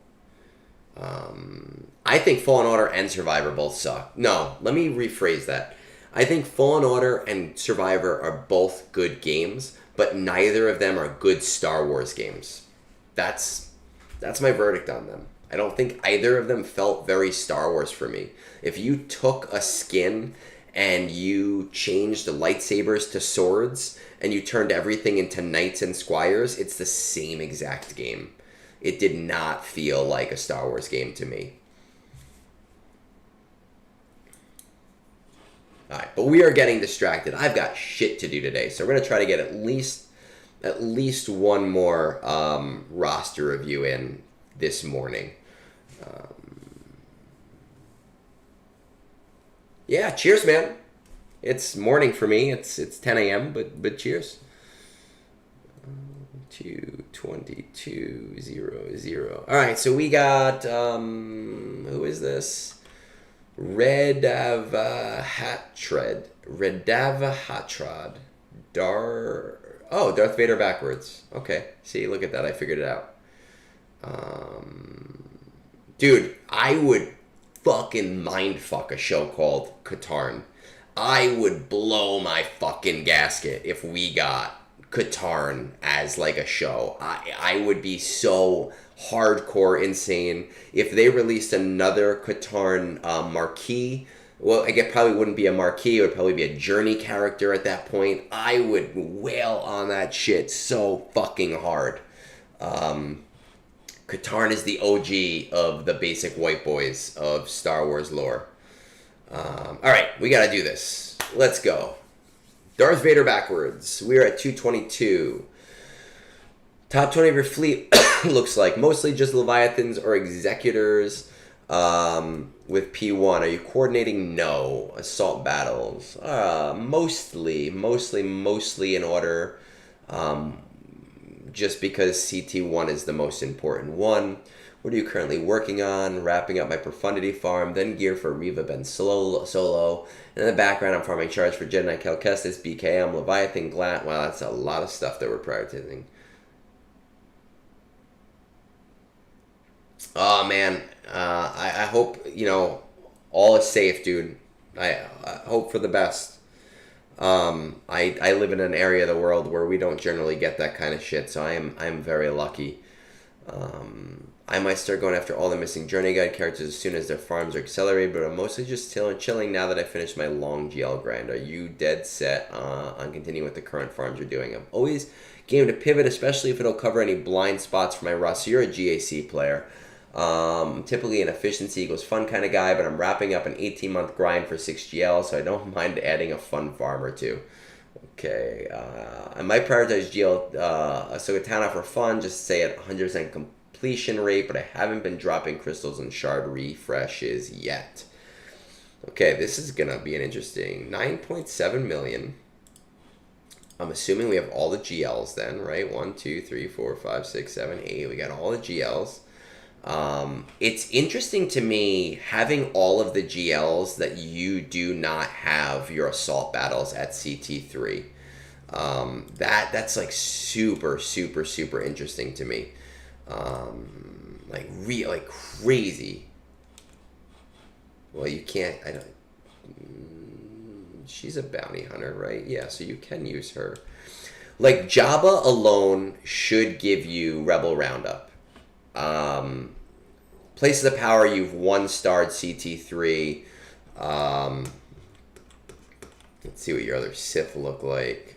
I think Fallen Order and Survivor both suck. No, let me rephrase that. I think Fallen Order and Survivor are both good games, but neither of them are good Star Wars games. That's my verdict on them. I don't think either of them felt very Star Wars for me. If you took a skin and you changed the lightsabers to swords and you turned everything into knights and squires, it's the same exact game. It did not feel like a Star Wars game to me. Alright, but we are getting distracted. I've got shit to do today, so we're going to try to get at least one more roster review in this morning. Yeah, cheers, man. It's morning for me. It's 10 a.m., but cheers. 2:22:00. Alright, so we got, who is this? Redavhtrad. Darth Vader backwards. Okay. See, look at that. I figured it out. Dude, I would fucking mindfuck a show called Katarn. I would blow my fucking gasket if we got Katarn as like a show. I would be so hardcore insane if they released another Katarn marquee. Well, I guess probably wouldn't be a marquee. It would probably be a journey character at that point. I would wail on that shit so fucking hard. Katarn is the OG of the basic white boys of Star Wars lore. Alright, we gotta do this. Let's go. Darth Vader backwards. We're at 222. Top 20 of your fleet looks like mostly just Leviathans or Executors with P1. Are you coordinating? No. Assault battles. Mostly in order. Just because CT1 is the most important one. What are you currently working on? Wrapping up my Profundity farm, then gear for Reva Ben Solo. In the background, I'm farming charge for Jedi Knight Conquest, BKM, Leviathan, Glat. Wow, that's a lot of stuff that we're prioritizing. Oh, man. I hope, you know, all is safe, dude. I hope for the best. I live in an area of the world where we don't generally get that kind of shit, so I'm very lucky. I might start going after all the missing Journey Guide characters as soon as their farms are accelerated, but I'm mostly just chilling now that I finished my long GL grind. Are you dead set on continuing with the current farms you're doing? I'm always game to pivot, especially if it'll cover any blind spots for my roster. You're a GAC player. Typically an efficiency equals fun kind of guy, but I'm wrapping up an 18-month grind for 6GL, so I don't mind adding a fun farm or two. Okay, I might prioritize GL Sogatana for fun, just to say at 100% completion rate, but I haven't been dropping crystals and shard refreshes yet. Okay, this is gonna be an interesting 9.7 million. I'm assuming we have all the GLs then, right? 1, 2, 3, 4, 5, 6, 7, 8. We got all the GLs. It's interesting to me having all of the GLs that you do not have your assault battles at CT3. That's like super, super, super interesting to me. Like crazy. Well, you can't. I don't. She's a bounty hunter, right? Yeah, so you can use her. Like Jabba alone should give you Rebel Roundup. Places of Power, you've 1-starred CT3. Let's see what your other Sith look like.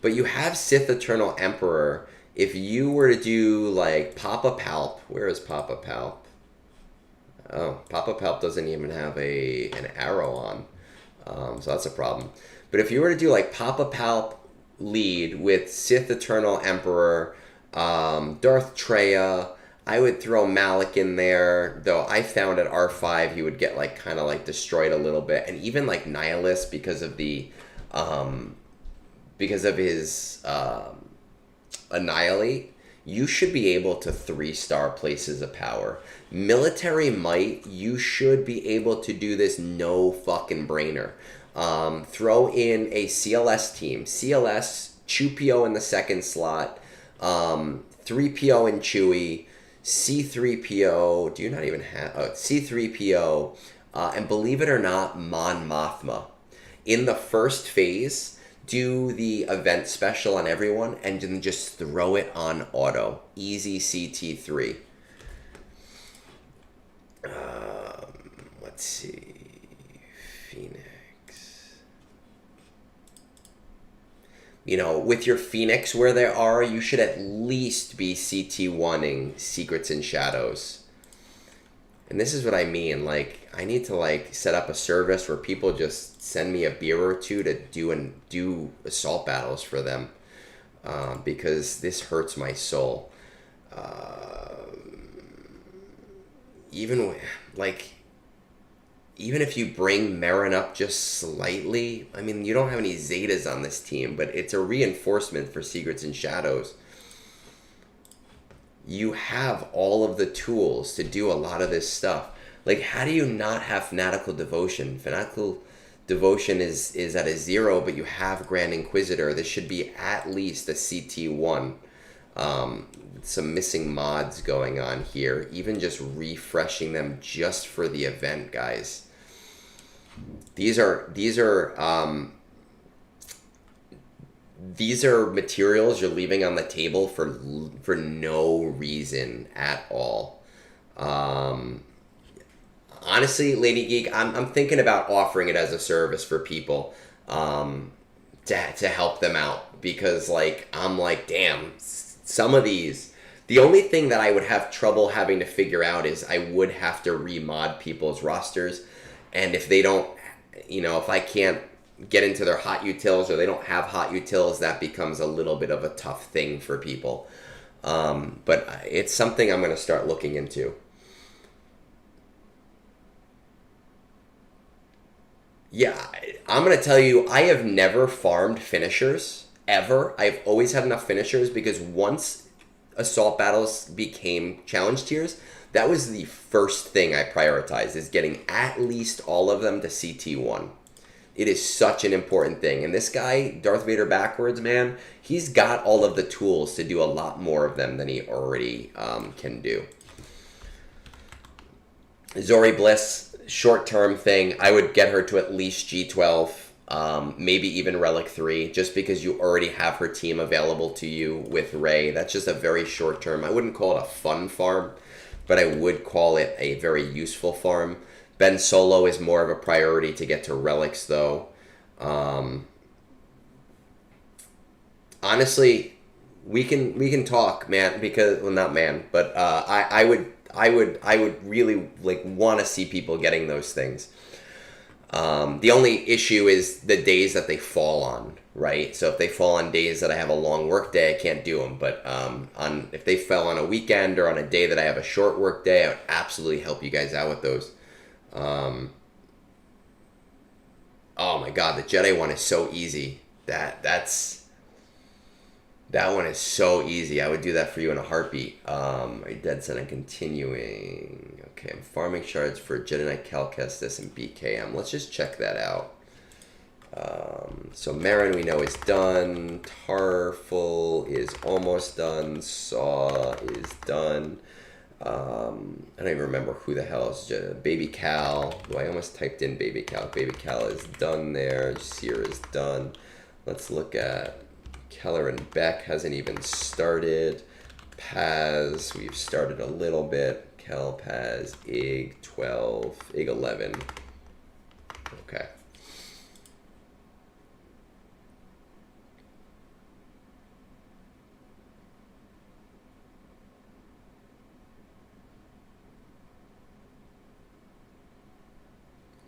But you have Sith Eternal Emperor. If you were to do like Papa Palp, where is Papa Palp? Oh, Papa Palp doesn't even have an arrow on. So that's a problem. But if you were to do like Papa Palp lead with Sith Eternal Emperor, Darth Treya, I would throw Malik in there, though I found at R5 he would get like kind of like destroyed a little bit, and even like Nihilus because of his Annihilate. You should be able to 3-star Places of Power. Military Might, you should be able to do this no fucking brainer. Throw in a CLS team. CLS, Chew-PO in the second slot, 3PO and Chewie, C3PO, do you not even have, C3PO, and believe it or not, Mon Mothma. In the first phase, do the event special on everyone, and then just throw it on auto. Easy CT3. Let's see. Phoenix. You know, with your Phoenix where they are, you should at least be CT1ing Secrets and Shadows. And this is what I mean. Like, I need to like set up a service where people just send me a beer or two to do assault battles for them, because this hurts my soul. Even if you bring Marin up just slightly, I mean, you don't have any Zetas on this team, but it's a reinforcement for Secrets and Shadows. You have all of the tools to do a lot of this stuff. Like, how do you not have Fanatical Devotion? Fanatical Devotion is at a 0, but you have Grand Inquisitor. This should be at least a CT1. Some missing mods going on here. Even just refreshing them just for the event, guys. These are materials you're leaving on the table for no reason at all. Honestly, Lady Geek, I'm thinking about offering it as a service for people, to help them out, because like I'm like, damn, some of these. The only thing that I would have trouble having to figure out is I would have to remod people's rosters, and if they don't, if I can't get into their hot utils or they don't have hot utils, that becomes a little bit of a tough thing for people. But it's something I'm going to start looking into. Yeah, I'm going to tell you, I have never farmed finishers, ever. I've always had enough finishers, because once assault battles became challenge tiers, that was the first thing I prioritized, is getting at least all of them to CT1. It is such an important thing. And this guy, Darth Vader backwards, man, he's got all of the tools to do a lot more of them than he already can do. Zori Bliss, short-term thing. I would get her to at least G12, maybe even Relic 3, just because you already have her team available to you with Rey. That's just a very short-term. I wouldn't call it a fun farm, but I would call it a very useful farm. Ben Solo is more of a priority to get to relics, though. Honestly, we can talk, man. Because, well, not man, but I would really like want to see people getting those things. The only issue is the days that they fall on, right? So if they fall on days that I have a long work day, I can't do them. But if they fell on a weekend or on a day that I have a short work day, I would absolutely help you guys out with those. Oh my god, the Jedi one is so easy. That's That one is so easy. I would do that for you in a heartbeat. Are you dead set on continuing? Okay, I'm farming shards for Jedi Knight Conquest and BKM. Let's just check that out. So Marin we know is done. Tarful is almost done. Saw is done. I don't even remember who the hell is Baby Cal. I almost typed in Baby Cal. Baby Cal is done there. Seer is done. Let's look at Keller and Beck. Hasn't even started. Paz, we've started a little bit. Kel, Paz, Ig 12, Ig 11. Okay.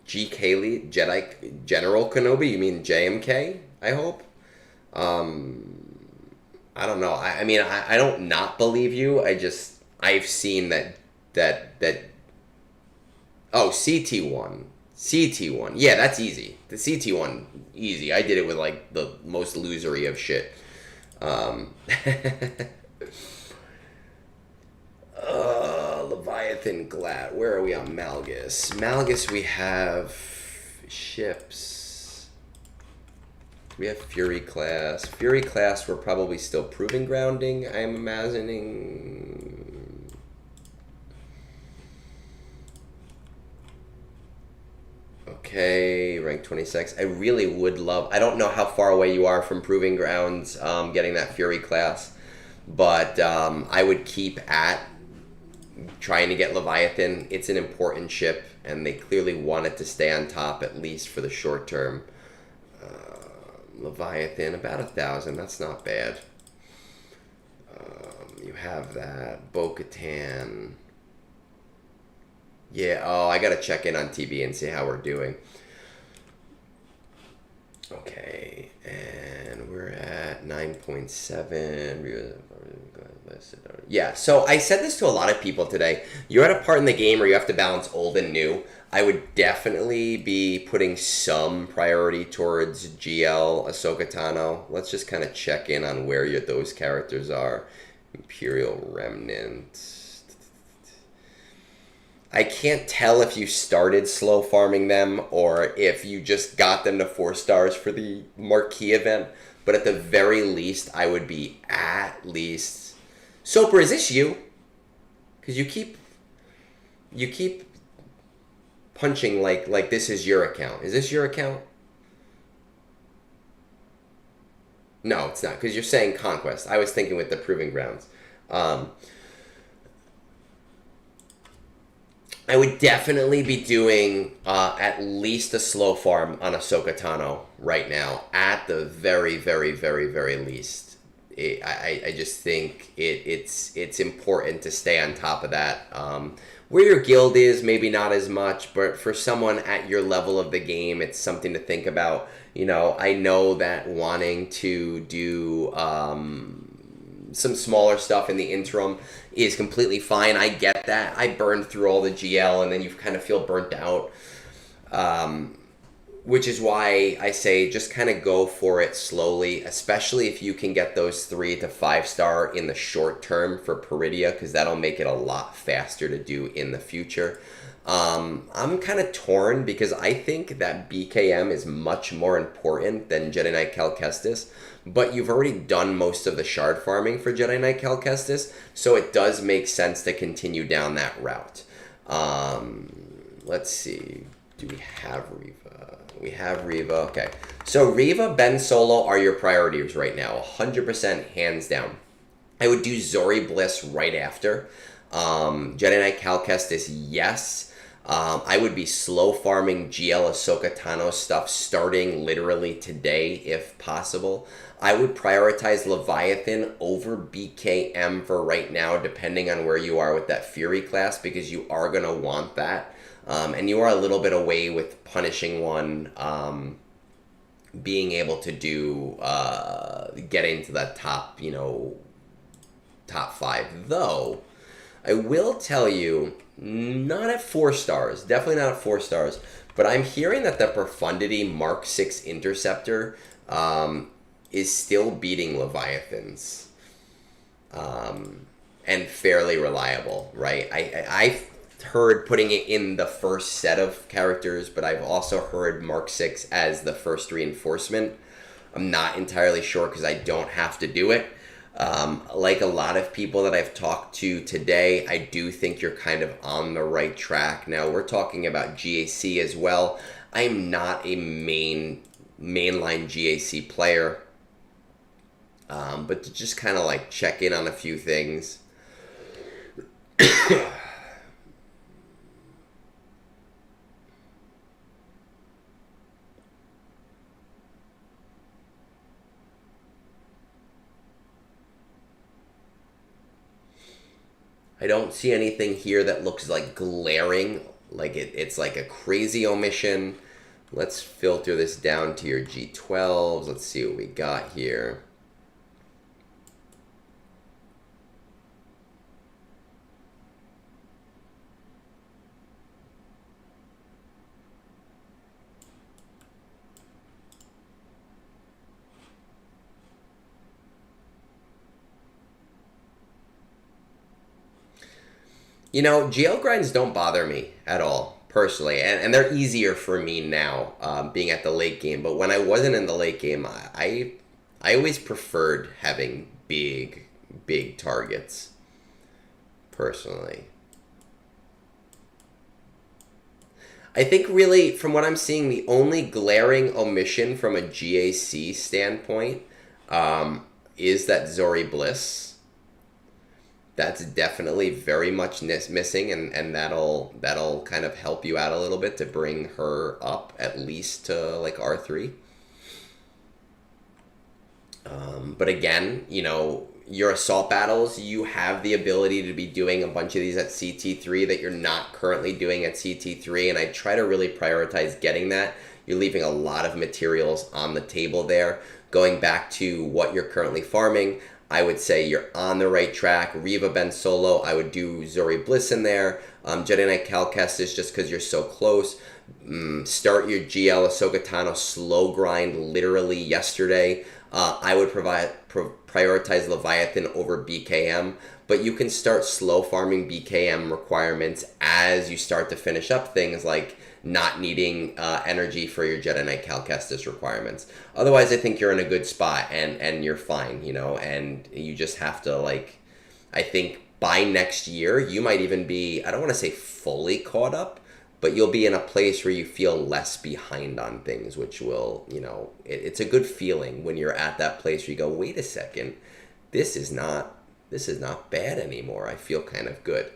G. Kaylee, Jedi General Kenobi. You mean JMK? I hope. I don't know. I mean, I don't not believe you. I've seen that. Oh, CT1. CT1. Yeah, that's easy. The CT1, easy. I did it with like the most losery of shit. Leviathan Glad. Where are we on Malgus? Malgus, we have ships. We have Fury class. Fury class, we're probably still proving grounding, I'm imagining. Okay, rank 26. I really would love... I don't know how far away you are from proving grounds, getting that Fury class, but I would keep at trying to get Leviathan. It's an important ship, and they clearly want it to stay on top, at least for the short term. Leviathan, about 1,000. That's not bad. You have that. Bo-Katan. Yeah, oh, I gotta check in on TB and see how we're doing. Okay, and we're at 9.7. Yeah, so I said this to a lot of people today. You're at a part in the game where you have to balance old and new. I would definitely be putting some priority towards GL, Ahsoka Tano. Let's just kind of check in on where those characters are. Imperial Remnant. I can't tell if you started slow farming them or if you just got them to 4 stars for the marquee event. But at the very least, I would be at least... Soper, is this you? Because you keep punching like this is your account. Is this your account? No, it's not, because you're saying Conquest. I was thinking with the Proving Grounds. I would definitely be doing at least a slow farm on Ahsoka Tano right now, at the very, very, very, very least. I just think it's important to stay on top of that. Where your guild is, maybe not as much, but for someone at your level of the game, it's something to think about. You know, I know that wanting to do some smaller stuff in the interim is completely fine. I get that. I burned through all the GL, and then you kind of feel burnt out. Which is why I say just kind of go for it slowly, especially if you can get those 3 to 5 star in the short term for Peridia, because that'll make it a lot faster to do in the future. I'm kind of torn because I think that BKM is much more important than Jedi Knight Cal Kestis, but you've already done most of the shard farming for Jedi Knight Cal Kestis, so it does make sense to continue down that route. Let's see. Do we have Reva? We have Reva. Okay. So Reva, Ben Solo are your priorities right now. 100% hands down. I would do Zori Bliss right after. Jedi Knight Cal Kestis, yes. I would be slow farming GL Ahsoka Tano stuff starting literally today if possible. I would prioritize Leviathan over BKM for right now, depending on where you are with that Fury class, because you are going to want that. And you are a little bit away with punishing one, being able to do, get into that top, top 5. Though, I will tell you, not at 4 stars, definitely not at 4 stars, but I'm hearing that the Profundity Mark 6 Interceptor is still beating Leviathans. And fairly reliable, right? I've heard putting it in the first set of characters, but I've also heard Mark 6 as the first reinforcement. I'm not entirely sure because I don't have to do it. Like a lot of people that I've talked to today, I do think you're kind of on the right track. Now, we're talking about GAC as well. I'm not a mainline GAC player, but to just kind of like check in on a few things. I don't see anything here that looks like glaring, like it's like a crazy omission. Let's filter this down to your G12s. Let's see what we got here. You know, GL grinds don't bother me at all, personally. And they're easier for me now, being at the late game. But when I wasn't in the late game, I always preferred having big targets, personally. I think really, from what I'm seeing, the only glaring omission from a GAC standpoint is that Zori Bliss. That's definitely very much missing, and that'll kind of help you out a little bit to bring her up at least to like R3. But again, you know, your assault battles, you have the ability to be doing a bunch of these at CT3 that you're not currently doing at CT3, and I try to really prioritize getting that. You're leaving a lot of materials on the table there. Going back to what you're currently farming, I would say you're on the right track. Riva Ben Solo, I would do Zori Bliss in there. Jedi Knight Conquest is just because you're so close. Start your GL Ahsoka Tano slow grind literally yesterday. I would prioritize Leviathan over BKM, but you can start slow farming BKM requirements as you start to finish up things like not needing energy for your Jedi Knight Cal Kestis requirements. Otherwise, I think you're in a good spot and you're fine, you know, and you just have to, like, I think by next year, you might even be, I don't want to say fully caught up, but you'll be in a place where you feel less behind on things, which will, you know, it's a good feeling when you're at that place where you go, wait a second, this is not bad anymore. I feel kind of good.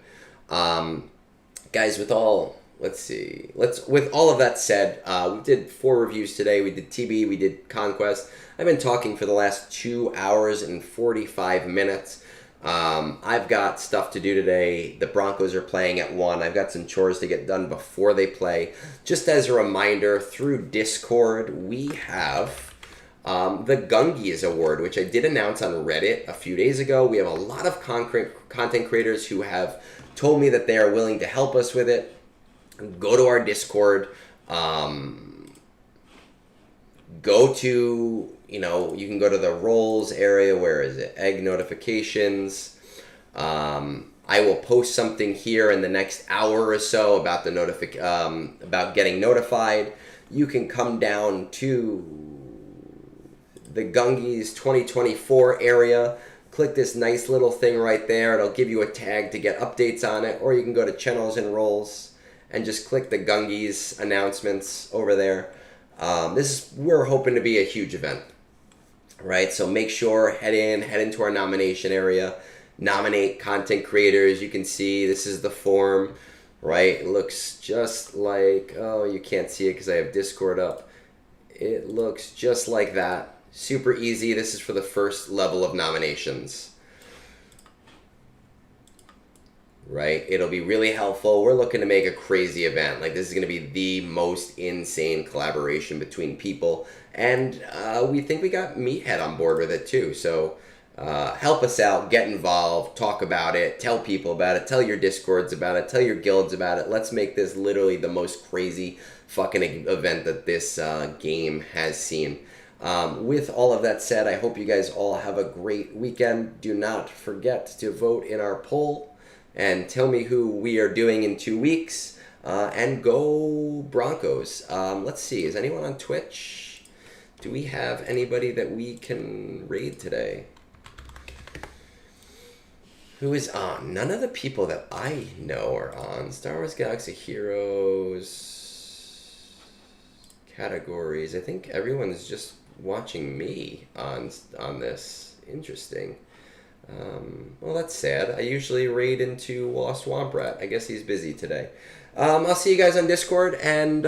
Guys, with all of that said, we did 4 reviews today. We did TB, we did Conquest. I've been talking for the last 2 hours and 45 minutes. I've got stuff to do today. The Broncos are playing at 1. I've got some chores to get done before they play. Just as a reminder, through Discord, we have the GUNGIES Award, which I did announce on Reddit a few days ago. We have a lot of content creators who have told me that they are willing to help us with it. Go to our Discord. Go to, you know, you can go to the roles area. Where is it? Egg notifications. I will post something here in the next hour or so about the about getting notified. You can come down to the GUNGIES 2024 area. Click this nice little thing right there. It'll give you a tag to get updates on it, or you can go to channels and roles and just click the GUNGIES announcements over there. We're hoping to be a huge event, right? So make sure, head into our nomination area, nominate content creators. You can see this is the form, right? It looks just like, oh, you can't see it because I have Discord up. It looks just like that. Super easy. This is for the first level of nominations. Right? It'll be really helpful. We're looking to make a crazy event. Like, this is going to be the most insane collaboration between people. And we think we got Meathead on board with it too. So help us out. Get involved. Talk about it. Tell people about it. Tell your Discords about it. Tell your guilds about it. Let's make this literally the most crazy fucking event that this game has seen. With all of that said, I hope you guys all have a great weekend. Do not forget to vote in our poll and tell me who we are doing in 2 weeks. And go Broncos. Let's see, is anyone on Twitch? Do we have anybody that we can raid today? Who is on? None of the people that I know are on. Star Wars Galaxy Heroes categories. I think everyone's just watching me on this. Interesting. Well, that's sad. I usually raid into Swamp Rat. I guess he's busy today. I'll see you guys on Discord, and